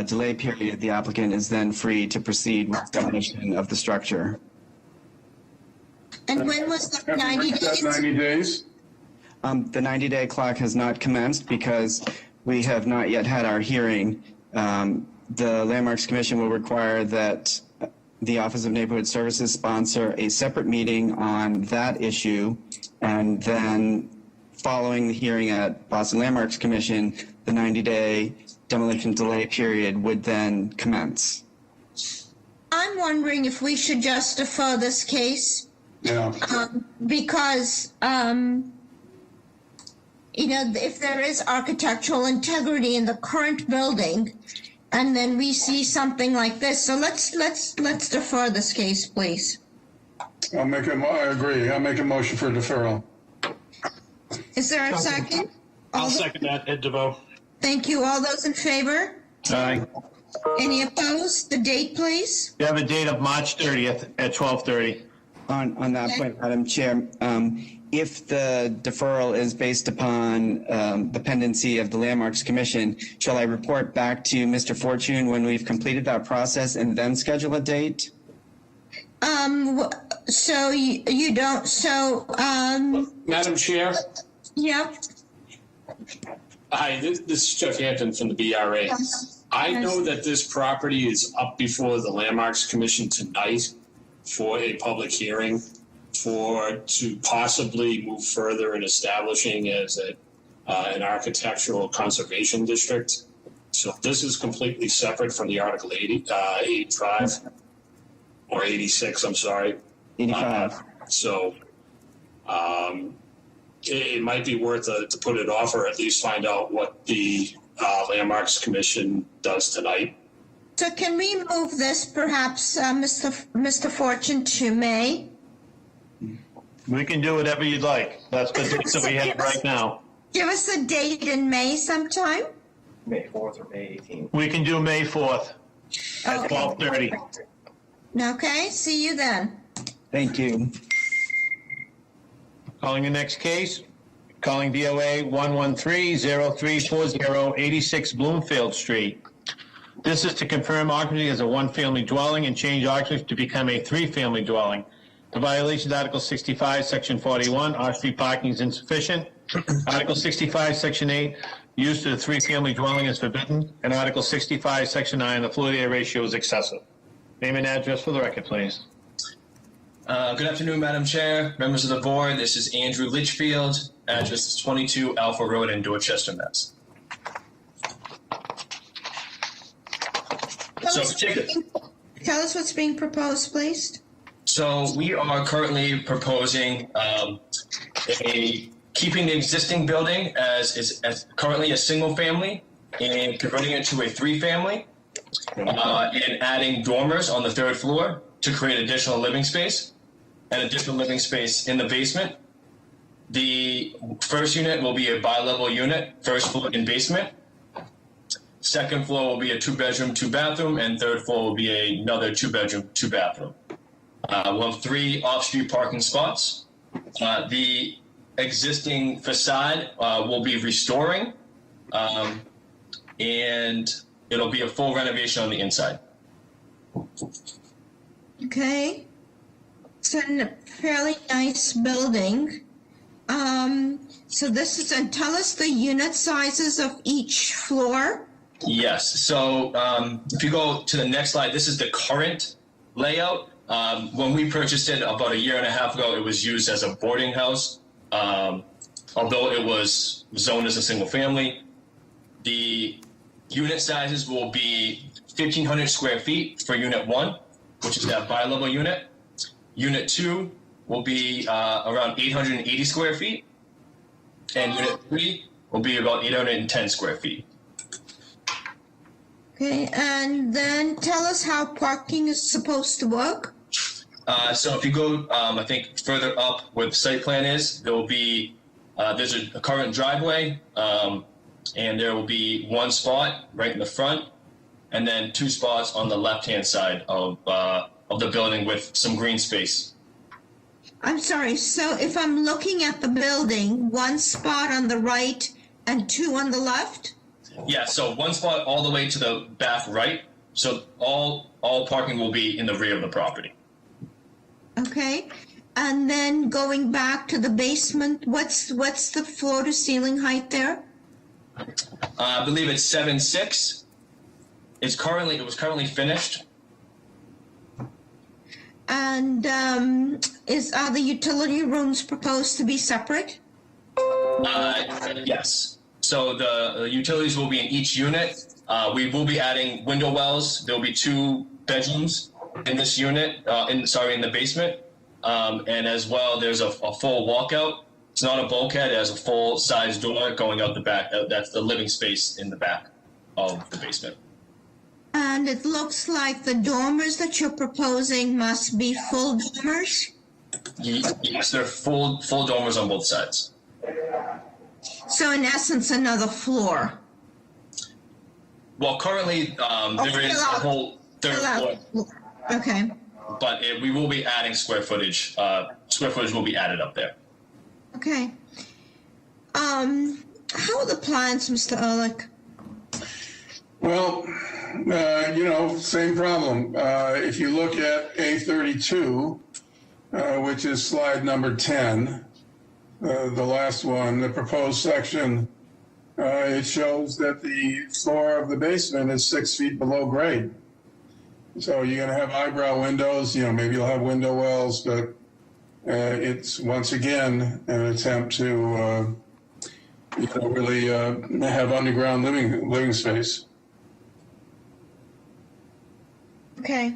Speaker 15: delay period, the applicant is then free to proceed with demolition of the structure.
Speaker 3: And when was the 90 days?
Speaker 4: 90 days?
Speaker 15: The 90-day clock has not commenced because we have not yet had our hearing. The Landmarks Commission will require that the Office of Neighborhood Services sponsor a separate meeting on that issue, and then following the hearing at Boston Landmarks Commission, the 90-day demolition delay period would then commence.
Speaker 3: I'm wondering if we should just defer this case.
Speaker 4: Yeah.
Speaker 3: Because, if there is architectural integrity in the current building, and then we see something like this, so let's defer this case, please.
Speaker 4: I agree. I'll make a motion for deferral.
Speaker 3: Is there a second?
Speaker 13: I'll second that, Ed DeVoe.
Speaker 3: Thank you. All those in favor?
Speaker 1: Aye.
Speaker 3: Any opposed? The date, please.
Speaker 1: You have a date of March 30th at 12:30.
Speaker 15: On that point, Madam Chair, if the deferral is based upon the pendency of the Landmarks Commission, shall I report back to Mr. Fortune when we've completed that process and then schedule a date?
Speaker 3: So you don't,
Speaker 8: Madam Chair?
Speaker 3: Yep.
Speaker 8: Hi, this is Jeff Hampton from the BRA.
Speaker 3: Yes.
Speaker 8: I know that this property is up before the Landmarks Commission tonight for a public hearing to possibly move further in establishing as an architectural conservation district. So this is completely separate from the Article 85 or 86, I'm sorry.
Speaker 15: 85.
Speaker 8: It might be worth to put it off or at least find out what the Landmarks Commission does tonight.
Speaker 3: So can we move this perhaps, Mr. Fortune, to May?
Speaker 1: We can do whatever you'd like. That's the date that we have right now.
Speaker 3: Give us a date in May sometime.
Speaker 7: May 4th or May 18th.
Speaker 1: We can do May 4th at 12:30.
Speaker 3: Okay, see you then.
Speaker 15: Thank you.
Speaker 1: Calling the next case. Calling DOA 113-0340, 86 Bloomfield Street. This is to confirm occupancy as a one-family dwelling and change occupancy to become a three-family dwelling. The violation, Article 65, Section 41, off-street parking is insufficient. Article 65, Section 8, use to the three-family dwelling is forbidden. And Article 65, Section 9, the floor-to-area ratio is excessive. Name and address for the record, please.
Speaker 18: Good afternoon, Madam Chair, members of the board. This is Andrew Litchfield. Address is 22 Alpha Road in Dorchester, Mass.
Speaker 3: Tell us what's being proposed, please.
Speaker 18: So we are currently proposing keeping the existing building as currently a single family and converting it to a three-family and adding dormers on the third floor to create additional living space and additional living space in the basement. The first unit will be a bi-level unit, first floor and basement. Second floor will be a two-bedroom, two-bathroom, and third floor will be another two-bedroom, two-bathroom. We'll have 3 off-street parking spots. The existing facade will be restoring, and it'll be a full renovation on the inside.
Speaker 3: Okay. It's a fairly nice building. So this is, and tell us the unit sizes of each floor.
Speaker 18: Yes. So if you go to the next slide, this is the current layout. When we purchased it about 1.5 years ago, it was used as a boarding house. Although it was zoned as a single family, the unit sizes will be 1,500 square feet for Unit 1, which is that bi-level unit. Unit 2 will be around 880 square feet, and Unit 3 will be about 810 square feet.
Speaker 3: Okay, and then tell us how parking is supposed to work.
Speaker 18: So if you go, I think further up where the site plan is, there will be, there's a current driveway, and there will be 1 spot right in the front, and then 2 spots on the left-hand side of the building with some green space.
Speaker 3: I'm sorry, so if I'm looking at the building, 1 spot on the right and 2 on the left?
Speaker 18: Yeah, so 1 spot all the way to the back right, so all parking will be in the rear of the property.
Speaker 3: Okay, and then going back to the basement, what's the floor to ceiling height there?
Speaker 18: I believe it's 7.6. It was currently finished.
Speaker 3: And are the utility rooms proposed to be separate?
Speaker 18: Yes. So the utilities will be in each unit. We will be adding window wells. There will be 2 bedrooms in this unit, in the basement. And as well, there's a full walkout. It's not a bulkhead. It has a full-size door going out the back. That's the living space in the back of the basement.
Speaker 3: And it looks like the dormers that you're proposing must be full dormers?
Speaker 18: Yes, they're full dormers on both sides.
Speaker 3: So in essence, another floor.
Speaker 18: Well, currently there is a whole third floor.
Speaker 3: Okay.
Speaker 18: But we will be adding square footage. Square footage will be added up there.
Speaker 3: Okay. How are the plans, Mr. Ehrlich?
Speaker 4: Well, same problem. If you look at A32, which is slide number 10, the last one, the proposed section, it shows that the floor of the basement is 6 feet below grade. So you're going to have eyebrow windows, maybe you'll have window wells, but it's once again an attempt to really have underground living space.
Speaker 3: Okay.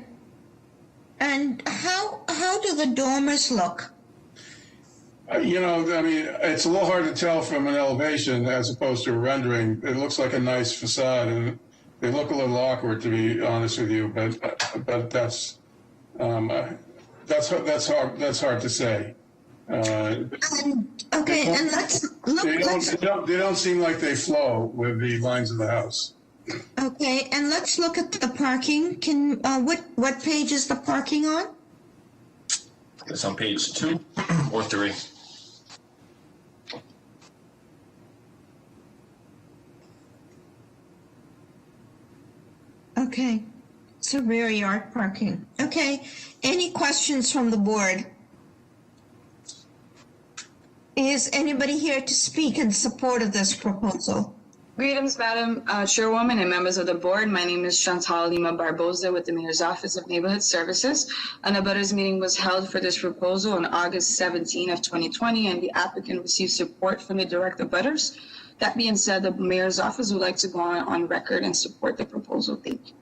Speaker 3: And how do the dormers look?
Speaker 4: It's a little hard to tell from an elevation as opposed to a rendering. It looks like a nice facade, and they look a little awkward, to be honest with you. But that's hard to say.
Speaker 3: Okay, and let's look.
Speaker 4: They don't seem like they flow with the lines of the house.
Speaker 3: Okay, and let's look at the parking. What page is the parking on?
Speaker 18: It's on page 2 or 3.
Speaker 3: Okay, so rear yard parking. Okay, any questions from the board? Is anybody here to speak in support of this proposal?
Speaker 20: Greetings, Madam Chairwoman and members of the board. My name is Chantal Lima Barboza with the Mayor's Office of Neighborhood Services. An abutters meeting was held for this proposal on August 17 of 2020, and the applicant received support from the direct abutters. That being said, the Mayor's Office would like to go on record and support the proposal. Thank you.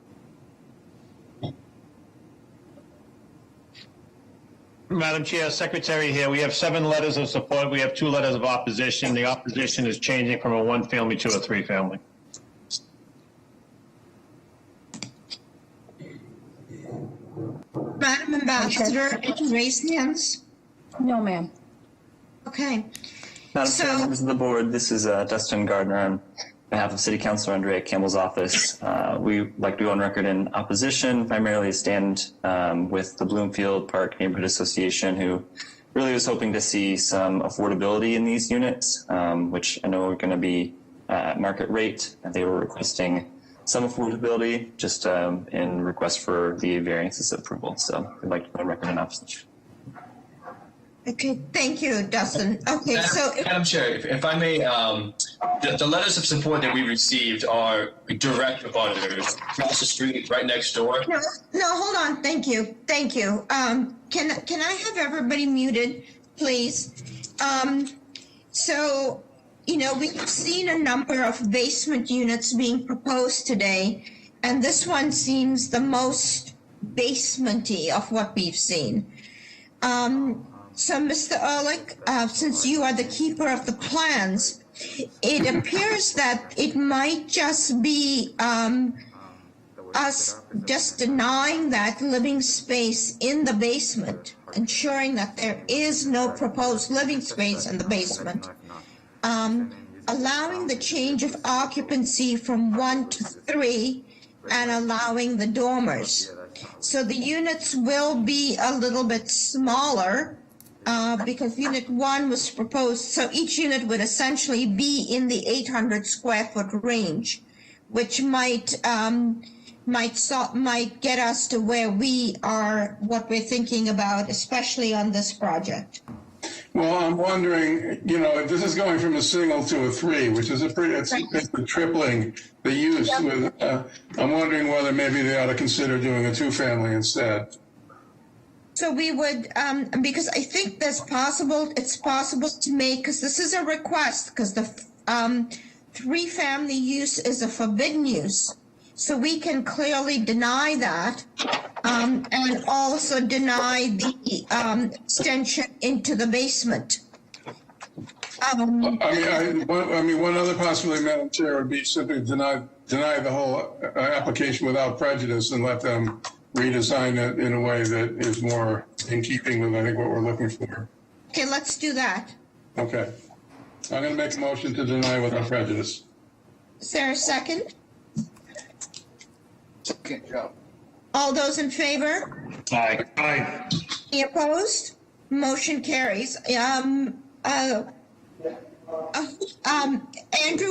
Speaker 1: Madam Chair, Secretary here. We have 7 letters of support. We have 2 letters of opposition. The opposition is changing from a 1-family to a 3-family.
Speaker 3: Madam Ambassador, any raised hands?
Speaker 10: No, ma'am.
Speaker 3: Okay.
Speaker 21: Madam Chair, members of the board, this is Dustin Gardner on behalf of City Councilor Andrea Campbell's office. We like to go on record in opposition, primarily stand with the Bloomfield Park Neighborhood Association, who really was hoping to see some affordability in these units, which I know are going to be at market rate, and they were requesting some affordability just in request for the variances approval. So we'd like to go on record in opposition.
Speaker 3: Okay, thank you, Dustin. Okay, so
Speaker 18: Madam Chair, if I may, the letters of support that we received are direct abutters across the street, right next door.
Speaker 3: no, hold on. Thank you. Can I have everybody muted, please? So, we've seen a number of basement units being proposed today, and this one seems the most basementy of what we've seen. So, Mr. Ehrlich, since you are the keeper of the plans, it appears that it might just be us just denying that living space in the basement, ensuring that there is no proposed living space in the basement, allowing the change of occupancy from 1 to 3, and allowing the dormers. So the units will be a little bit smaller, because Unit 1 was proposed, so each unit would essentially be in the 800 square foot range, which might get us to where we are, what we're thinking about, especially on this project.
Speaker 4: Well, I'm wondering, this is going from a single to a 3, which is it's tripling the use.
Speaker 3: Yep.
Speaker 4: I'm wondering whether maybe they ought to consider doing a 2-family instead.
Speaker 3: So we would, because I think it's possible to make, because this is a request, because the 3-family use is a forbidden use. So we can clearly deny that, and also deny the extension into the basement.
Speaker 4: One other possibility, Madam Chair, would be simply deny the whole application without prejudice and let them redesign it in a way that is more in keeping with, I think, what we're looking for.
Speaker 3: Okay, let's do that.
Speaker 4: Okay. I'm going to make a motion to deny without prejudice.
Speaker 3: Is there a second?
Speaker 9: Second, Joe.
Speaker 3: All those in favor?
Speaker 2: Aye. Aye.
Speaker 3: Any opposed? Motion carries. Andrew,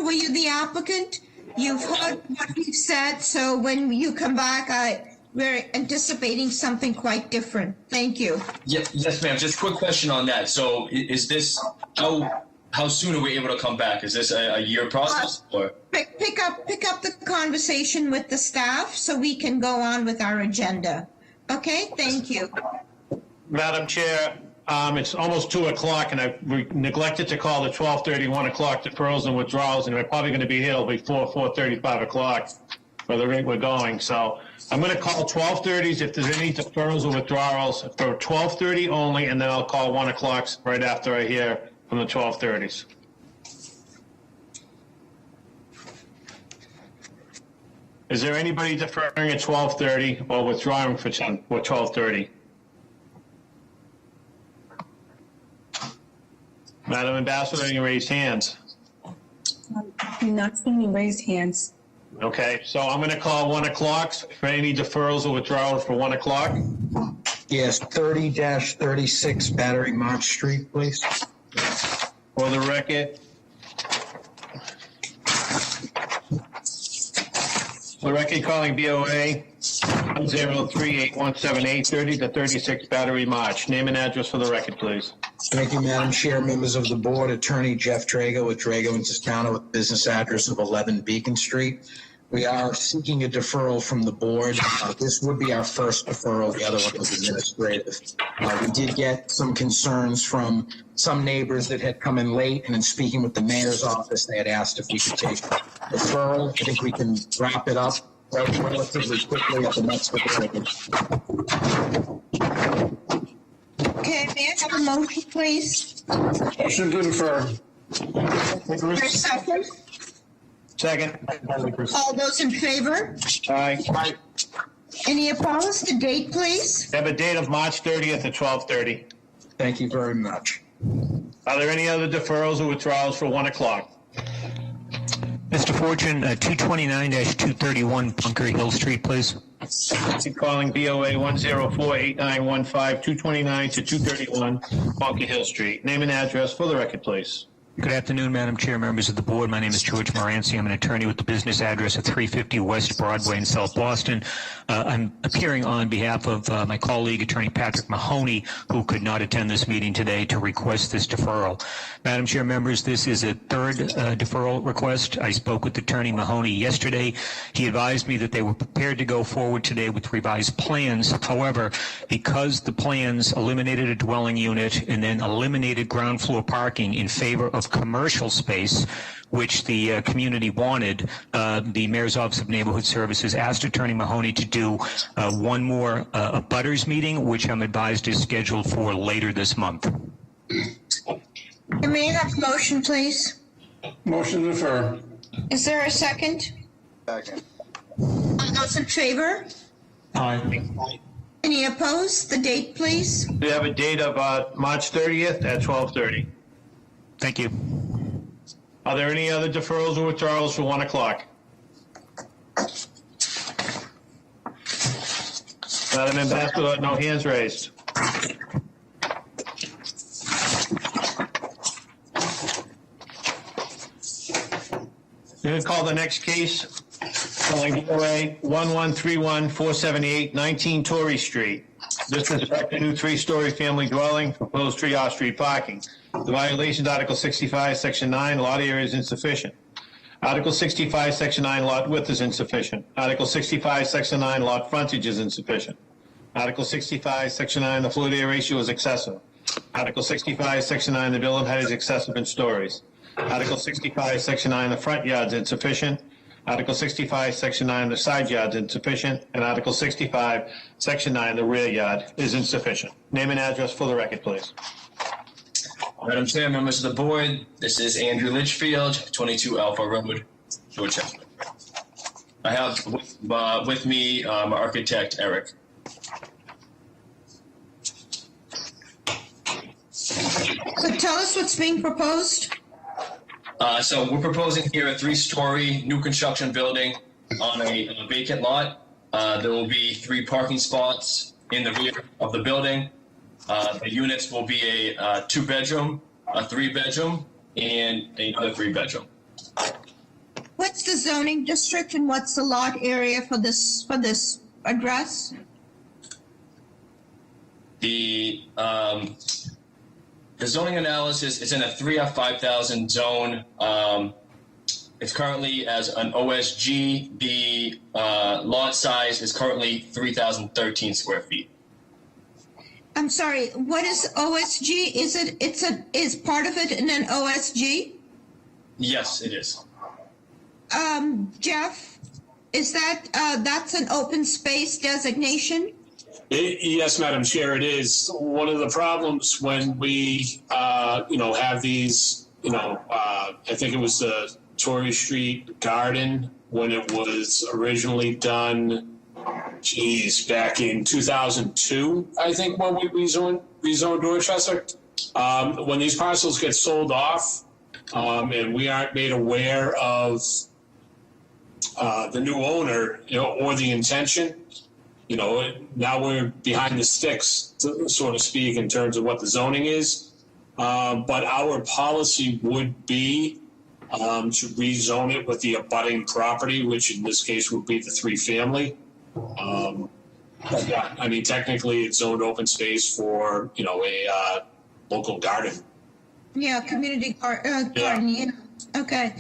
Speaker 3: were you the applicant? You've heard what we've said, so when you come back, we're anticipating something quite different. Thank you.
Speaker 18: Yes, ma'am. Just a quick question on that. So is this, how soon are we able to come back? Is this a year process? Or?
Speaker 3: Pick up the conversation with the staff so we can go on with our agenda. Okay, thank you.
Speaker 1: Madam Chair, it's almost 2 o'clock, and I neglected to call the 12:30, 1 o'clock deferrals and withdrawals, and we're probably going to be here till before 4:30, 5 o'clock for the rate we're going. So I'm going to call 12:30s if there's any deferrals or withdrawals for 12:30 only, and then I'll call 1 o'clock right after I hear from the 12:30s. Is there anybody deferring at 12:30 or withdrawing for 12:30? Madam Ambassador, any raised hands?
Speaker 10: I'm not seeing any raised hands.
Speaker 1: Okay, so I'm going to call 1 o'clock for any deferrals or withdrawals for 1 o'clock.
Speaker 22: Yes, 30-36 Battery March Street, please.
Speaker 1: For the record. For the record, calling BOA 03817-830 to 36 Battery March. Name and address for the record, please.
Speaker 22: Thank you, Madam Chair, members of the board. Attorney Jeff Drago with Drago and Toscano with business address of 11 Beacon Street. We are seeking a deferral from the board. This would be our first deferral. The other one was administrative. We did get some concerns from some neighbors that had come in late, and in speaking with the mayor's office, they had asked if we could take deferral. I think we can wrap it up relatively quickly at the next deferral.
Speaker 3: Okay, may I have a motion, please?
Speaker 4: Motion to defer.
Speaker 3: For a second?
Speaker 1: Second.
Speaker 3: All those in favor?
Speaker 1: Aye.
Speaker 3: Any opposed? The date, please?
Speaker 1: Have a date of March 30th at 12:30.
Speaker 22: Thank you very much.
Speaker 1: Are there any other deferrals or withdrawals for 1 o'clock?
Speaker 11: Mr. Fortune, 229-231 Bunker Hill Street, please.
Speaker 1: Calling BOA 104-8915, 229 to 231 Bunker Hill Street. Name and address for the record, please.
Speaker 11: Good afternoon, Madam Chair, members of the board. My name is George Moranci. I'm an attorney with the business address at 350 West Broadway in South Boston. I'm appearing on behalf of my colleague, Attorney Patrick Mahoney, who could not attend this meeting today, to request this deferral. Madam Chair, members, this is a third deferral request. I spoke with Attorney Mahoney yesterday. He advised me that they were prepared to go forward today with revised plans. However, because the plans eliminated a dwelling unit and then eliminated ground floor parking in favor of commercial space, which the community wanted, the Mayor's Office of Neighborhood Services asked Attorney Mahoney to do one more abutters meeting, which I'm advised is scheduled for later this month.
Speaker 3: May I have a motion, please?
Speaker 4: Motion to defer.
Speaker 3: Is there a second?
Speaker 9: Second.
Speaker 3: All those in favor?
Speaker 1: Aye.
Speaker 3: Any opposed? The date, please?
Speaker 1: We have a date of March 30th at 12:30.
Speaker 11: Thank you.
Speaker 1: Are there any other deferrals or withdrawals for 1 o'clock? Madam Ambassador, no hands raised. We're going to call the next case, calling BOA 1131-478, 19 Torrey Street. This is a new three-story family dwelling, proposed tree off-street parking. The violation, Article 65, Section 9, lot area is insufficient. Article 65, Section 9, lot width is insufficient. Article 65, Section 9, lot frontage is insufficient. Article 65, Section 9, the floor area ratio is excessive. Article 65, Section 9, the building height is excessive in stories. Article 65, Section 9, the front yard's insufficient. Article 65, Section 9, the side yard's insufficient. And Article 65, Section 9, the rear yard is insufficient. Name and address for the record, please.
Speaker 18: Madam Chair, members of the board, this is Andrew Litchfield, 22 Alpha Road, Dorchester. I have with me my architect, Eric.
Speaker 3: So tell us what's being proposed.
Speaker 18: So we're proposing here a three-story new construction building on a vacant lot. There will be 3 parking spots in the rear of the building. The units will be a 2-bedroom, a 3-bedroom, and another 3-bedroom.
Speaker 3: What's the zoning district and what's the lot area for this address?
Speaker 18: The zoning analysis is in a 3 out of 5,000 zone. It's currently as an OSG. The lot size is currently 3,013 square feet.
Speaker 3: I'm sorry, what is OSG? Is part of it in an OSG?
Speaker 18: Yes, it is.
Speaker 3: Jeff, is that's an open space designation?
Speaker 8: Yes, Madam Chair, it is. One of the problems when we, have these, I think it was the Torrey Street Garden when it was originally done, back in 2002, I think, when we rezoned Dorchester. When these parcels get sold off and we aren't made aware of the new owner, or the intention, now we're behind the sticks, so to speak, in terms of what the zoning is. But our policy would be to rezone it with the abutting property, which in this case would be the 3-family. But yeah, I mean, technically it's zoned open space for, a local garden.
Speaker 3: Yeah, community garden, yeah. Okay.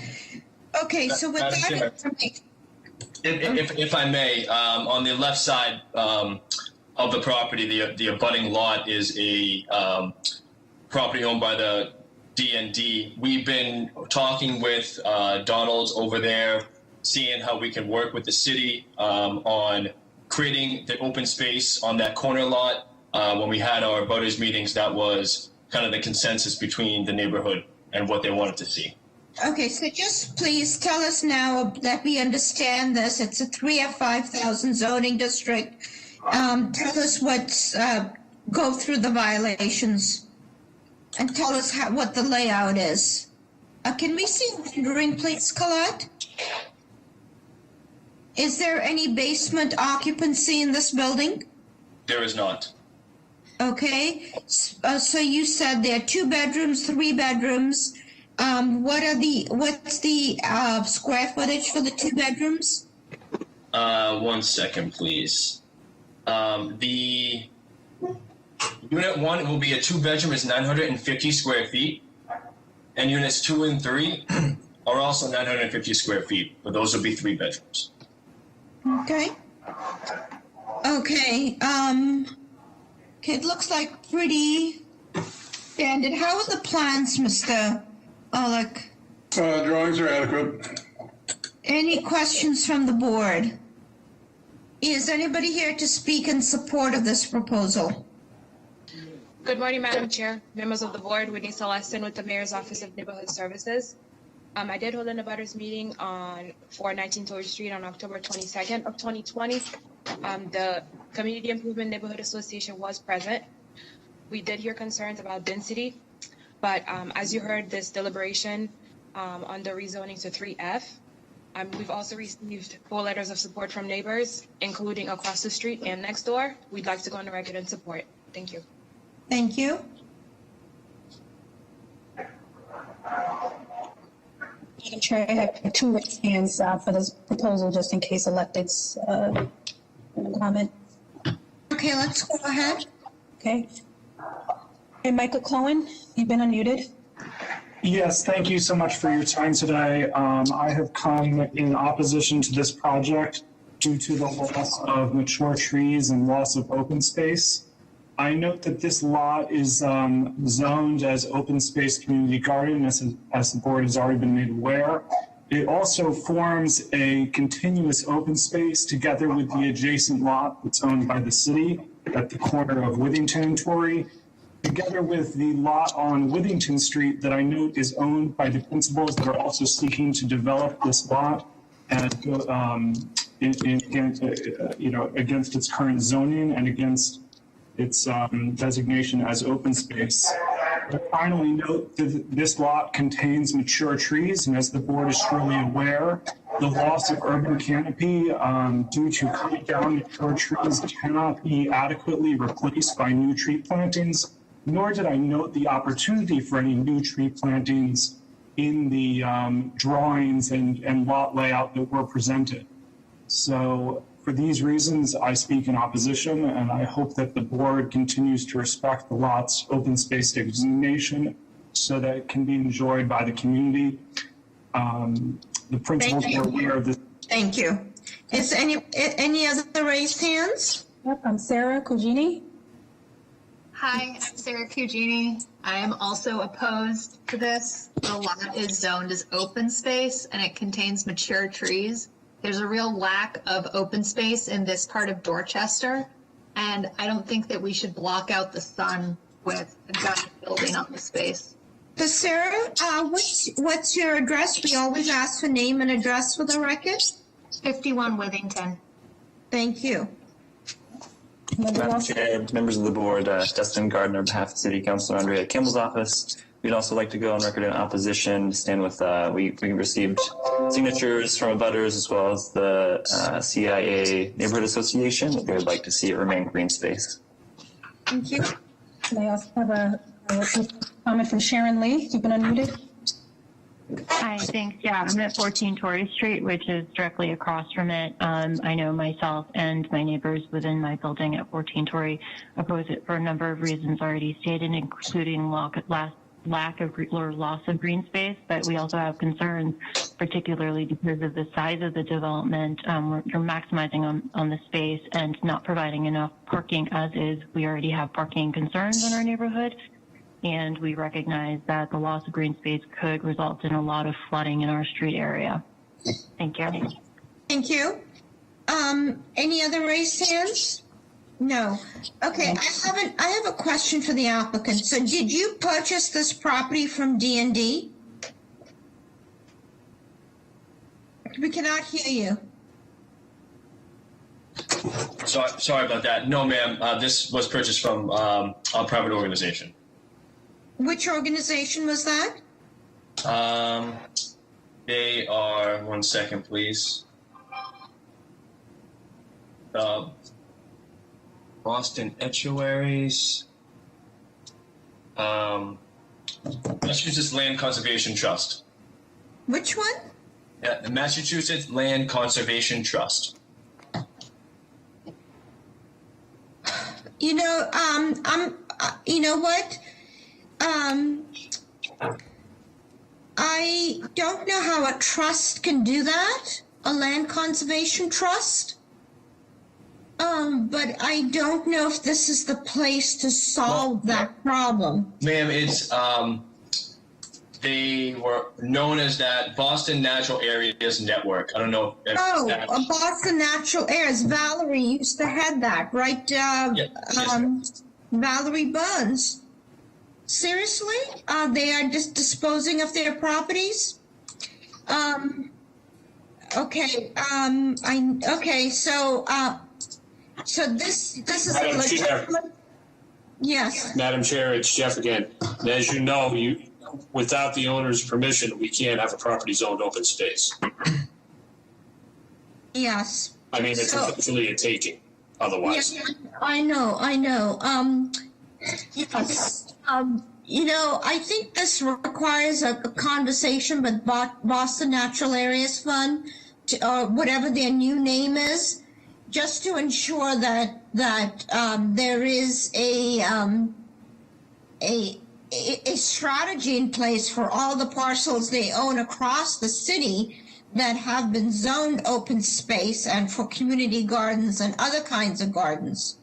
Speaker 3: Okay, so with
Speaker 18: Madam
Speaker 3: that
Speaker 18: Chair.
Speaker 3: information,
Speaker 18: If I may, on the left side of the property, the abutting lot is a property owned by the D&D. We've been talking with Donald's over there, seeing how we can work with the city on creating the open space on that corner lot. When we had our butters meetings, that was kind of the consensus between the neighborhood and what they wanted to see.
Speaker 3: okay, so just please tell us now that we understand this. It's a 3F5000 zoning district. Tell us go through the violations and tell us what the layout is. Can we see a rendering, please, Colette? Is there any basement occupancy in this building?
Speaker 18: There is not.
Speaker 3: Okay, so you said there are 2 bedrooms, 3 bedrooms. What's the square footage for the 2 bedrooms?
Speaker 18: 1 second, please. The unit 1 will be a 2-bedroom, is 950 square feet, and units 2 and 3 are also 950 square feet, but those will be 3 bedrooms.
Speaker 3: Okay. Okay. It looks like pretty standard. How are the plans, Mr. Olek?
Speaker 4: Drawings are adequate.
Speaker 3: Any questions from the board? Is anybody here to speak in support of this proposal?
Speaker 5: Good morning, Madam Chair, members of the board. Whitney Celestin with the Mayor's Office of Neighborhood Services. I did hold an abutters meeting on 419 Torrey Street on October 22nd of 2020. The Community Improvement Neighborhood Association was present. We did hear concerns about density, but as you heard, this deliberation on the rezoning to 3F. We've also received 4 letters of support from neighbors, including across the street and next door. We'd like to go on the record in support. Thank you.
Speaker 3: Thank you.
Speaker 10: Madam Chair, I have 2 raised hands for this proposal, just in case electeds comment.
Speaker 3: Okay, let's go ahead.
Speaker 10: Okay. Hey, Michael Cohen, you've been unmuted.
Speaker 2: Yes, thank you so much for your time today. I have come in opposition to this project due to the loss of mature trees and loss of open space. I note that this lot is zoned as open space community garden, as the board has already been made aware. It also forms a continuous open space together with the adjacent lot that's owned by the city at the corner of Withington and Torrey, together with the lot on Withington Street that I note is owned by the principals that are also seeking to develop this lot and against its current zoning and against its designation as open space. I finally note that this lot contains mature trees, and as the board is surely aware, the loss of urban canopy due to cutting down mature trees cannot be adequately replaced by new tree plantings, nor did I note the opportunity for any new tree plantings in the drawings and lot layout that were presented. So for these reasons, I speak in opposition, and I hope that the board continues to respect the lot's open space designation so that it can be enjoyed by the community. The principals were aware of this.
Speaker 3: Thank you. Is any other raised hands?
Speaker 10: Yep, I'm Sarah Cugini.
Speaker 16: Hi, I'm Sarah Cugini. I am also opposed to this. The lot is zoned as open space and it contains mature trees. There's a real lack of open space in this part of Dorchester, and I don't think that we should block out the sun with a giant building on the space.
Speaker 3: So Sarah, what's your address? We always ask for name and address for the record.
Speaker 16: 51 Withington.
Speaker 3: Thank you.
Speaker 21: Madam Chair, members of the board, Dustin Gardner on behalf of City Councilor Andrea Campbell's office. We'd also like to go on record in opposition, stand with, we received signatures from abutters as well as the CIA Neighborhood Association. We would like to see it remain green space.
Speaker 3: Thank you.
Speaker 10: And I also have a comment from Sharon Lee. You've been unmuted.
Speaker 6: Hi, thanks. Yeah, I'm at 14 Torrey Street, which is directly across from it. I know myself and my neighbors within my building at 14 Torrey oppose it for a number of reasons already stated, including lack of or loss of green space, but we also have concerns, particularly because of the size of the development. We're maximizing on the space and not providing enough parking as is. We already have parking concerns in our neighborhood, and we recognize that the loss of green space could result in a lot of flooding in our street area. Thank you.
Speaker 3: Thank you. Any other raised hands? No. Okay, I have a question for the applicant. So did you purchase this property from D&D? We cannot hear you.
Speaker 18: Sorry about that. No, ma'am. This was purchased from a private organization.
Speaker 3: Which organization was that?
Speaker 18: They are, one second, please. Boston Estuaries. Massachusetts Land Conservation Trust.
Speaker 3: Which one?
Speaker 18: Yeah, the Massachusetts Land Conservation Trust.
Speaker 3: You know, you know what? I don't know how a trust can do that, a land conservation trust. But I don't know if this is the place to solve that problem.
Speaker 18: Ma'am, it's, they were known as that Boston Natural Areas Network. I don't know if
Speaker 3: a Boston Natural Areas. Valerie used to head that, right?
Speaker 18: Yes.
Speaker 3: Valerie Burns. Seriously? They are just disposing of their properties? Okay. Okay. So this is a
Speaker 8: Madam Chair.
Speaker 3: legitimate. Yes.
Speaker 8: Madam Chair, it's Jeff again. And as you know, without the owner's permission, we can't have a property zoned open space.
Speaker 3: Yes.
Speaker 8: I mean, it's essentially a taking otherwise.
Speaker 3: Yeah, I know. Yes. You know, I think this requires a conversation with Boston Natural Areas Fund, or whatever their new name is, just to ensure that there is a strategy in place for all the parcels they own across the city that have been zoned open space, and for community gardens and other kinds of gardens.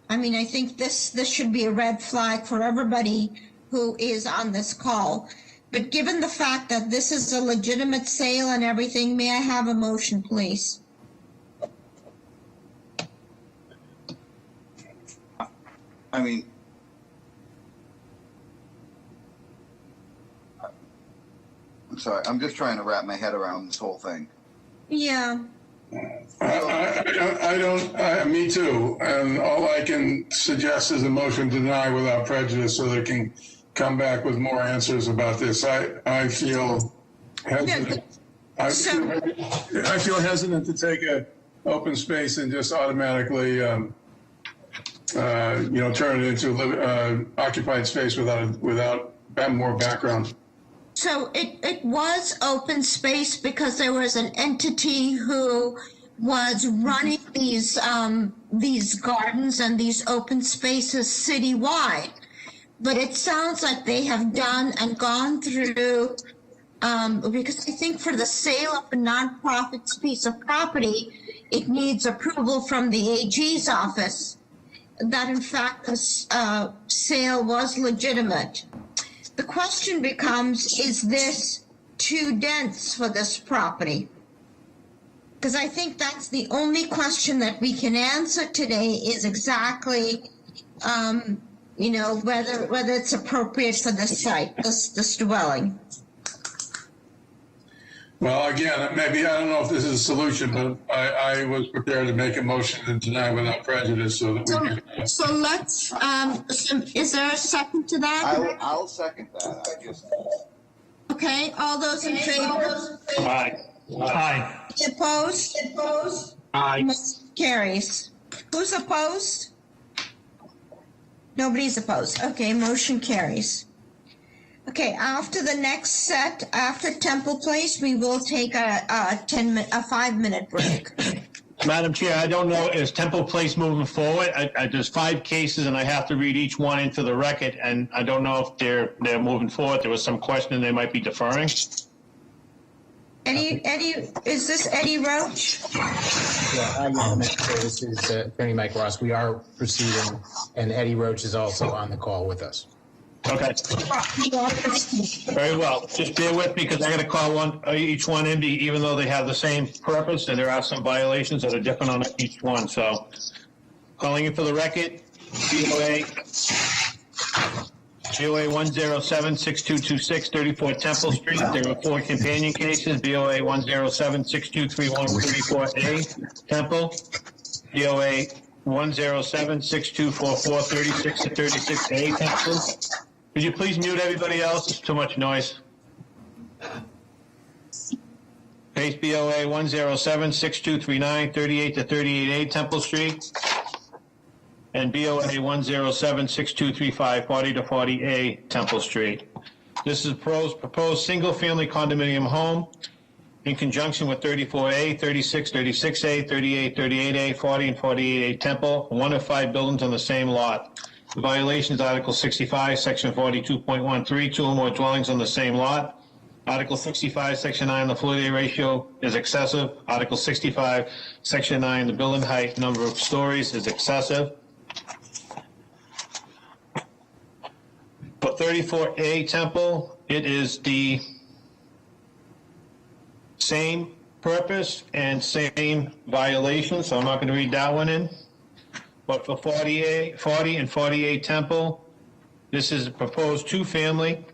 Speaker 3: I mean, I think this should be a red flag for everybody who is on this call. But given the fact that this is a legitimate sale and everything, may I have a motion, please?
Speaker 9: I mean, I'm sorry, I'm just trying to wrap my head around this whole thing.
Speaker 3: Yeah.
Speaker 4: Me too. And all I can suggest is a motion to deny without prejudice so they can come back with more answers about this. I feel hesitant. I feel hesitant to take a open space and just automatically, turn it into occupied space without more background.
Speaker 3: So it was open space because there was an entity who was running these gardens and these open spaces citywide. But it sounds like they have done and gone through, because I think for the sale of a nonprofit piece of property, it needs approval from the AG's office that in fact the sale was legitimate. The question becomes, is this too dense for this property? Because I think that's the only question that we can answer today, is exactly, whether it's appropriate for this site, this dwelling.
Speaker 4: Well, again, maybe, I don't know if this is a solution, but I was prepared to make a motion to deny without prejudice so that we can.
Speaker 3: So let's, is there a second to that?
Speaker 9: I'll second that.
Speaker 3: Okay, all those in favor?
Speaker 8: Aye.
Speaker 3: Aye. Opposed?
Speaker 8: Aye.
Speaker 3: Motion carries. Who's opposed? Nobody's opposed. Okay, motion carries. Okay, after the next set, after Temple Place, we will take a 5-minute break.
Speaker 1: Madam Chair, I don't know, is Temple Place moving forward? There's 5 cases, and I have to read each one into the record, and I don't know if they're moving forward. There was some question they might be deferring.
Speaker 3: Eddie, is this Eddie Roach?
Speaker 12: Yeah, this is Attorney Mike Ross. We are proceeding, and Eddie Roach is also on the call with us.
Speaker 1: Okay. Very well. Just bear with me because I got to call each one in, even though they have the same purpose, and there are some violations that are different on each one. So, calling in for the record, BOA 107-6226, 34 Temple Street. There were 4 companion cases. BOA 107-6231, 34A Temple. BOA 107-6244, 36 to 36A Temple. Could you please mute everybody else? It's too much noise. Case BOA 107-6239, 38 to 38A Temple Street. And BOA 107-6235, 40 to 40A Temple Street. This is proposed single-family condominium home in conjunction with 34A, 36, 36A, 38, 38A, 40, and 48A Temple, 1 of 5 buildings on the same lot. The violations, Article 65, Section 42.13, 2 or more dwellings on the same lot. Article 65, Section 9, the floor area ratio is excessive. Article 65, Section 9, the building height, number of stories is excessive. For 34A Temple, it is the same purpose and same violation, so I'm not going to read that one in. But for 40 and 48 Temple, this is a proposed 2-family.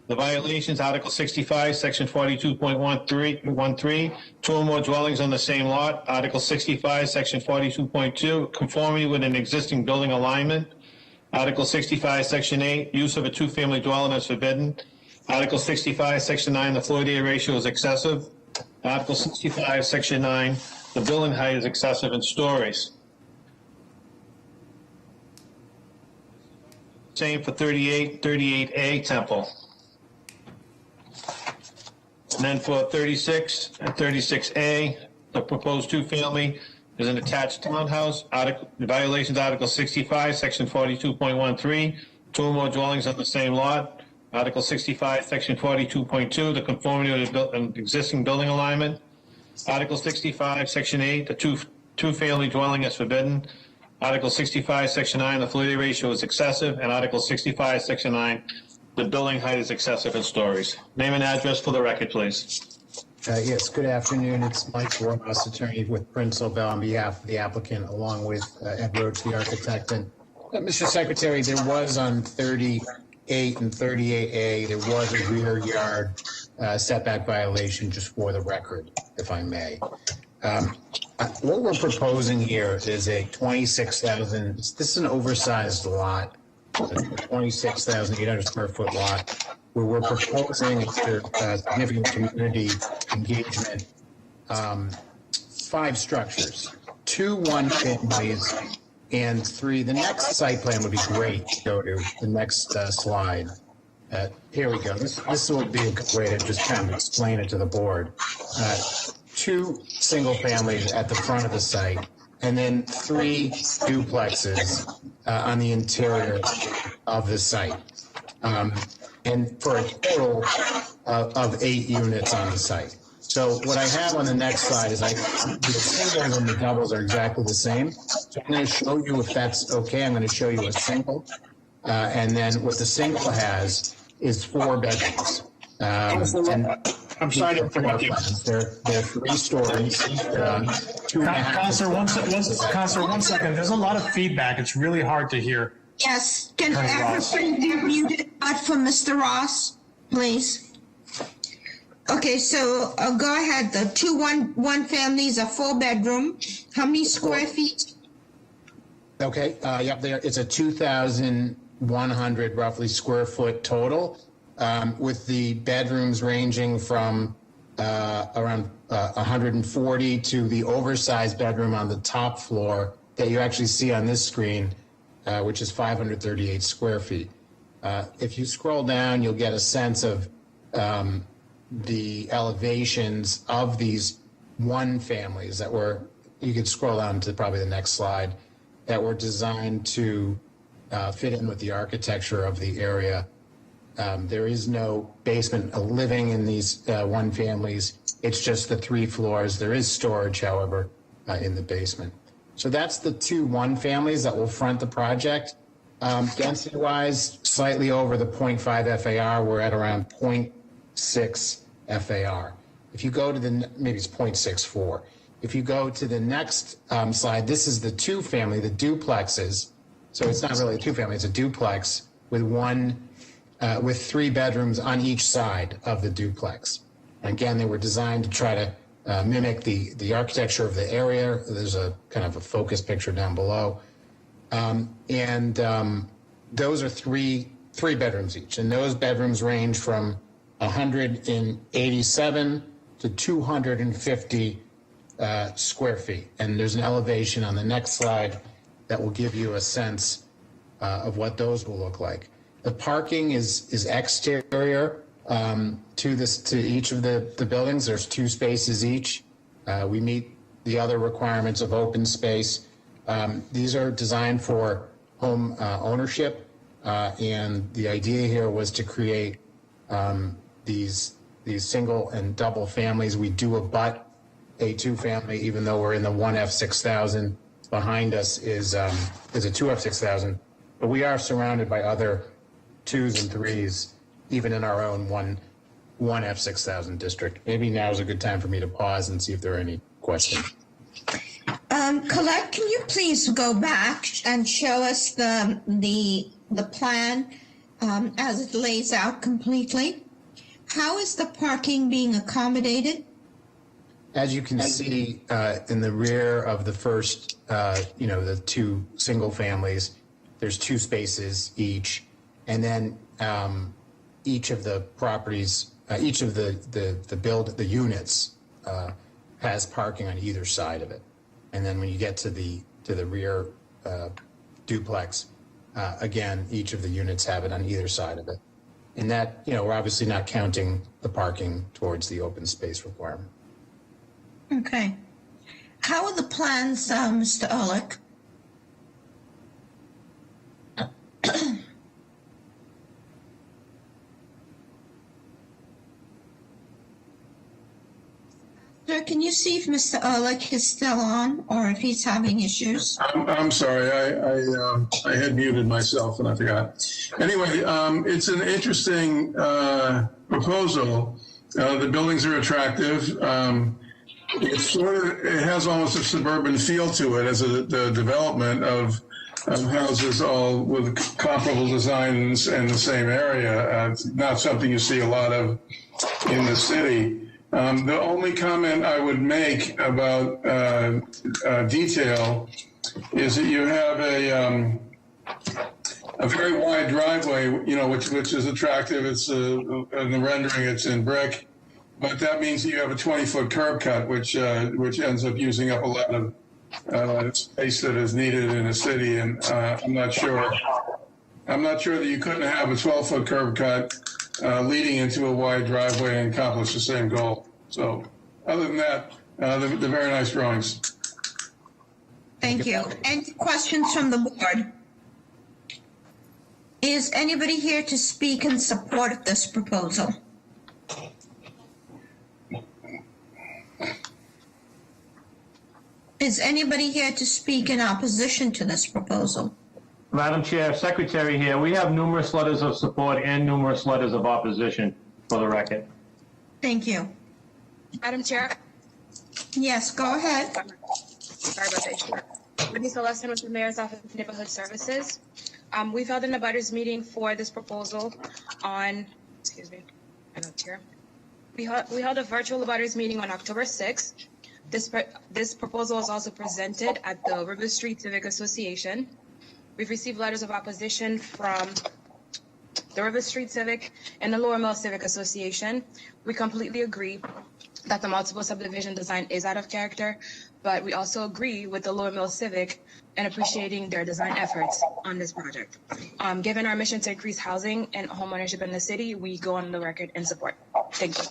Speaker 1: The violations, Article 65, Section 42.13, 2 or more dwellings on the same lot. Article 65, Section 42.2, conformity with an existing building alignment. Article 65, Section 8, use of a 2-family dwelling is forbidden. Article 65, Section 9, the floor area ratio is excessive. Article 65, Section 9, the building height is excessive in stories. Same for 38A Temple. And then for 36 and 36A, the proposed 2-family is an attached townhouse. The violations, Article 65, Section 42.13, 2 or more dwellings on the same lot. Article 65, Section 42.2, the conformity of the existing building alignment. Article 65, Section 8, the two-family dwelling is forbidden. Article 65, Section 9, the floor area ratio is excessive. And Article 65, Section 9, the building height is excessive in stories. Name and address for the record, please.
Speaker 12: Yes, good afternoon. It's Mike Ross, attorney with Prince Obel on behalf of the applicant, along with Ed Roach, the architect. And Mr. Secretary, there was on 38 and 38A, there was a rear yard setback violation, just for the record, if I may. What we're proposing here is a 26,000, this is an oversized lot, a 26,800 square foot lot, where we're proposing significant community engagement, 5 structures, 2 1-families, and 3. The next site plan would be great. Go to the next slide. Here we go. This will be a good way to just kind of explain it to the board. 2 single families at the front of the site, and then 3 duplexes on the interior of the site. And for a total of 8 units on the site. So what I have on the next slide is the singles and the doubles are exactly the same. So I'm going to show you if that's okay. I'm going to show you a single. And then what the single has is 4 bedrooms.
Speaker 13: I'm sorry to interrupt you.
Speaker 12: They're 3 stories. 2.5.
Speaker 19: Counselor, one second. There's a lot of feedback. It's really hard to hear.
Speaker 3: Yes, can everybody be muted but for Mr. Ross, please? Okay, so go ahead. The 2 1-families are 4-bedroom. How many square feet?
Speaker 12: Okay, yep, it's a 2,100 roughly square foot total, with the bedrooms ranging from around 140 to the oversized bedroom on the top floor that you actually see on this screen, which is 538 square feet. If you scroll down, you'll get a sense of the elevations of these one families that were, you could scroll down to probably the next slide, that were designed to fit in with the architecture of the area. There is no basement living in these one families. It's just the 3 floors. There is storage, however, in the basement. So that's the 2 one families that will front the project. Density-wise, slightly over the 0.5 FAR. We're at around 0.6 FAR. If you go to the, maybe it's 0.64. If you go to the next slide, this is the 2 family, the duplexes. So it's not really a 2 family, it's a duplex with with 3 bedrooms on each side of the duplex. And again, they were designed to try to mimic the architecture of the area. There's a kind of a focus picture down below. Those are three bedrooms each. And those bedrooms range from 187 to 250 square feet. And there's an elevation on the next slide that will give you a sense of what those will look like. The parking is exterior to each of the buildings. There's 2 spaces each. We meet the other requirements of open space. These are designed for home ownership, and the idea here was to create these single and double families. We do abut a 2 family, even though we're in the 1F6000. Behind us is a 2F6000, but we are surrounded by other 2s and 3s, even in our own 1F6000 district. Maybe now is a good time for me to pause and see if there are any questions.
Speaker 3: Colette, can you please go back and show us the plan as it lays out completely? How is the parking being accommodated?
Speaker 12: As you can see in the rear of the first, the 2 single families, there's 2 spaces each, and then each of the properties, each of the units has parking on either side of it. And then when you get to the rear duplex, again, each of the units have it on either side of it. And that, we're obviously not counting the parking towards the open space requirement.
Speaker 3: Okay. How are the plans, Mr. Ehrlich? Sir, can you see if Mr. Ehrlich is still on or if he's having issues?
Speaker 4: I'm sorry, I had muted myself and I forgot. Anyway, it's an interesting proposal. The buildings are attractive. It has almost a suburban feel to it as the development of houses all with comparable designs in the same area. It's not something you see a lot of in the city. The only comment I would make about detail is that you have a very wide driveway, which is attractive. It's in the rendering, it's in brick, but that means that you have a 20-foot curb cut, which ends up using up a lot of space that is needed in a city. And I'm not sure that you couldn't have a 12-foot curb cut leading into a wide driveway and accomplish the same goal. So other than that, they're very nice drawings.
Speaker 3: Thank you. Any questions from the board? Is anybody here to speak in support of this proposal? Is anybody here to speak in opposition to this proposal?
Speaker 1: Madam Chair, Secretary here. We have numerous letters of support and numerous letters of opposition for the record.
Speaker 3: Thank you.
Speaker 5: Madam Chair?
Speaker 3: Yes, go ahead.
Speaker 5: Sorry about that. Whitney Celestin with the Mayor's Office of Neighborhood Services. We've held an abutters meeting for this proposal on, We held a virtual abutters meeting on October 6th. This proposal is also presented at the River Street Civic Association. We've received letters of opposition from the River Street Civic and the Lower Mill Civic Association. We completely agree that the multiple subdivision design is out of character, but we also agree with the Lower Mill Civic and appreciating their design efforts on this project. Given our mission to increase housing and homeownership in the city, we go on the record in support. Thank you.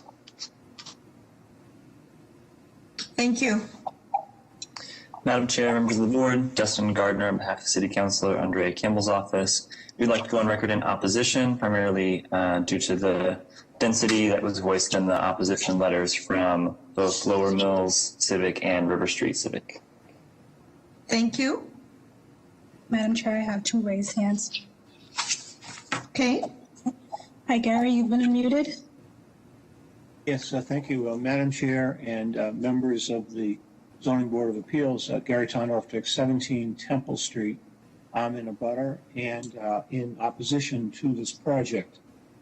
Speaker 3: Thank you.
Speaker 21: Madam Chair, members of the board, Dustin Gardner on behalf of City Councilor Andrea Campbell's office. We'd like to go on record in opposition, primarily due to the density that was voiced in the opposition letters from both Lower Mills Civic and River Street Civic.
Speaker 3: Thank you.
Speaker 10: Madam Chair, I have 2 raised hands.
Speaker 3: Okay.
Speaker 10: Hi, Gary, you've been unmuted.
Speaker 14: Yes, thank you, Madam Chair and members of the Zoning Board of Appeals. Gary Tondorf, 17 Temple Street. I'm in a butter and in opposition to this project.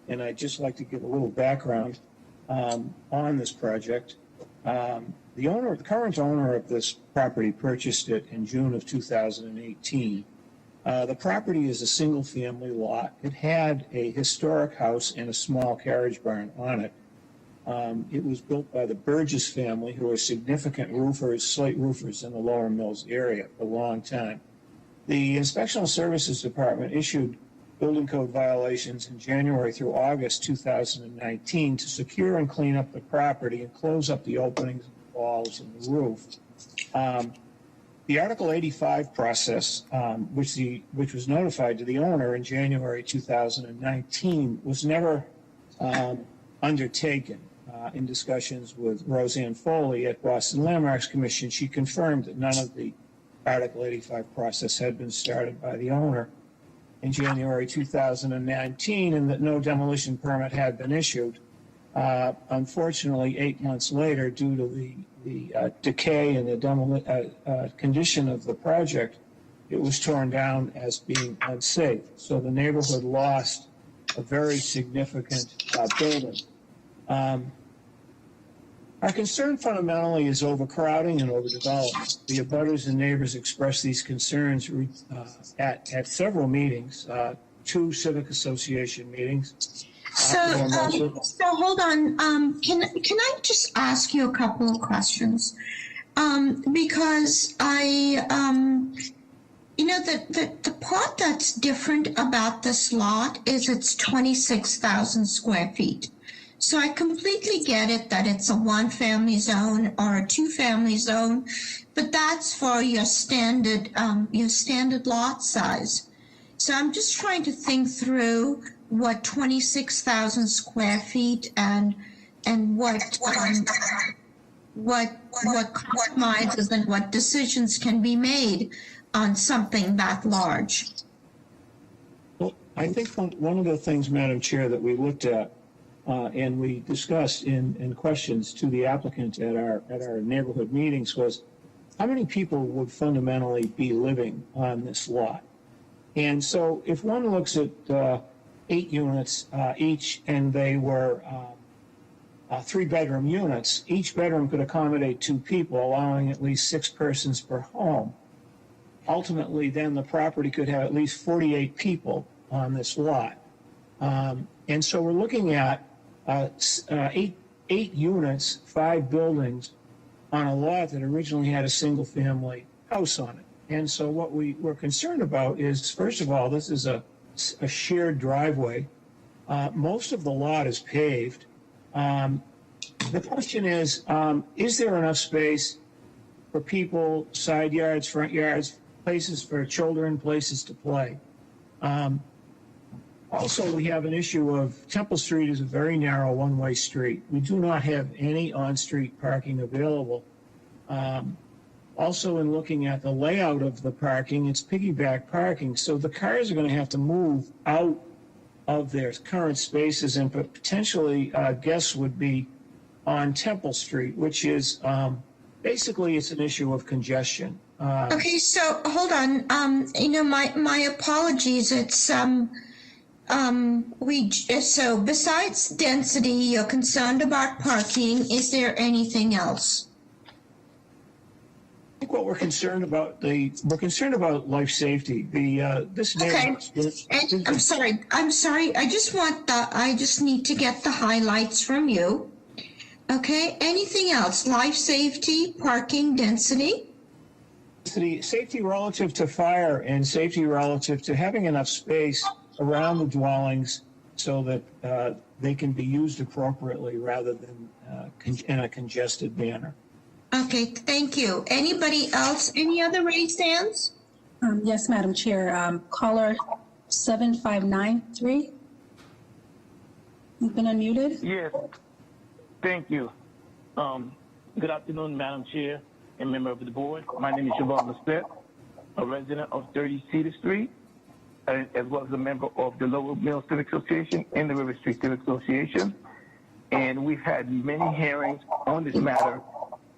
Speaker 14: And I'd just like to give a little background on this project. The current owner of this property purchased it in June of 2018. The property is a single-family lot. It had a historic house and a small carriage barn on it. It was built by the Burgess family, who are significant roofers, slate roofers in the Lower Mills area for a long time. The Inspectional Services Department issued building code violations in January through August 2019 to secure and clean up the property and close up the openings, the walls, and the roof. The Article 85 process, which was notified to the owner in January 2019, was never undertaken. In discussions with Roseanne Foley at Boston Landmarks Commission, she confirmed that none of the Article 85 process had been started by the owner in January 2019 and that no demolition permit had been issued. Unfortunately, 8 months later, due to the decay and the condition of the project, it was torn down as being unsafe. So the neighborhood lost a very significant building. Our concern fundamentally is overcrowding and overdevelopment. The abutters and neighbors expressed these concerns at several meetings, 2 civic association meetings.
Speaker 3: So hold on. Can I just ask you a couple of questions? Because the part that's different about this lot is it's 26,000 square feet. So I completely get it that it's a 1-family zone or a 2-family zone, but that's for your standard lot size. So I'm just trying to think through what 26,000 square feet and what compromises and what decisions can be made on something that large.
Speaker 14: Well, I think one of the things, Madam Chair, that we looked at and we discussed in questions to the applicant at our neighborhood meetings was how many people would fundamentally be living on this lot. And so if one looks at 8 units each and they were 3-bedroom units, each bedroom could accommodate 2 people, allowing at least 6 persons per home. Ultimately, then the property could have at least 48 people on this lot. And so we're looking at 8 units, 5 buildings on a lot that originally had a single-family house on it. And so what we're concerned about is, first of all, this is a shared driveway. Most of the lot is paved. The question is there enough space for people, side yards, front yards, places for children, places to play? Also, we have an issue of Temple Street is a very narrow one-way street. We do not have any on-street parking available. Also, in looking at the layout of the parking, it's piggyback parking, so the cars are going to have to move out of their current spaces, and potentially guests would be on Temple Street, which is basically it's an issue of congestion.
Speaker 3: Okay, so hold on. My apologies. It's so besides density, you're concerned about parking. Is there anything else?
Speaker 14: I think what we're concerned about life safety. This neighborhood.
Speaker 3: Okay. I'm sorry. I just need to get the highlights from you. Okay, anything else? Life safety, parking density?
Speaker 14: The safety relative to fire and safety relative to having enough space around the dwellings so that they can be used appropriately rather than in a congested manner.
Speaker 3: Okay, thank you. Anybody else? Any other raised hands?
Speaker 10: Yes, Madam Chair. Caller 7593. You've been unmuted.
Speaker 7: Yes, thank you. Good afternoon, Madam Chair and member of the board. My name is Siobhan Lissette, a resident of 30 Cedar Street, as well as a member of the Lower Mill Civic Association and the River Street Civic Association. And we've had many hearings on this matter.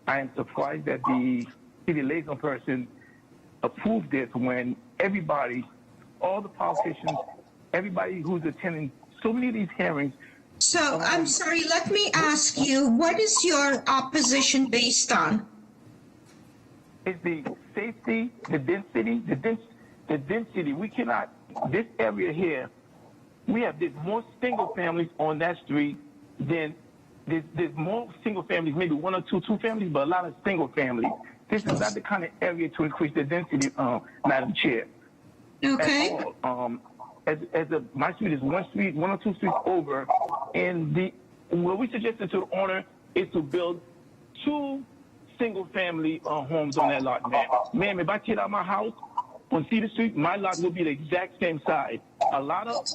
Speaker 7: I am surprised that the city liaison person approved this when everybody, all the politicians, everybody who's attending so many of these hearings.
Speaker 3: So I'm sorry, let me ask you, what is your opposition based on?
Speaker 7: It's the safety, the density, the density. We cannot, this area here, there's more single families on that street than, there's more single families, maybe one or two families, but a lot of single families. This is not the kind of area to increase the density, Madam Chair.
Speaker 3: Okay.
Speaker 7: My street is one or two streets over, and what we suggested to the owner is to build 2 single-family homes on that lot, ma'am. Ma'am, if I tear out my house on Cedar Street, my lot will be the exact same size. A lot of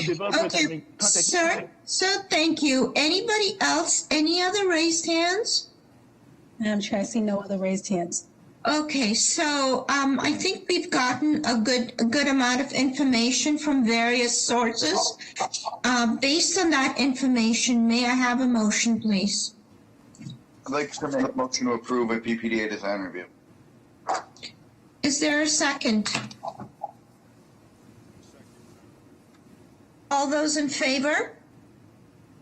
Speaker 7: developers have been contacted.
Speaker 3: Sir, thank you. Anybody else? Any other raised hands?
Speaker 10: Madam Chair, I see no other raised hands.
Speaker 3: Okay, so I think we've gotten a good amount of information from various sources. Based on that information, may I have a motion, please?
Speaker 9: I'd like to make a motion to approve a PPDA design review.
Speaker 3: Is there a second? All those in favor?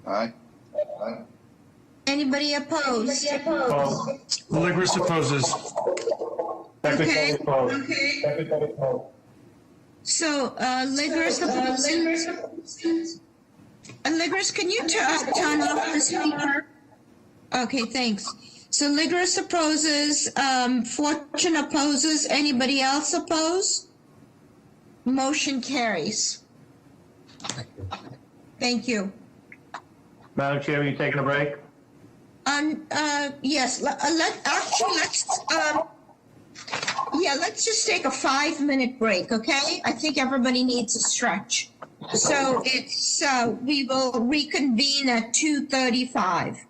Speaker 9: Aye.
Speaker 3: Anybody opposed?
Speaker 19: Ligris opposes.
Speaker 3: Okay. So, Ligris opposes. Ligris, can you turn off the speaker? Okay, thanks. So Ligris opposes, Fortune opposes, anybody else oppose? Motion carries. Thank you.
Speaker 1: Madam Chair, are you taking a break?
Speaker 3: Yes, let's just take a 5-minute break, okay? I think everybody needs a stretch. So we will reconvene at 2:35.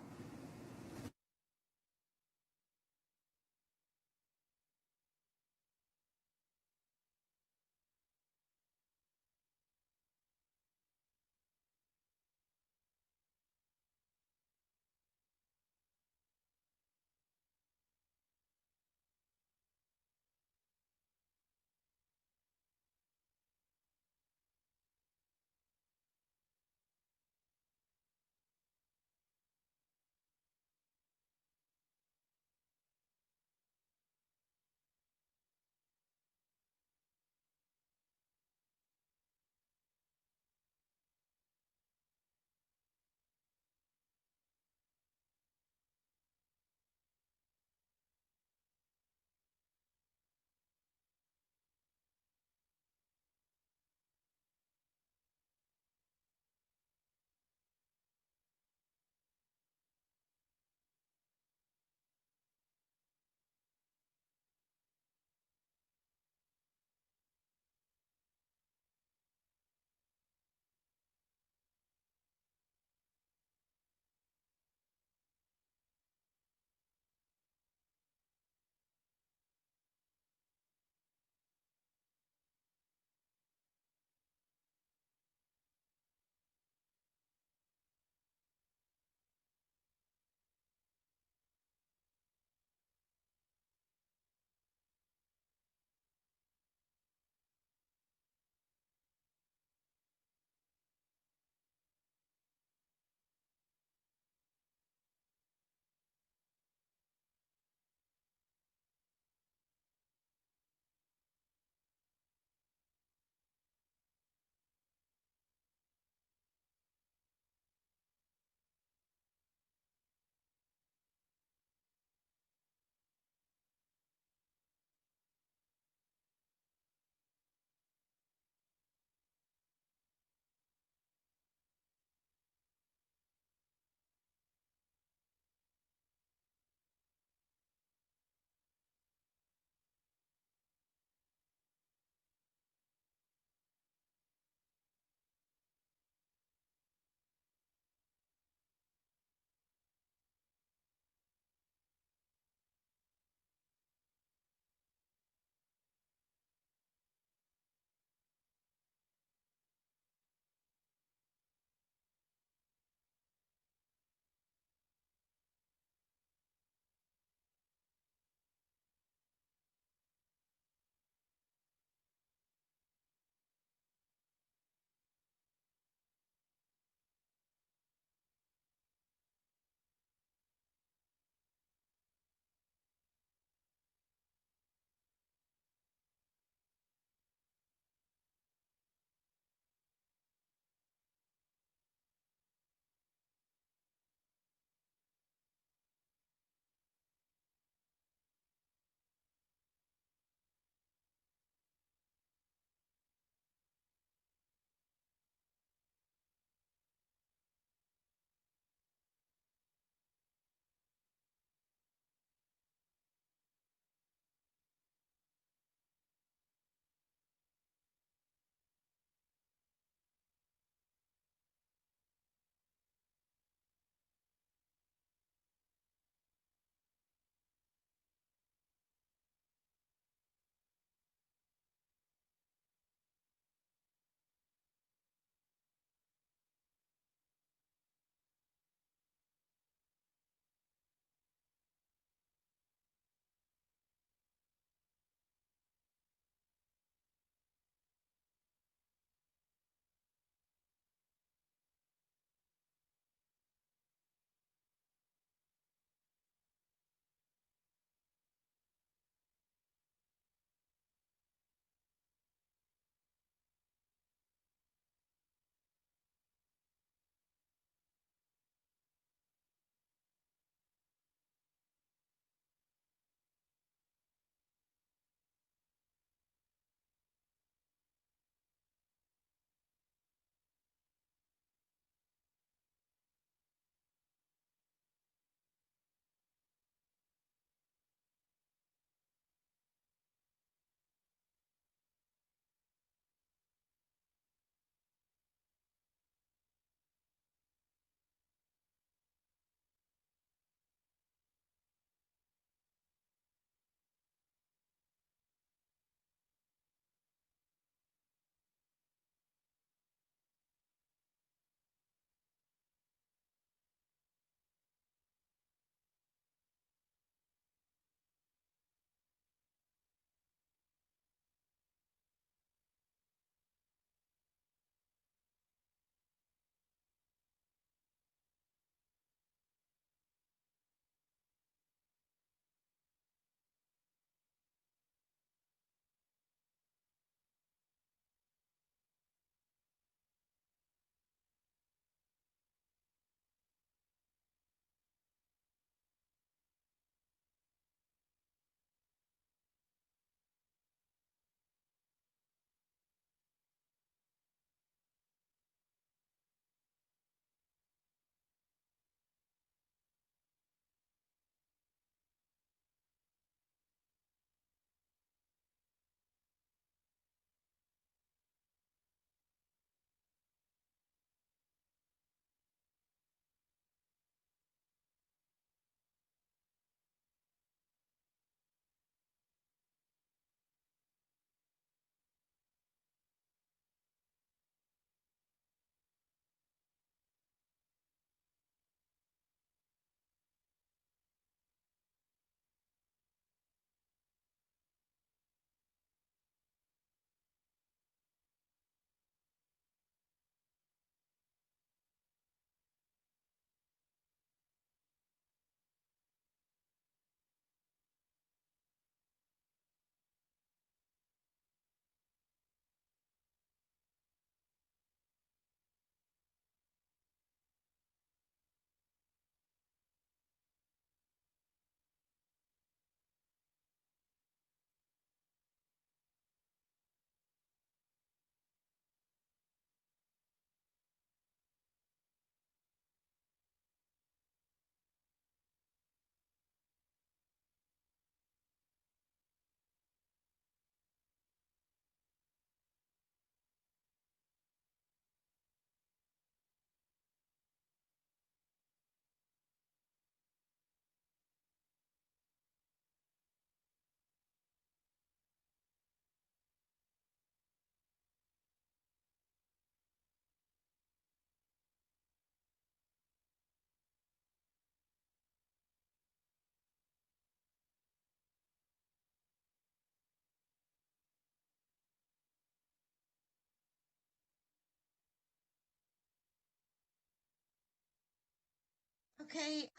Speaker 3: Okay,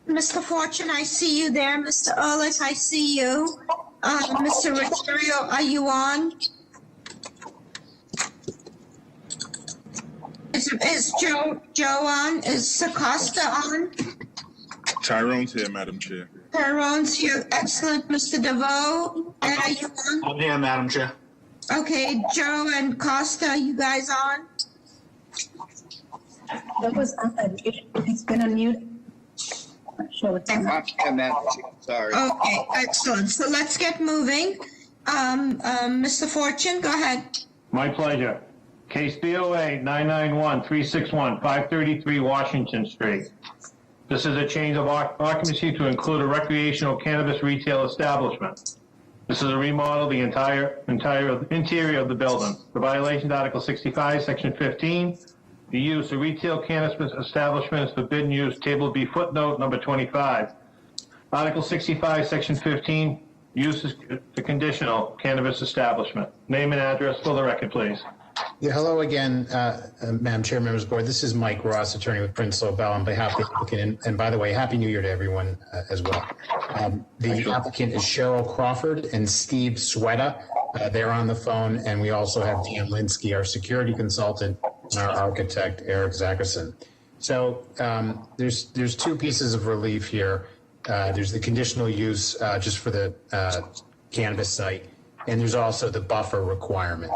Speaker 3: Mr. Fortune, I see you there. Mr. Ehrlich, I see you. Mr. Rosario, are you on? Is Joe on? Is Acosta on?
Speaker 15: Tyrone's here, Madam Chair.
Speaker 3: Tyrone's here. Excellent. Mr. DeVoe, Ed, are you on?
Speaker 13: I'm here, Madam Chair.
Speaker 3: Okay, Joe and Costa, are you guys on?
Speaker 10: That was unmuted. It's been unmuted. Not sure what's on.
Speaker 9: Sorry.
Speaker 3: Okay, excellent. So let's get moving. Mr. Fortune, go ahead.
Speaker 1: My pleasure. Case BOA 991-361, 533 Washington Street. This is a change of occupancy to include a recreational cannabis retail establishment. This is a remodel of the entire interior of the building. The violation, Article 65, Section 15. The use of retail cannabis establishment is forbidden use, Table B footnote number 25. Article 65, Section 15. Use is the conditional cannabis establishment. Name and address for the record, please.
Speaker 12: Yeah, hello again, Madam Chair, members of the board. This is Mike Ross, attorney with Prince Lobel, on behalf of the applicant. And by the way, Happy New Year to everyone as well. The applicant is Cheryl Crawford and Steve Sweta. They're on the phone. And we also have Dan Linsky, our security consultant, and our architect, Eric Zackerson. So there's two pieces of relief here. There's the conditional use just for the cannabis site, and there's also the buffer requirement.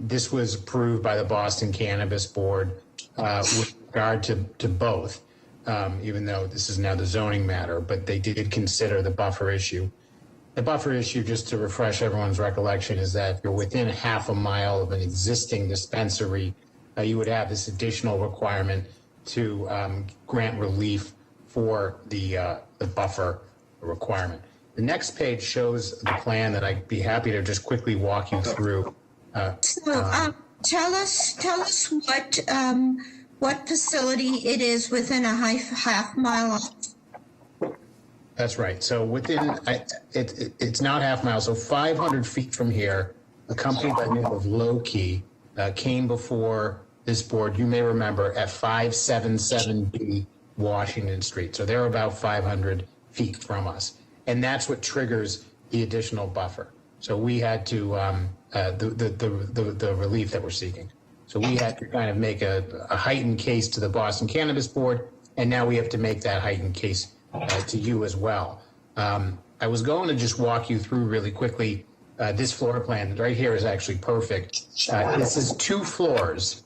Speaker 12: This was approved by the Boston Cannabis Board with regard to both, even though this is now the zoning matter, but they did consider the buffer issue. The buffer issue, just to refresh everyone's recollection, is that if you're within half a mile of an existing dispensary, you would have this additional requirement to grant relief for the buffer requirement. The next page shows the plan that I'd be happy to just quickly walk you through.
Speaker 3: Tell us what facility it is within a half mile of.
Speaker 12: That's right. So within, it's not half mile. So 500 feet from here, a company by the name of Low Key came before this board, you may remember, at 577B Washington Street. So they're about 500 feet from us. And that's what triggers the additional buffer. So we had to, the relief that we're seeking. So we had to kind of make a heightened case to the Boston Cannabis Board, and now we have to make that heightened case to you as well. I was going to just walk you through really quickly. This floor plan right here is actually perfect. This is 2 floors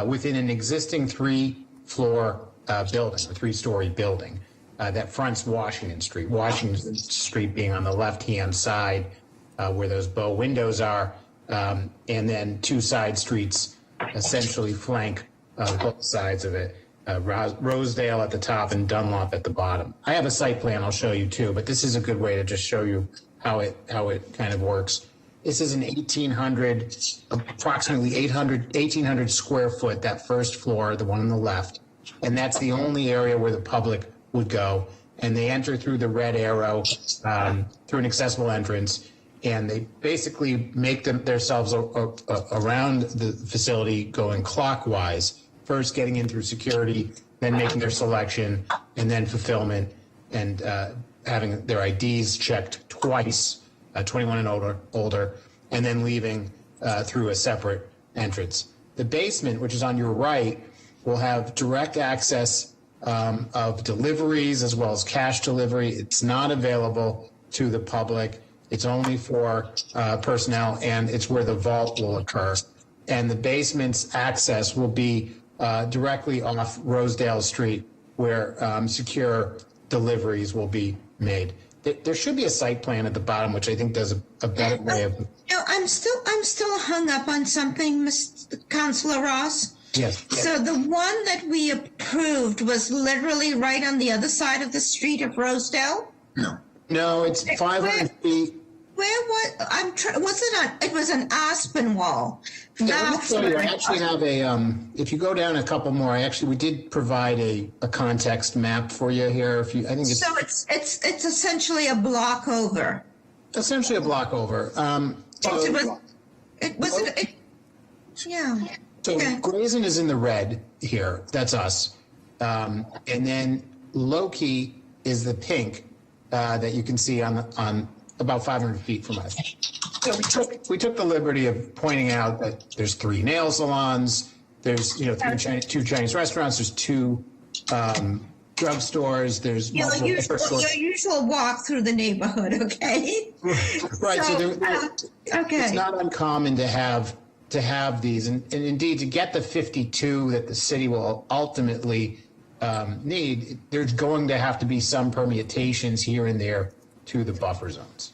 Speaker 12: within an existing 3-floor building, a 3-story building that fronts Washington Street. Washington Street being on the left-hand side where those bow windows are, and then 2 side streets essentially flank both sides of it. Rosedale at the top and Dunlop at the bottom. I have a site plan I'll show you too, but this is a good way to just show you how it kind of works. This is an approximately 1,800 square foot, that first floor, the one on the left, and that's the only area where the public would go. And they enter through the red arrow, through an accessible entrance, and they basically make themselves around the facility going clockwise, first getting in through security, then making their selection, and then fulfillment, and having their IDs checked twice, 21 and older, and then leaving through a separate entrance. The basement, which is on your right, will have direct access of deliveries as well as cash delivery. It's not available to the public. It's only for personnel, and it's where the vault will occur. And the basement's access will be directly off Rosedale Street, where secure deliveries will be made. There should be a site plan at the bottom, which I think does a better way of.
Speaker 3: No, I'm still hung up on something, Mr. Councilor Ross.
Speaker 12: Yes.
Speaker 3: So the one that we approved was literally right on the other side of the street of Rosedale?
Speaker 12: No, it's 500 feet.
Speaker 3: Where was it was an aspen wall.
Speaker 12: I actually have if you go down a couple more, we did provide a context map for you here. I think it's.
Speaker 3: So it's essentially a block over.
Speaker 12: Essentially a block over.
Speaker 3: Yeah.
Speaker 12: So Grazen is in the red here. That's us. And then Loki is the pink that you can see on about 500 feet from us. So we took the liberty of pointing out that there's 3 nail salons, there's two Chinese restaurants, there's 2 drugstores, there's multiple liquor stores.
Speaker 3: Your usual walk through the neighborhood, okay?
Speaker 12: Right.
Speaker 3: Okay.
Speaker 12: It's not uncommon to have these, and indeed to get the 52 that the city will ultimately need. There's going to have to be some permutations here and there to the buffer zones.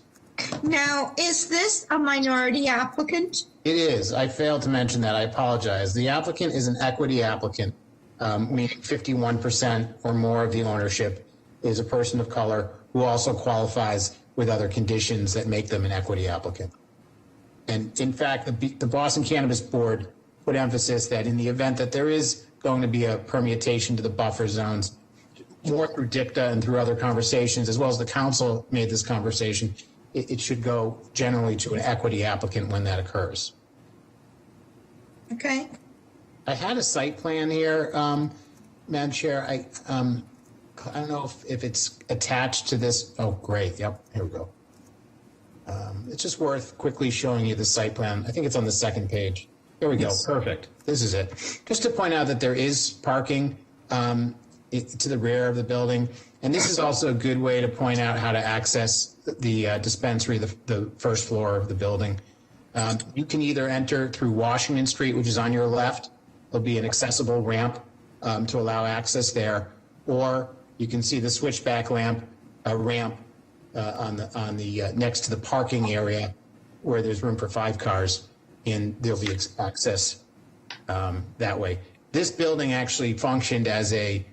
Speaker 3: Now, is this a minority applicant?
Speaker 12: It is. I failed to mention that. I apologize. The applicant is an equity applicant, meaning 51% or more of the ownership is a person of color who also qualifies with other conditions that make them an equity applicant. And in fact, the Boston Cannabis Board put emphasis that in the event that there is going to be a permutation to the buffer zones, more through dicta and through other conversations, as well as the council made this conversation, it should go generally to an equity applicant when that occurs.
Speaker 3: Okay.
Speaker 12: I had a site plan here, Madam Chair. I don't know if it's attached to this. Oh, great. Yep. Here we go. It's just worth quickly showing you the site plan. I think it's on the second page. Here we go. Perfect. This is it. Just to point out that there is parking to the rear of the building. And this is also a good way to point out how to access the dispensary, the first floor of the building. You can either enter through Washington Street, which is on your left. There'll be an accessible ramp to allow access there. Or you can see the switchback ramp on the next to the parking area where there's room for 5 cars, and there'll be access that way. This building actually functioned as a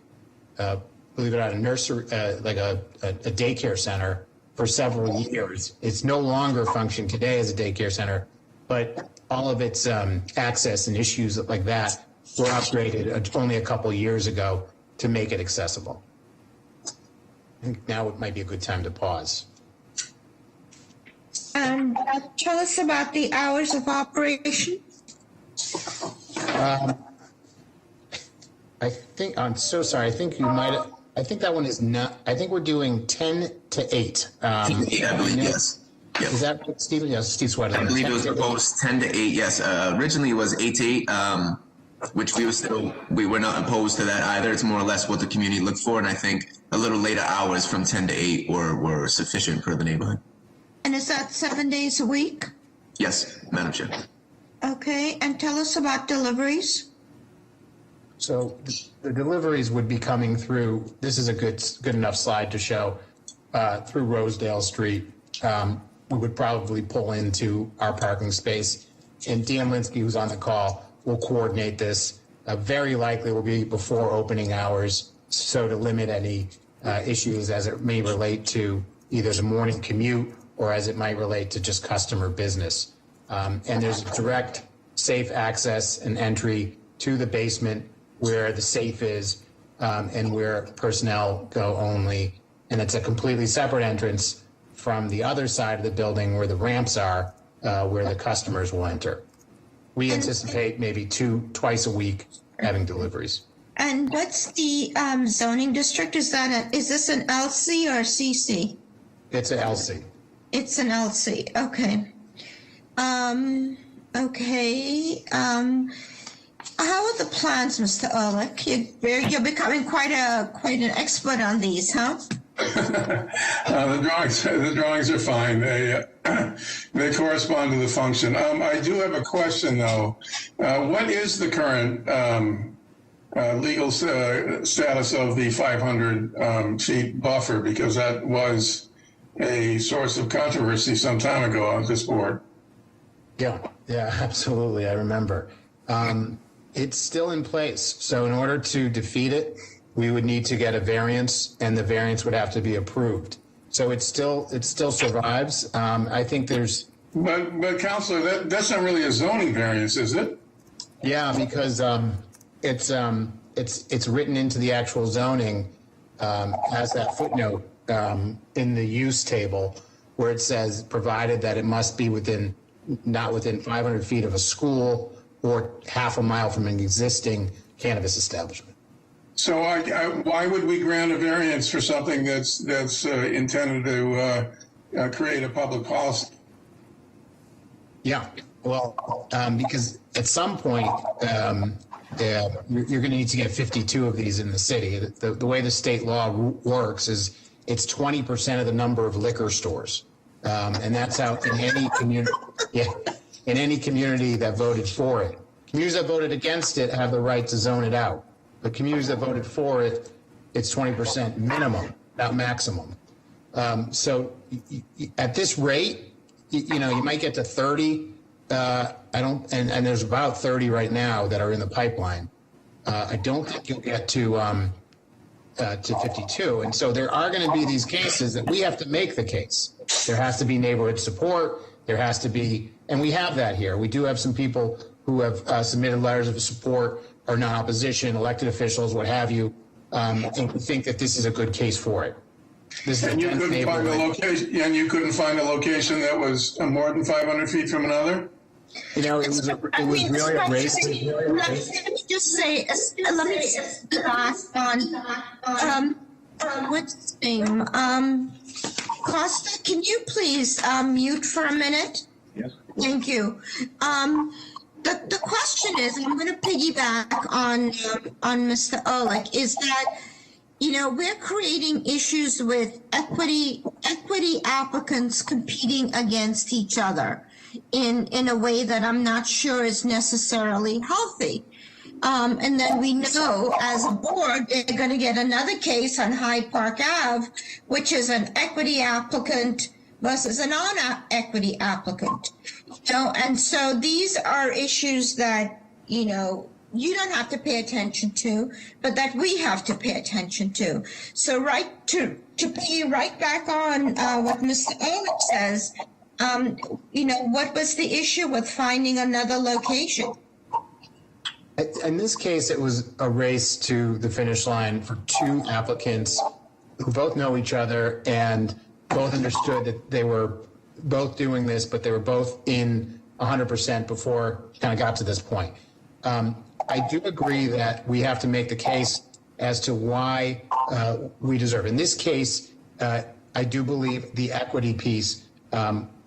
Speaker 12: believe it or not, a nursery, like a daycare center for several years. It's no longer functioning today as a daycare center, but all of its access and issues like that were upgraded only a couple years ago to make it accessible. I think now it might be a good time to pause.
Speaker 3: Tell us about the hours of operation.
Speaker 12: I think, I'm so sorry, I think you might have, I think that one is not, I think we're doing 10 to 8.
Speaker 17: Yeah, I believe, yes. Yep.
Speaker 12: Is that what Steve? Yes, Steve Sweater.
Speaker 17: I believe it was proposed 10 to 8, yes. Originally it was 8 to 8, which we were not opposed to that either. It's more or less what the community looked for, and I think a little later hours from 10 to 8 were sufficient for the neighborhood.
Speaker 3: And is that 7 days a week?
Speaker 17: Yes, Madam Chair.
Speaker 3: Okay, and tell us about deliveries.
Speaker 12: So the deliveries would be coming through, this is a good enough slide to show, through Rosedale Street. We would probably pull into our parking space, and Dan Linsky, who's on the call, will coordinate this. Very likely will be before opening hours, so to limit any issues as it may relate to either the morning commute or as it might relate to just customer business. And there's direct, safe access and entry to the basement where the safe is and where personnel go only. And it's a completely separate entrance from the other side of the building where the ramps are, where the customers will enter. We anticipate maybe twice a week having deliveries.
Speaker 3: And what's the zoning district? Is this an LC or CC?
Speaker 12: It's an LC.
Speaker 3: It's an LC. Okay. Okay. How are the plans, Mr. Ehrlich? You're becoming quite an expert on these, huh?
Speaker 4: The drawings are fine. They correspond to the function. I do have a question though. What is the current legal status of the 500 feet buffer? Because that was a source of controversy some time ago on this board.
Speaker 12: Yeah, absolutely. I remember. It's still in place. So in order to defeat it, we would need to get a variance, and the variance would have to be approved. So it still survives. I think there's.
Speaker 4: But Counselor, that's not really a zoning variance, is it?
Speaker 12: Yeah, because it's written into the actual zoning as that footnote in the use table where it says provided that it must be not within 500 feet of a school or half a mile from an existing cannabis establishment.
Speaker 4: So why would we grant a variance for something that's intended to create a public policy?
Speaker 12: Yeah, well, because at some point, you're going to need to get 52 of these in the city. The way the state law works is it's 20% of the number of liquor stores. And that's out in any community, in any community that voted for it. Communities that voted against it have the right to zone it out. The communities that voted for it, it's 20% minimum, not maximum. So at this rate, you might get to 30. And there's about 30 right now that are in the pipeline. I don't think you'll get to 52. And so there are going to be these cases that we have to make the case. There has to be neighborhood support. There has to be, and we have that here. We do have some people who have submitted letters of support or non-opposition, elected officials, what have you, and we think that this is a good case for it. This is
Speaker 4: And you couldn't find a location, and you couldn't find a location that was more than 500 feet from another?
Speaker 12: It was really a race.
Speaker 3: Let me just say, let me just ask on, what's his name? Costa, can you please mute for a minute?
Speaker 14: Yes.
Speaker 3: Thank you. The question is, and I'm going to piggyback on Mr. Ehrlich, is that, we're creating issues with equity applicants competing against each other in a way that I'm not sure is necessarily healthy. And then we know as a board, they're going to get another case on Hyde Park Ave, which is an equity applicant versus a non-equity applicant. And so these are issues that, you don't have to pay attention to, but that we have to pay attention to. So to pay right back on what Mr. Ehrlich says, what was the issue with finding another location?
Speaker 12: In this case, it was a race to the finish line for two applicants who both know each other and both understood that they were both doing this, but they were both in 100% before it kind of got to this point. I do agree that we have to make the case as to why we deserve. In this case, I do believe the equity piece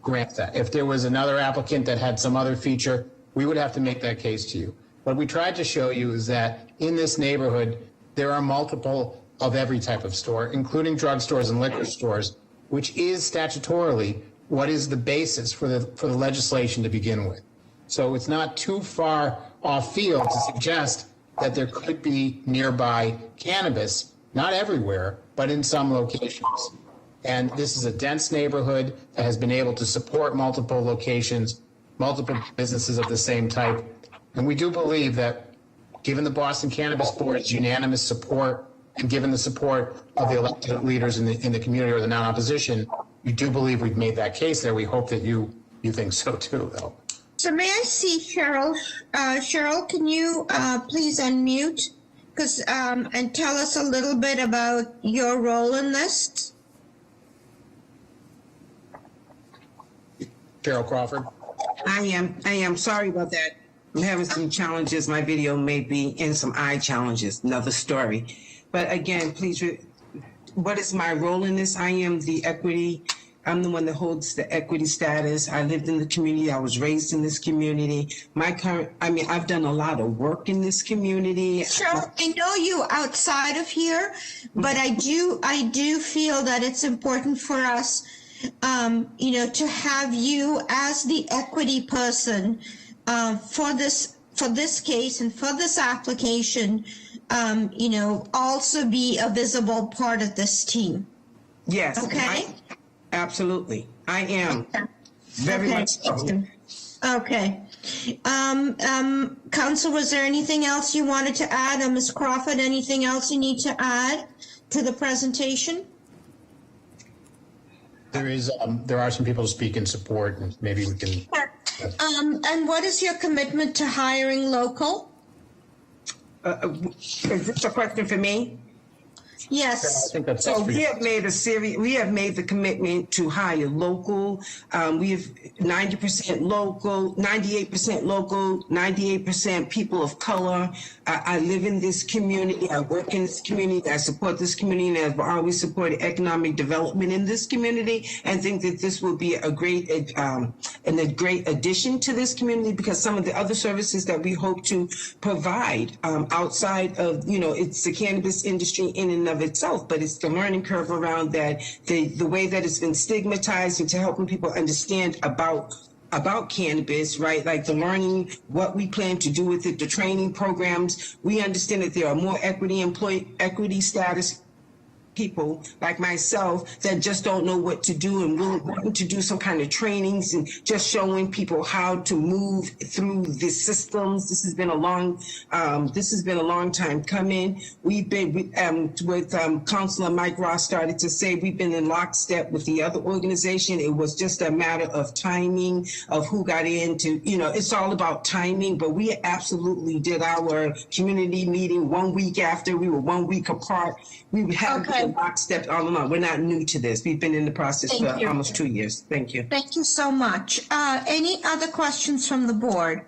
Speaker 12: grants that. If there was another applicant that had some other feature, we would have to make that case to you. What we tried to show you is that in this neighborhood, there are multiple of every type of store, including drugstores and liquor stores, which is statutorily what is the basis for the legislation to begin with. So it's not too far off field to suggest that there could be nearby cannabis, not everywhere, but in some locations. And this is a dense neighborhood that has been able to support multiple locations, multiple businesses of the same type. And we do believe that given the Boston Cannabis Board's unanimous support and given the support of the elected leaders in the community or the non-opposition, we do believe we've made that case there. We hope that you think so too, though.
Speaker 3: So may I see Cheryl? Cheryl, can you please unmute and tell us a little bit about your role in this?
Speaker 12: Cheryl Crawford.
Speaker 20: I am. Sorry about that. I'm having some challenges. My video may be in some eye challenges, another story. But again, please, what is my role in this? I am the equity. I'm the one that holds the equity status. I lived in the community. I was raised in this community. I've done a lot of work in this community.
Speaker 3: Cheryl, I know you outside of here, but I do feel that it's important for us, to have you as the equity person for this case and for this application, also be a visible part of this team.
Speaker 20: Yes.
Speaker 3: Okay.
Speaker 20: Absolutely. I am. Very much so.
Speaker 3: Okay. Council, was there anything else you wanted to add? Ms. Crawford, anything else you need to add to the presentation?
Speaker 12: There are some people to speak in support, and maybe we can.
Speaker 3: And what is your commitment to hiring local?
Speaker 20: Is this a question for me?
Speaker 3: Yes.
Speaker 12: I think that's
Speaker 20: So
Speaker 12: for
Speaker 20: we
Speaker 12: you.
Speaker 20: have made we have made the commitment to hire local. We have 90% local, 98% local, 98% people of color. I live in this community. I work in this community. I support this community, and I've always supported economic development in this community. And think that this will be a great great addition to this community, because some of the other services that we hope to provide outside of, it's the cannabis industry in and of itself, but it's the learning curve around that, the way that it's been stigmatized, and to helping people understand about cannabis, right? Like the learning, what we plan to do with it, the training programs. We understand that there are more equity status people like myself that just don't know what to do, and really wanting to do some kind of trainings and just showing people how to move through the systems. This has been a long time coming. We've been with Councilor Mike Ross started to say, we've been in lockstep with the other organization. It was just a matter of timing of who got into, it's all about timing, but we absolutely did our community meeting 1 week after. We were 1 week apart. We had lockstep all along. We're not new to this. We've been in the process for almost 2 years. Thank you.
Speaker 3: Thank you so much. Any other questions from the board?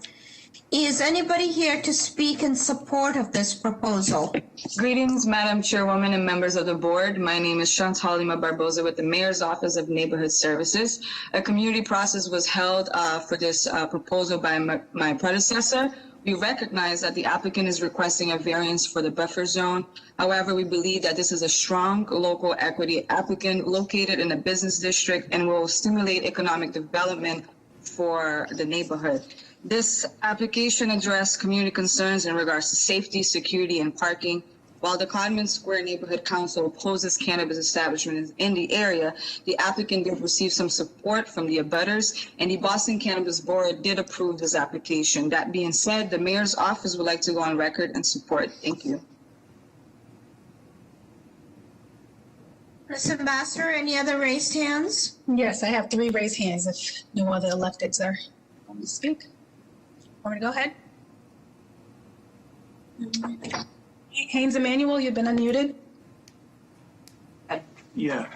Speaker 3: Is anybody here to speak in support of this proposal?
Speaker 11: Greetings, Madam Chairwoman and members of the board. My name is Chantal Lima Barboza with the Mayor's Office of Neighborhood Services. A community process was held for this proposal by my predecessor. We recognize that the applicant is requesting a variance for the buffer zone. However, we believe that this is a strong local equity applicant located in a business district and will stimulate economic development for the neighborhood. This application addressed community concerns in regards to safety, security, and parking. While the Codman Square Neighborhood Council opposes cannabis establishments in the area, the applicant did receive some support from the abutters, and the Boston Cannabis Board did approve this application. That being said, the Mayor's Office would like to go on record and support. Thank you.
Speaker 3: Ms. Ambassador, any other raised hands?
Speaker 10: Yes, I have 3 raised hands if no other electeds are want to speak. Want me to go ahead? Haynes Emmanuel, you've been unmuted.
Speaker 22: Yeah.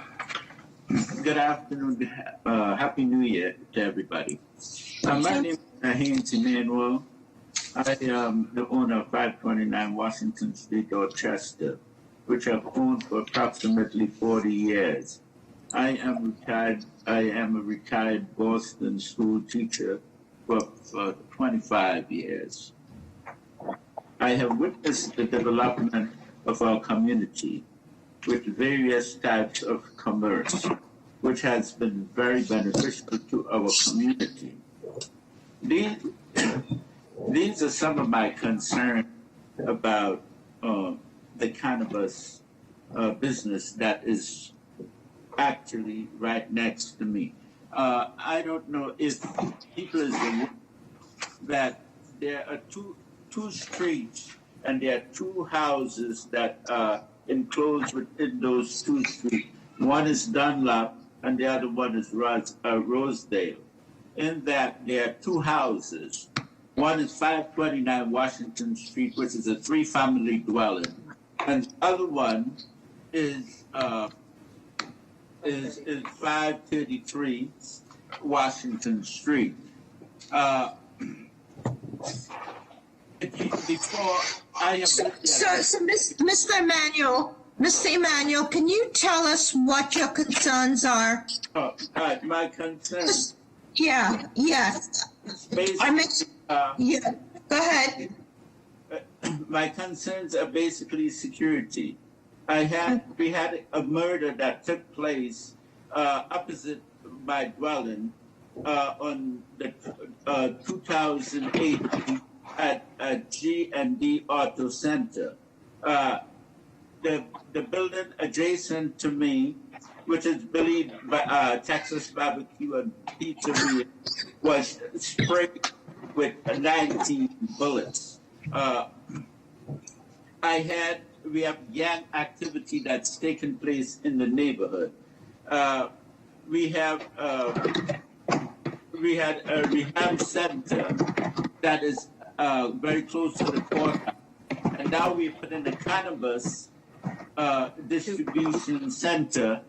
Speaker 22: Good afternoon. Happy New Year to everybody. My name is Haynes Emmanuel. I am the owner of 529 Washington Street, Dorchester, which I've owned for approximately 40 years. I am retired. I am a retired Boston school teacher for 25 years. I have witnessed the development of our community with various types of commerce, which has been very beneficial to our community. These are some of my concerns about the cannabis business that is actually right next to me. I don't know if people is aware that there are two streets and there are 2 houses that are enclosed within those 2 streets. One is Dunlop and the other one is Rosedale. In that, there are 2 houses. One is 529 Washington Street, which is a 3-family dwelling, and the other one is 533 Washington Street. Before I have
Speaker 3: So Mr. Emmanuel, can you tell us what your concerns are?
Speaker 22: My concerns.
Speaker 3: Yeah, yes. Yeah, go ahead.
Speaker 22: My concerns are basically security. We had a murder that took place opposite my dwelling on the 2008 at G&D Auto Center. The building adjacent to me, which is believed by Texas Barbecue and Pizzeria, was sprayed with 19 bullets. We have gang activity that's taken place in the neighborhood. We had a rehab center that is very close to the courthouse, and now we put in the cannabis distribution center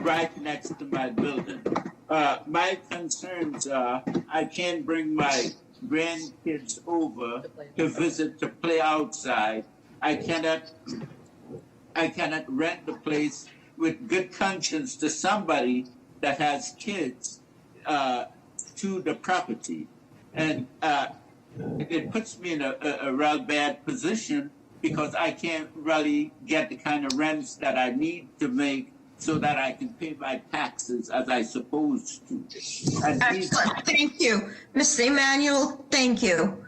Speaker 22: right next to my building. My concerns are I can't bring my grandkids over to visit to play outside. I cannot rent the place with good conscience to somebody that has kids to the property. And it puts me in a real bad position because I can't really get the kind of rents that I need to make so that I can pay my taxes as I supposed to.
Speaker 3: Excellent. Thank you. Mr. Emanuel, thank you.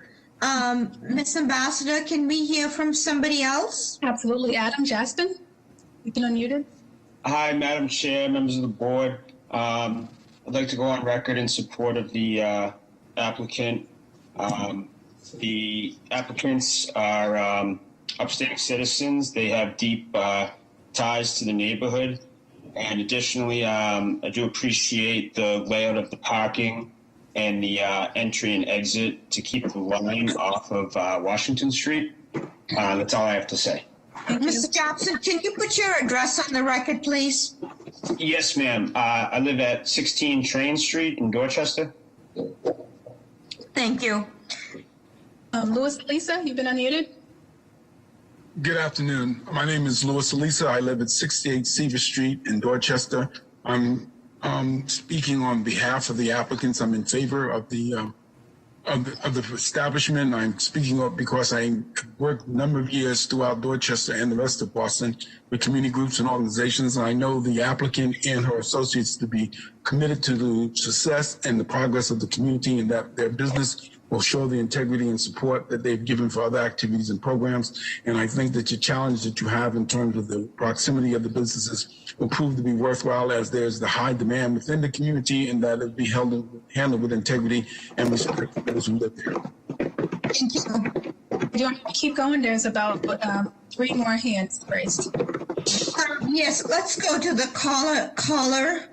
Speaker 3: Ms. Ambassador, can we hear from somebody else?
Speaker 10: Absolutely. Adam Jastin, you've been unmuted.
Speaker 2: Hi, Madam Chair, members of the board. I'd like to go on record in support of the applicant. The applicants are upstanding citizens. They have deep ties to the neighborhood. And additionally, I do appreciate the layout of the parking and the entry and exit to keep the line off of Washington Street. That's all I have to say.
Speaker 3: Mr. Jackson, can you put your address on the record, please?
Speaker 2: Yes, ma'am. I live at 16 Train Street in Dorchester.
Speaker 3: Thank you.
Speaker 10: Louis Lisa, you've been unmuted.
Speaker 16: Good afternoon. My name is Louis Elisa. I live at 68 Seaver Street in Dorchester. I'm speaking on behalf of the applicants. I'm in favor of the establishment. I'm speaking up because I worked a number of years throughout Dorchester and the rest of Boston with community groups and organizations. And I know the applicant and her associates to be committed to the success and the progress of the community, and that their business will show the integrity and support that they've given for other activities and programs. And I think that your challenge that you have in terms of the proximity of the businesses will prove to be worthwhile, as there's the high demand within the community, and that it'll be handled with integrity and respect for those who live there.
Speaker 10: Thank you. Do you want me to keep going? There's about 3 more hands raised.
Speaker 3: Yes, let's go to the caller.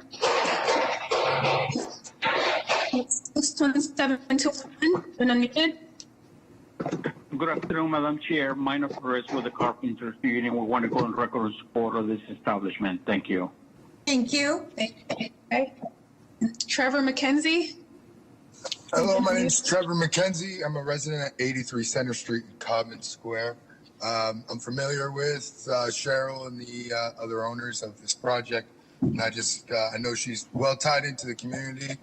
Speaker 10: 61721, been unmuted.
Speaker 23: Good afternoon, Madam Chair. Minor Perez with the Carpenters Union. We want to go on record in support of this establishment. Thank you.
Speaker 3: Thank you.
Speaker 10: Okay. Trevor McKenzie.
Speaker 24: Hello, my name is Trevor McKenzie. I'm a resident at 83 Center Street in Cobham Square. I'm familiar with Cheryl and the other owners of this project. And I know she's well tied into the community.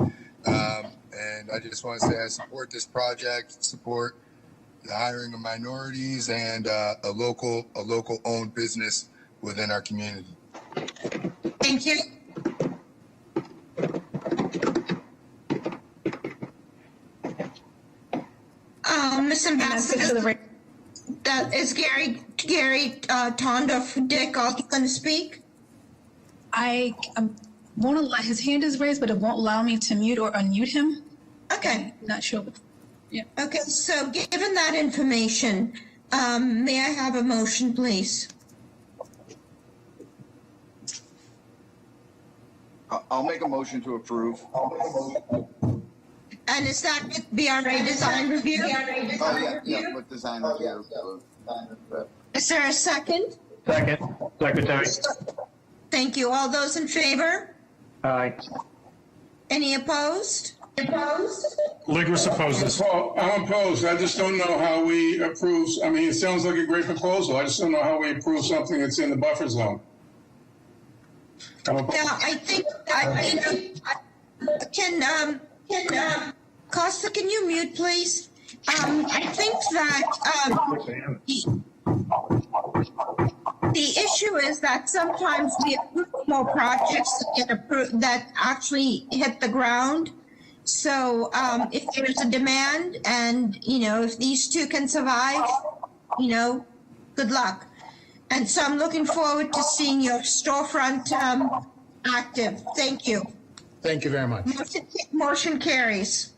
Speaker 24: And I just want to say I support this project, support the hiring of minorities, and a local owned business within our community.
Speaker 3: Thank you. Ms. Ambassador, that is Gary Tondorf Dick also going to speak?
Speaker 10: I won't allow, his hand is raised, but it won't allow me to mute or unmute him.
Speaker 3: Okay.
Speaker 10: I'm not sure. Yeah.
Speaker 3: Okay, so given that information, may I have a motion, please?
Speaker 9: I'll make a motion to approve.
Speaker 3: And is that with BRA Design Review?
Speaker 9: Oh, yeah, with design review.
Speaker 3: Is there a second?
Speaker 1: Second, Secretary.
Speaker 3: Thank you. All those in favor?
Speaker 1: Aye.
Speaker 3: Any opposed?
Speaker 19: Ligris opposes.
Speaker 4: I'm opposed. I just don't know how we approve. I mean, it sounds like a great proposal. I just don't know how we approve something that's in the buffer zone.
Speaker 3: Yeah, I think can Costa, can you mute, please? I think that the issue is that sometimes we approve more projects that get approved that actually hit the ground. So if there's a demand, and if these two can survive, good luck. And so I'm looking forward to seeing your storefront active. Thank you.
Speaker 12: Thank you very much.
Speaker 3: Motion carries.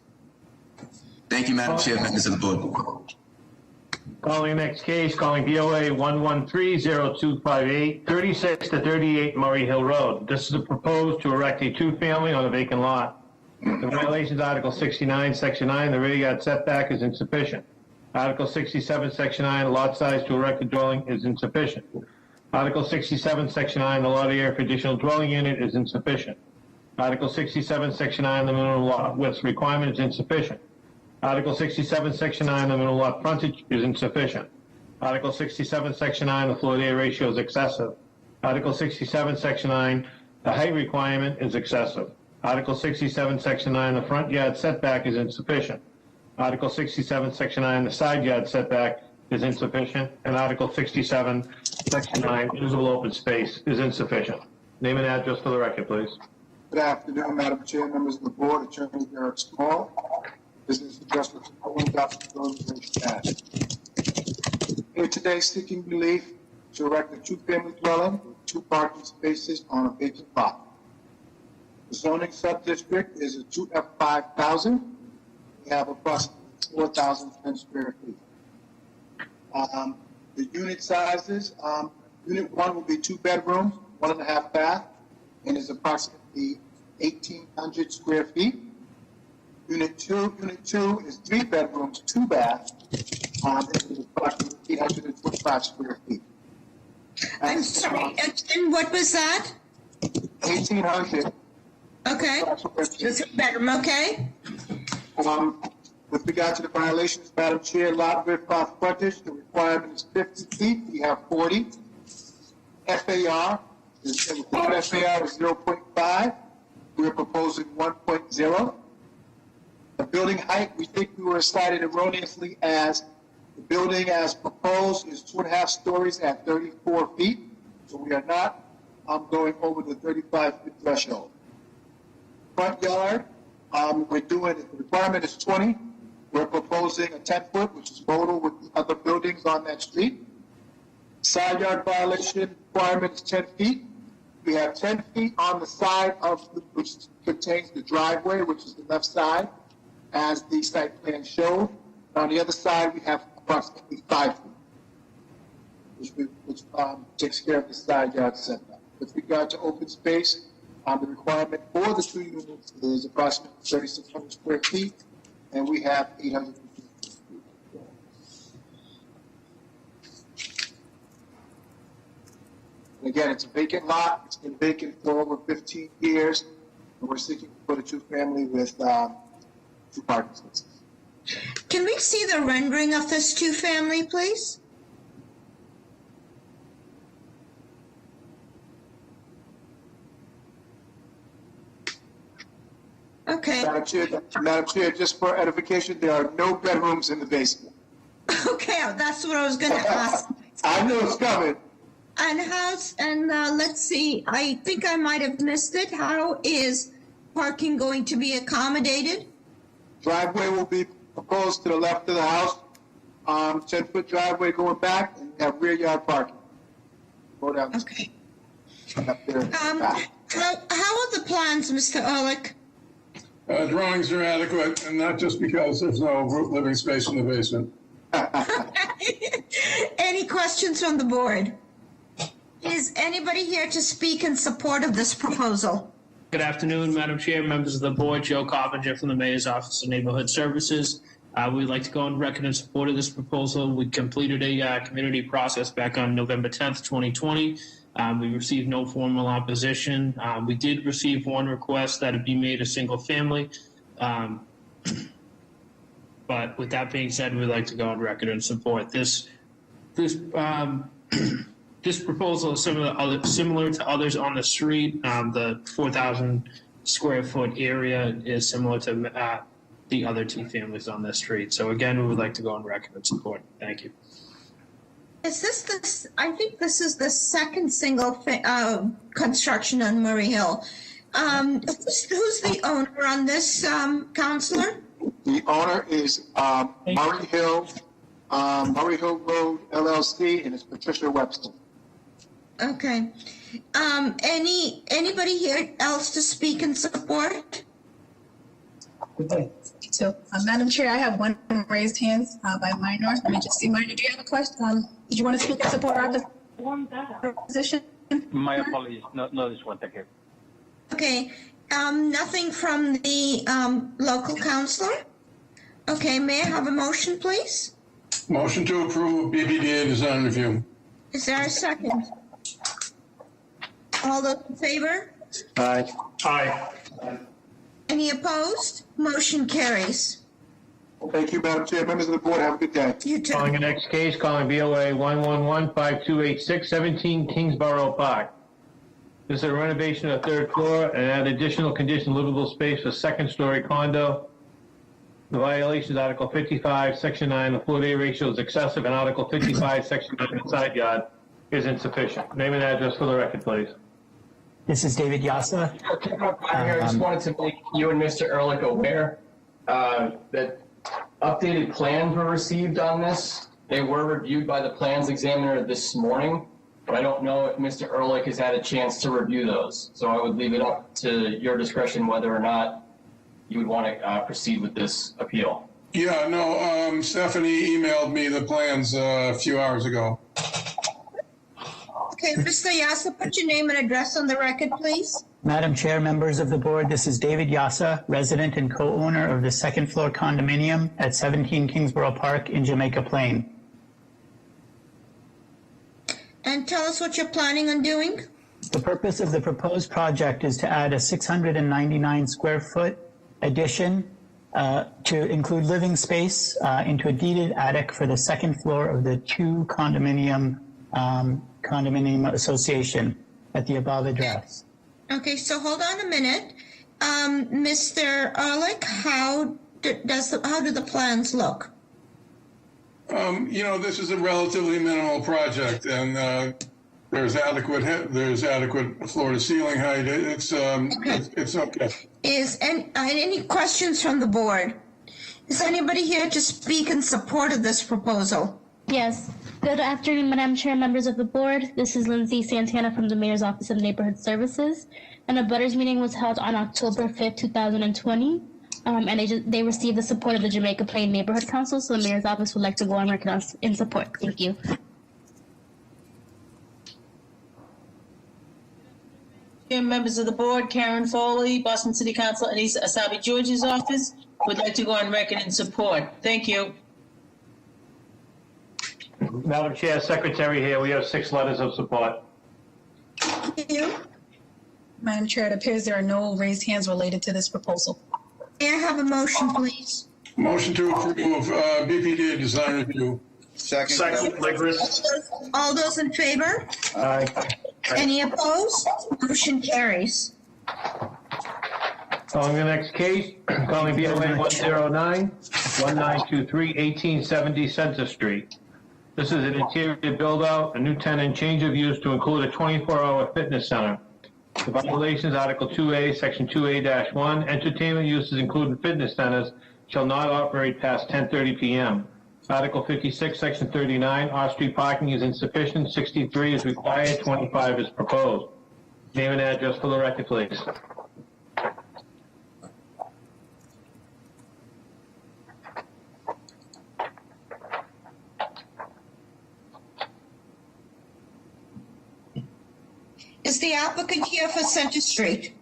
Speaker 17: Thank you, Madam Chair, members of the board.
Speaker 1: Calling the next case, calling BOA 113-0258, 36 to 38 Murray Hill Road. This is a proposed to erect a two-family on a vacant lot. The violations, Article 69, Section 9, the rear yard setback is insufficient. Article 67, Section 9, lot size to erect a dwelling is insufficient. Article 67, Section 9, the lot area for additional dwelling unit is insufficient. Article 67, Section 9, the minimum lot width requirement is insufficient. Article 67, Section 9, the minimum lot frontage is insufficient. Article 67, Section 9, the floor to area ratio is excessive. Article 67, Section 9, the height requirement is excessive. Article 67, Section 9, the front yard setback is insufficient. Article 67, Section 9, the side yard setback is insufficient. And Article 67, Section 9, usable open space is insufficient. Name and address for the record, please.
Speaker 5: Good afternoon, Madam Chair, members of the board, Attorney Derek Small. Business Justice Here today seeking relief to erect a two-family dwelling with 2 parking spaces on a vacant lot. The zoning sub-district is a 2F5000. We have approximately 4,010 square feet. The unit sizes, unit 1 will be 2 bedrooms, 1.5 bath, and is approximately 1,800 square feet. Unit 2 is 3 bedrooms, 2 baths, and is approximately 825 square feet.
Speaker 3: I'm sorry, and what was that?
Speaker 5: 1,800.
Speaker 3: Okay, it's a bedroom, okay?
Speaker 5: With regard to the violations, Madam Chair, lot width lot frontage, the requirement is 50 feet, we have 40. FAR, the required FAR is 0.5, we're proposing 1.0. The building height, we think we were cited erroneously as the building as proposed is 2.5 stories at 34 feet, so we are not going over the 35-foot threshold. Front yard, the requirement is 20. We're proposing a 10-foot, which is modal with the other buildings on that street. Side yard violation requirement is 10 feet. We have 10 feet on the side which contains the driveway, which is the left side, as the site plan showed. On the other side, we have approximately 5 feet, which takes care of the side yard setback. With regard to open space, the requirement for the 2 units is approximately 3,600 square feet, and we have 850 feet. And again, it's a vacant lot. It's been vacant for over 15 years, and we're seeking to put a 2-family with 2 parking spaces.
Speaker 3: Can we see the rendering of this 2-family, please? Okay.
Speaker 5: Madam Chair, just for edification, there are no bedrooms in the basement.
Speaker 3: Okay, that's what I was going to ask.
Speaker 5: I knew it's coming.
Speaker 3: And let's see, I think I might have missed it. How is parking going to be accommodated?
Speaker 5: Driveway will be proposed to the left of the house. 10-foot driveway going back, and we have rear yard parking. Go down.
Speaker 3: Okay.
Speaker 5: Up there.
Speaker 3: How are the plans, Mr. Ehrlich?
Speaker 4: Drawings are adequate, and not just because there's no living space in the basement.
Speaker 3: Any questions from the board? Is anybody here to speak in support of this proposal?
Speaker 6: Good afternoon, Madam Chair, members of the board. Joe Coppinger from the Mayor's Office of Neighborhood Services. We'd like to go on record in support of this proposal. We completed a community process back on November 10th, 2020. We received no formal opposition. We did receive one request that it be made a single family. But with that being said, we'd like to go on record and support this. This proposal is similar to others on the street. The 4,000 square foot area is similar to the other 2 families on this street. So again, we would like to go on record and support. Thank you.
Speaker 3: Is this I think this is the second single construction on Murray Hill. Who's the owner on this, Counselor?
Speaker 5: The owner is Murray Hill Road LLC, and it's Patricia Webster.
Speaker 3: Okay. Anybody here else to speak in support?
Speaker 10: So, Madam Chair, I have one raised hand by Minor. Let me just see. Minor, do you have a question? Did you want to speak in support of the position?
Speaker 23: My apologies. No, this one. Thank you.
Speaker 3: Okay. Nothing from the local counselor? Okay, may I have a motion, please?
Speaker 4: Motion to approve BBDA design review.
Speaker 3: Is there a second? All those in favor?
Speaker 1: Aye.
Speaker 19: Aye.
Speaker 3: Any opposed? Motion carries.
Speaker 5: Thank you, Madam Chair. Members of the board, have a good day.
Speaker 3: You too.
Speaker 1: Calling the next case, calling BOA 111-5286, 17 Kingsborough Park. This is a renovation of the third floor and add additional conditioned livable space for second-story condo. The violation is Article 55, Section 9, the floor-to-area ratio is excessive, and Article 55, Section 9, the side yard is insufficient. Name and address for the record, please.
Speaker 7: This is David Yassa.
Speaker 8: I just wanted to make you and Mr. Ehrlich aware that updated plans were received on this. They were reviewed by the plans examiner this morning, but I don't know if Mr. Ehrlich has had a chance to review those. So I would leave it up to your discretion whether or not you would want to proceed with this appeal.
Speaker 4: Yeah, no, Stephanie emailed me the plans a few hours ago.
Speaker 3: Okay, Mr. Yassa, put your name and address on the record, please.
Speaker 7: Madam Chair, members of the board, this is David Yassa, resident and co-owner of the second floor condominium at 17 Kingsborough Park in Jamaica Plain.
Speaker 3: And tell us what you're planning on doing.
Speaker 7: The purpose of the proposed project is to add a 699 square foot addition to include living space into a deeded attic for the second floor of the two condominium association at the above address.
Speaker 3: Okay, so hold on a minute. Mr. Ehrlich, how do the plans look?
Speaker 4: This is a relatively minimal project, and there's adequate floor to ceiling height. It's okay.
Speaker 3: Is any questions from the board? Is anybody here to speak in support of this proposal?
Speaker 18: Yes. Good afternoon, Madam Chair, members of the board. This is Lindsay Santana from the Mayor's Office of Neighborhood Services. And a butters meeting was held on October 5th, 2020. And they received the support of the Jamaica Plain Neighborhood Council, so the Mayor's Office would like to go on record in support. Thank you.
Speaker 21: Members of the board, Karen Foley, Boston City Council, Anissa Asabi George's office would like to go on record in support. Thank you.
Speaker 1: Madam Chair, Secretary here, we have 6 letters of support.
Speaker 3: Thank you.
Speaker 10: Madam Chair, it appears there are no raised hands related to this proposal.
Speaker 3: May I have a motion, please?
Speaker 4: Motion to approve BPDA design review.
Speaker 9: Second.
Speaker 19: Lightris.
Speaker 3: All those in favor?
Speaker 1: Aye.
Speaker 3: Any opposed? Motion carries.
Speaker 1: Calling the next case, calling BOA 109-1923, 1870 Center Street. This is an interior build-out, a new tenant change of use to include a 24-hour fitness center. The violations, Article 2A, Section 2A-1, entertainment uses including fitness centers shall not operate past 10:30 p.m. Article 56, Section 39, off-street parking is insufficient, 63 is required, 25 is proposed. Name and address for the record, please.
Speaker 3: Is the applicant here for Center Street?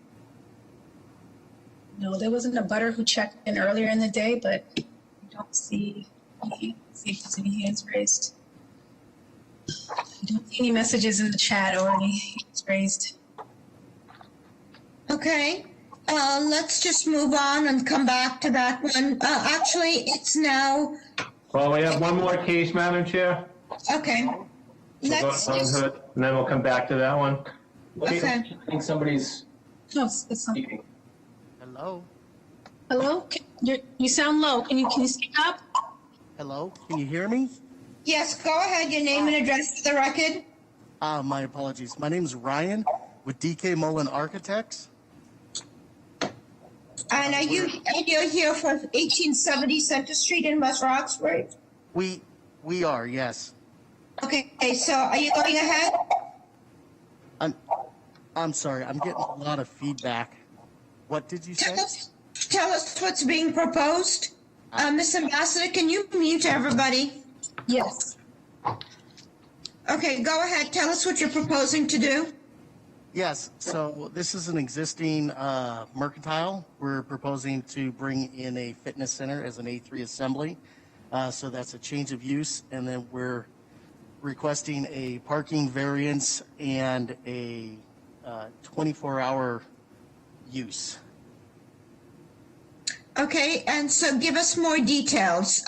Speaker 10: No, there wasn't a butter who checked in earlier in the day, but I don't see if there's any hands raised. I don't see any messages in the chat or any hands raised.
Speaker 3: Okay, let's just move on and come back to that one. Actually, it's now,
Speaker 1: Well, we have one more case, Madam Chair.
Speaker 3: okay.
Speaker 1: We'll go
Speaker 3: Let's
Speaker 1: on
Speaker 3: just,
Speaker 1: to it, and then we'll come back to that one.
Speaker 3: okay.
Speaker 8: I think somebody's
Speaker 10: No, it's not.
Speaker 8: speaking.
Speaker 25: Hello?
Speaker 10: Hello? You sound low. Can you speak up?
Speaker 25: Hello? Can you hear me?
Speaker 3: Yes, go ahead, your name and address for the record.
Speaker 25: My apologies. My name is Ryan with DK Mullen Architects.
Speaker 3: And you're here for 1870 Center Street in West Roxbury?
Speaker 25: We are, yes.
Speaker 3: Okay, so are you going ahead?
Speaker 25: I'm sorry. I'm getting a lot of feedback. What did you say?
Speaker 3: Tell us what's being proposed. Ms. Ambassador, can you mute everybody?
Speaker 10: Yes.
Speaker 3: Okay, go ahead. Tell us what you're proposing to do.
Speaker 25: Yes. So this is an existing mercantile. We're proposing to bring in a fitness center as an A3 assembly. So that's a change of use. And then we're requesting a parking variance and a 24-hour use.
Speaker 3: Okay, and so give us more details.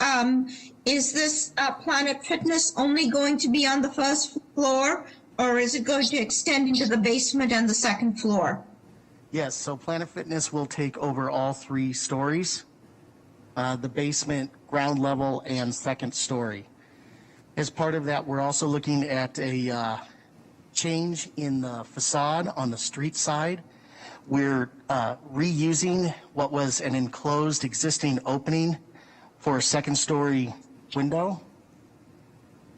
Speaker 3: Is this Planet Fitness only going to be on the first floor, or is it going to extend into the basement and the second floor?
Speaker 25: Yes, so Planet Fitness will take over all 3 stories, the basement, ground level, and second story. As part of that, we're also looking at a change in the facade on the street side. We're reusing what was an enclosed existing opening for a second story window.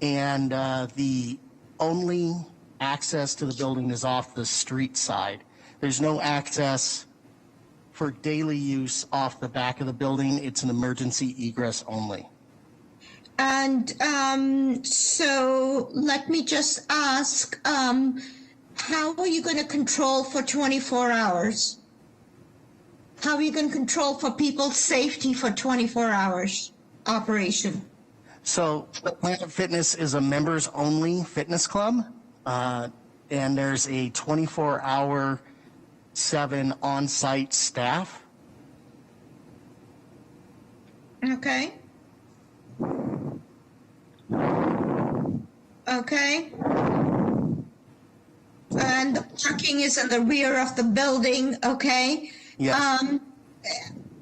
Speaker 25: And the only access to the building is off the street side. There's no access for daily use off the back of the building. It's an emergency egress only.
Speaker 3: And so let me just ask, how are you going to control for 24 hours? How are you going to control for people's safety for 24 hours operation?
Speaker 25: So Planet Fitness is a members-only fitness club, and there's a 24-hour 7 on-site staff.
Speaker 3: Okay. Okay. And the parking is in the rear of the building, okay?
Speaker 25: Yes.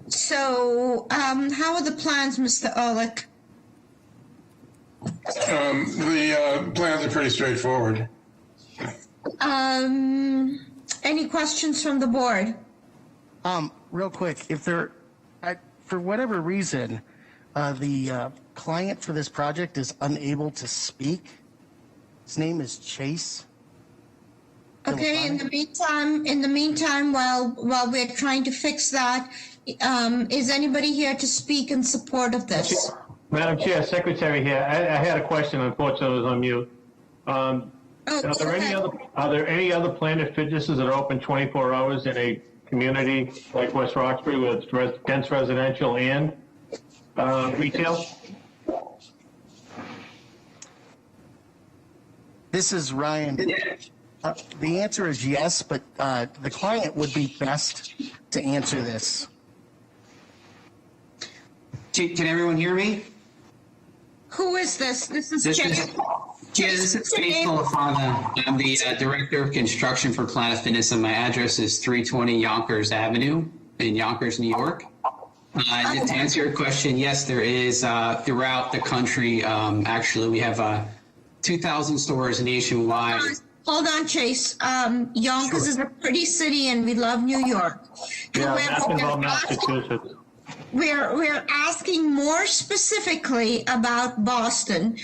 Speaker 3: So, how are the plans, Mr. Ehrlich?
Speaker 4: The plans are pretty straightforward.
Speaker 3: Any questions from the board?
Speaker 25: Real quick, if there, for whatever reason, the client for this project is unable to speak. His name is Chase.
Speaker 3: Okay, in the meantime, while we're trying to fix that, is anybody here to speak in support of this?
Speaker 1: Madam Chair, Secretary here. I had a question, unfortunately, I was on mute. Are there any other Planet Fitnesses that are open 24 hours in a community like West Roxbury with dense residential and retail?
Speaker 25: This is Ryan. The answer is yes, but the client would be best to answer this.
Speaker 11: Can everyone hear me?
Speaker 3: Who is this? This is Jay.
Speaker 11: This is Chase Polifano. I'm the Director of Construction for Planet Fitness, and my address is 320 Yonkers Avenue in Yonkers, New York. To answer your question, yes, there is throughout the country. Actually, we have 2,000 stores nationwide.
Speaker 3: Hold on, Chase. Yonkers is a pretty city, and we love New York.
Speaker 1: Yeah, Massachusetts.
Speaker 3: We're asking more specifically about Boston.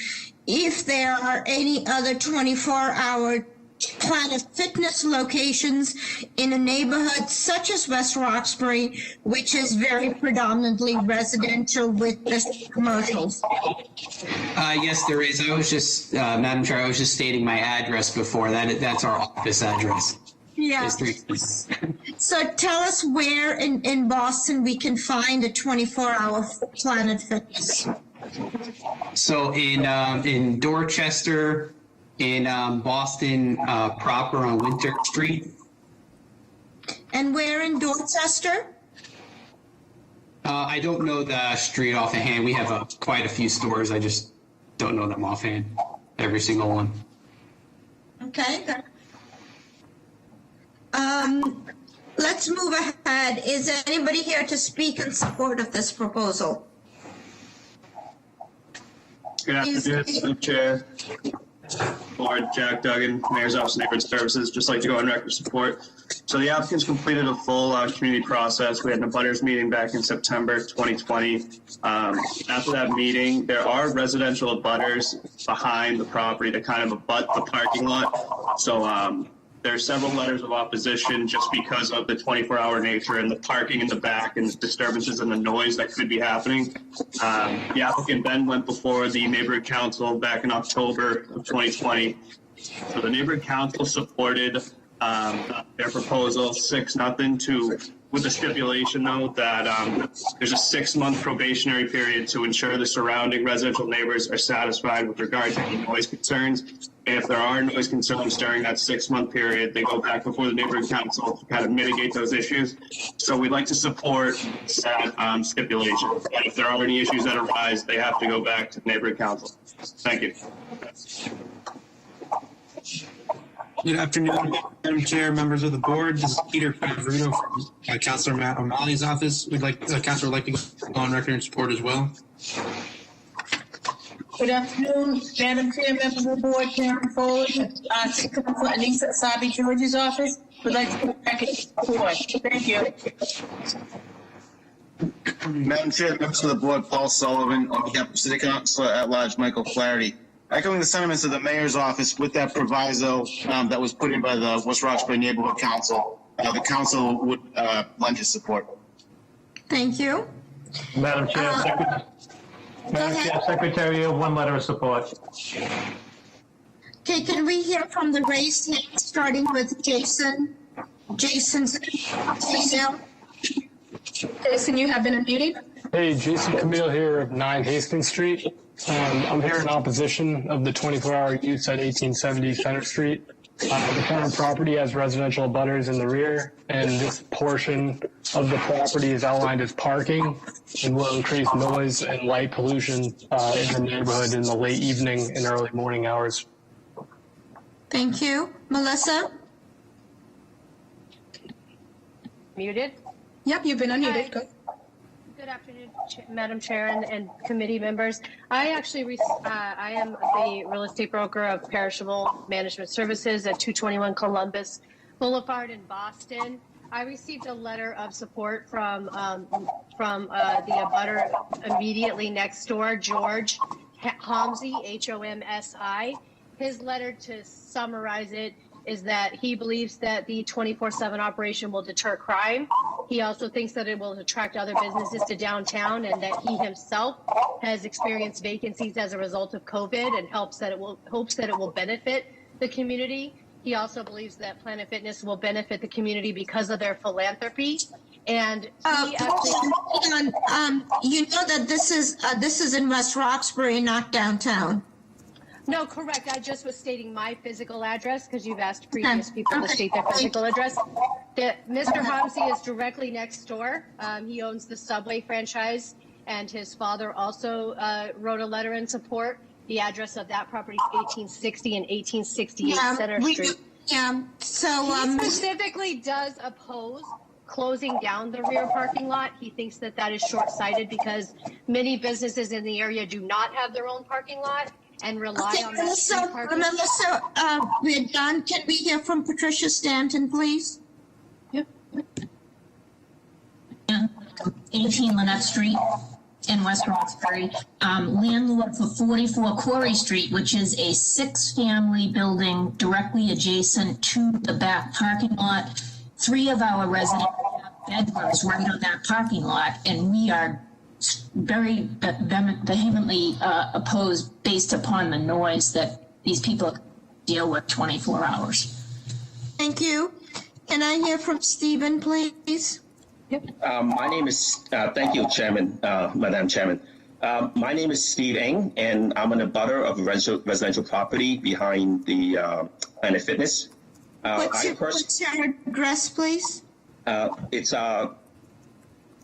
Speaker 3: If there are any other 24-hour Planet Fitness locations in a neighborhood such as West Roxbury, which is very predominantly residential with just commercials.
Speaker 11: Yes, there is. I was just, Madam Chair, I was just stating my address before. That's our office address.
Speaker 3: Yeah. So tell us where in Boston we can find a 24-hour Planet Fitness.
Speaker 11: So in Dorchester, in Boston proper on Winter Street.
Speaker 3: And where in Dorchester?
Speaker 11: I don't know the street offhand. We have quite a few stores. I just don't know them offhand. Every single one.
Speaker 3: Okay. Let's move ahead. Is anybody here to speak in support of this proposal?
Speaker 13: Good afternoon, Madam Chair. Board, Jack Duggan, Mayor's Office of Neighborhood Services. Just like to go on record support. So the applicants completed a full community process. We had an abutters meeting back in September 2020. After that meeting, there are residential abutters behind the property that kind of abut the parking lot. So there are several letters of opposition just because of the 24-hour nature and the parking in the back and the disturbances and the noise that could be happening. The applicant then went before the neighborhood council back in October of 2020. So the neighborhood council supported their proposal 6-0 to with the stipulation, though, that there's a 6-month probationary period to ensure the surrounding residential neighbors are satisfied with regard to any noise concerns. And if there are noise concerns during that 6-month period, they go back before the neighborhood council to kind of mitigate those issues. So we'd like to support that stipulation. And if there are any issues that arise, they have to go back to the neighborhood council. Thank you.
Speaker 2: Good afternoon, Madam Chair, members of the board. This is Peter Favorito from Councilor Matt O'Malley's office. Councilor would like to go on record in support as well.
Speaker 21: Good afternoon, Madam Chair, members of the board, Karen Foley, City Councilor Anissa Asabi George's office. Would like to go back in support. Thank you.
Speaker 14: Madam Chair, members of the board, Paul Sullivan, on behalf of City Councilor at Large Michael Flaherty. Echoing the sentiments of the mayor's office with that proviso that was put in by the West Roxbury Neighborhood Council, the council would lend its support.
Speaker 3: Thank you.
Speaker 15: Madam Chair, Secretary, you have one letter of support.
Speaker 3: Okay, can we hear from the raised hand, starting with Jason? Jason's email.
Speaker 10: Jason, you have been unmuted.
Speaker 20: Hey, Jason Camille here of 9 Hastings Street. I'm here in opposition of the 24-hour use at 1870 Center Street. The current property has residential abutters in the rear, and this portion of the property is outlined as parking and will increase noise and light pollution in the neighborhood in the late evening and early morning hours.
Speaker 3: Thank you. Melissa?
Speaker 22: Muted?
Speaker 10: Yep, you've been unmuted. Go.
Speaker 22: Good afternoon, Madam Chair and committee members. I actually, I am the real estate broker of Perishable Management Services at 221 Columbus Boulevard in Boston. I received a letter of support from the abutter immediately next door, George Homsey, Homsi. His letter, to summarize it, is that he believes that the 24/7 operation will deter crime. He also thinks that it will attract other businesses to downtown, and that he himself has experienced vacancies as a result of COVID, and hopes that it will benefit the community. He also believes that Planet Fitness will benefit the community because of their philanthropy. And he
Speaker 3: hold on. You know that this is in West Roxbury, not downtown.
Speaker 22: No, correct. I just was stating my physical address because you've asked previous people to state their physical address. Mr. Homsey is directly next door. He owns the Subway franchise, and his father also wrote a letter in support. The address of that property is 1860 and 1868 Center Street.
Speaker 3: Yeah. So
Speaker 22: he specifically does oppose closing down the rear parking lot. He thinks that that is short-sighted because many businesses in the area do not have their own parking lot and rely on that street parking.
Speaker 3: Melissa, we're done. Can we hear from Patricia Stanton, please?
Speaker 22: Yep.
Speaker 26: 18 Lynette Street in West Roxbury. Landlord for 44 Quarry Street, which is a 6-family building directly adjacent to the back parking lot. 3 of our residents have bedrooms right on that parking lot, and we are very vehemently opposed based upon the noise that these people deal with 24 hours.
Speaker 3: Thank you. Can I hear from Stephen, please?
Speaker 27: My name is, thank you, Chairman, Madam Chairman. My name is Steve Ng, and I'm an abutter of residential property behind the Planet Fitness.
Speaker 3: What's your address, please?
Speaker 27: It's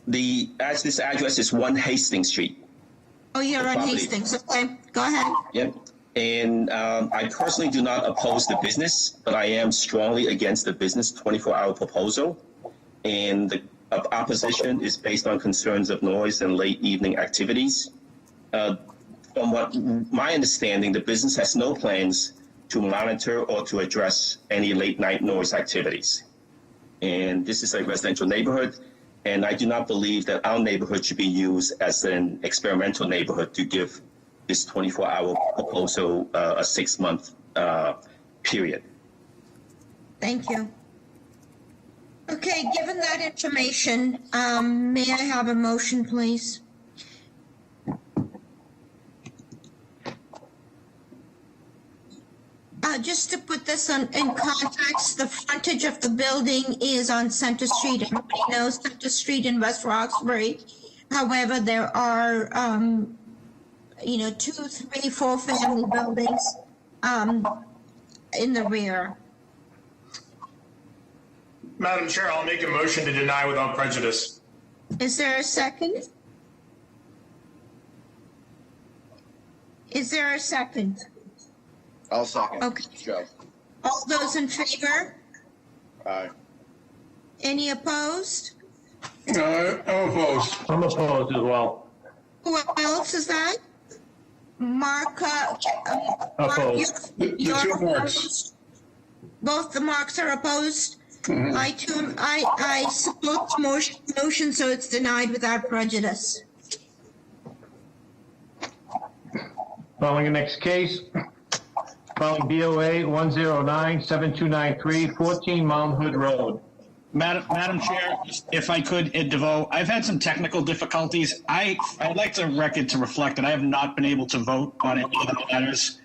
Speaker 27: this address is 1 Hastings Street.
Speaker 3: Oh, you're on Hastings. Okay, go ahead.
Speaker 27: Yep. And I personally do not oppose the business, but I am strongly against the business 24-hour proposal. And the opposition is based on concerns of noise and late evening activities. From what my understanding, the business has no plans to monitor or to address any late night noise activities. And this is a residential neighborhood, and I do not believe that our neighborhood should be used as an experimental neighborhood to give this 24-hour proposal a 6-month period.
Speaker 3: Thank you. Okay, given that information, may I have a motion, please? just to put this in context, the frontage of the building is on Center Street. Everybody knows Center Street in West Roxbury. However, there are, 2, 3, 4 family buildings in the rear.
Speaker 19: Madam Chair, I'll make a motion to deny without prejudice.
Speaker 3: Is there a second? Is there a second?
Speaker 9: I'll second.
Speaker 3: Okay.
Speaker 9: Joe.
Speaker 3: All those in favor?
Speaker 9: Aye.
Speaker 3: Any opposed?
Speaker 4: I'm opposed.
Speaker 15: I'm opposed as well.
Speaker 3: Who else is that? Mark,
Speaker 15: Opposed.
Speaker 4: The two marks.
Speaker 3: opposed? Both the marks are opposed?
Speaker 4: Mhm.
Speaker 3: I support the motion, so it's denied without prejudice.
Speaker 1: Calling the next case. Calling BOA 109-7293, 14 Mount Hood Road.
Speaker 5: Madam Chair, if I could, Ed DeVoe, I've had some technical difficulties. I'd like the record to reflect that I have not been able to vote on any of the matters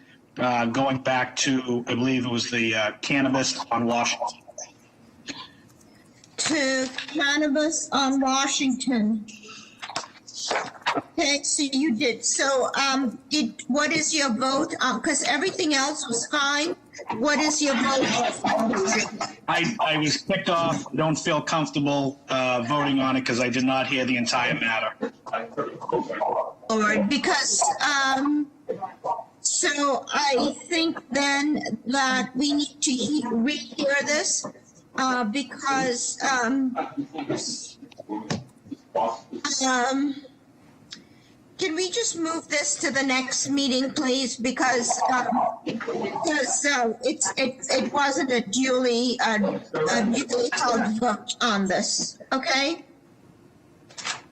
Speaker 5: going back to, I believe it was the cannabis on Washington.
Speaker 3: To cannabis on Washington. Okay, so you did. So, what is your vote? Because everything else was fine. What is your vote?
Speaker 5: I was kicked off. Don't feel comfortable voting on it because I did not hear the entire matter.
Speaker 3: Or because, so I think then that we need to rehear this, because, can we just move this to the next meeting, please? Because it wasn't a duly held vote on this, okay?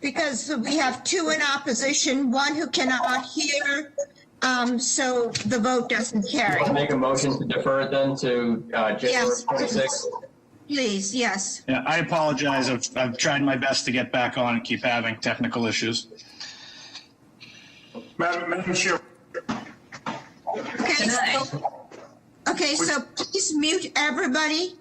Speaker 3: Because we have 2 in opposition, 1 who cannot hear, so the vote doesn't carry.
Speaker 8: Want to make a motion to defer it then to January
Speaker 3: Yes.
Speaker 8: 26th?
Speaker 3: Please, yes.
Speaker 5: Yeah, I apologize. I've tried my best to get back on and keep having technical issues.
Speaker 19: Madam Chair.
Speaker 3: Okay, so please mute everybody.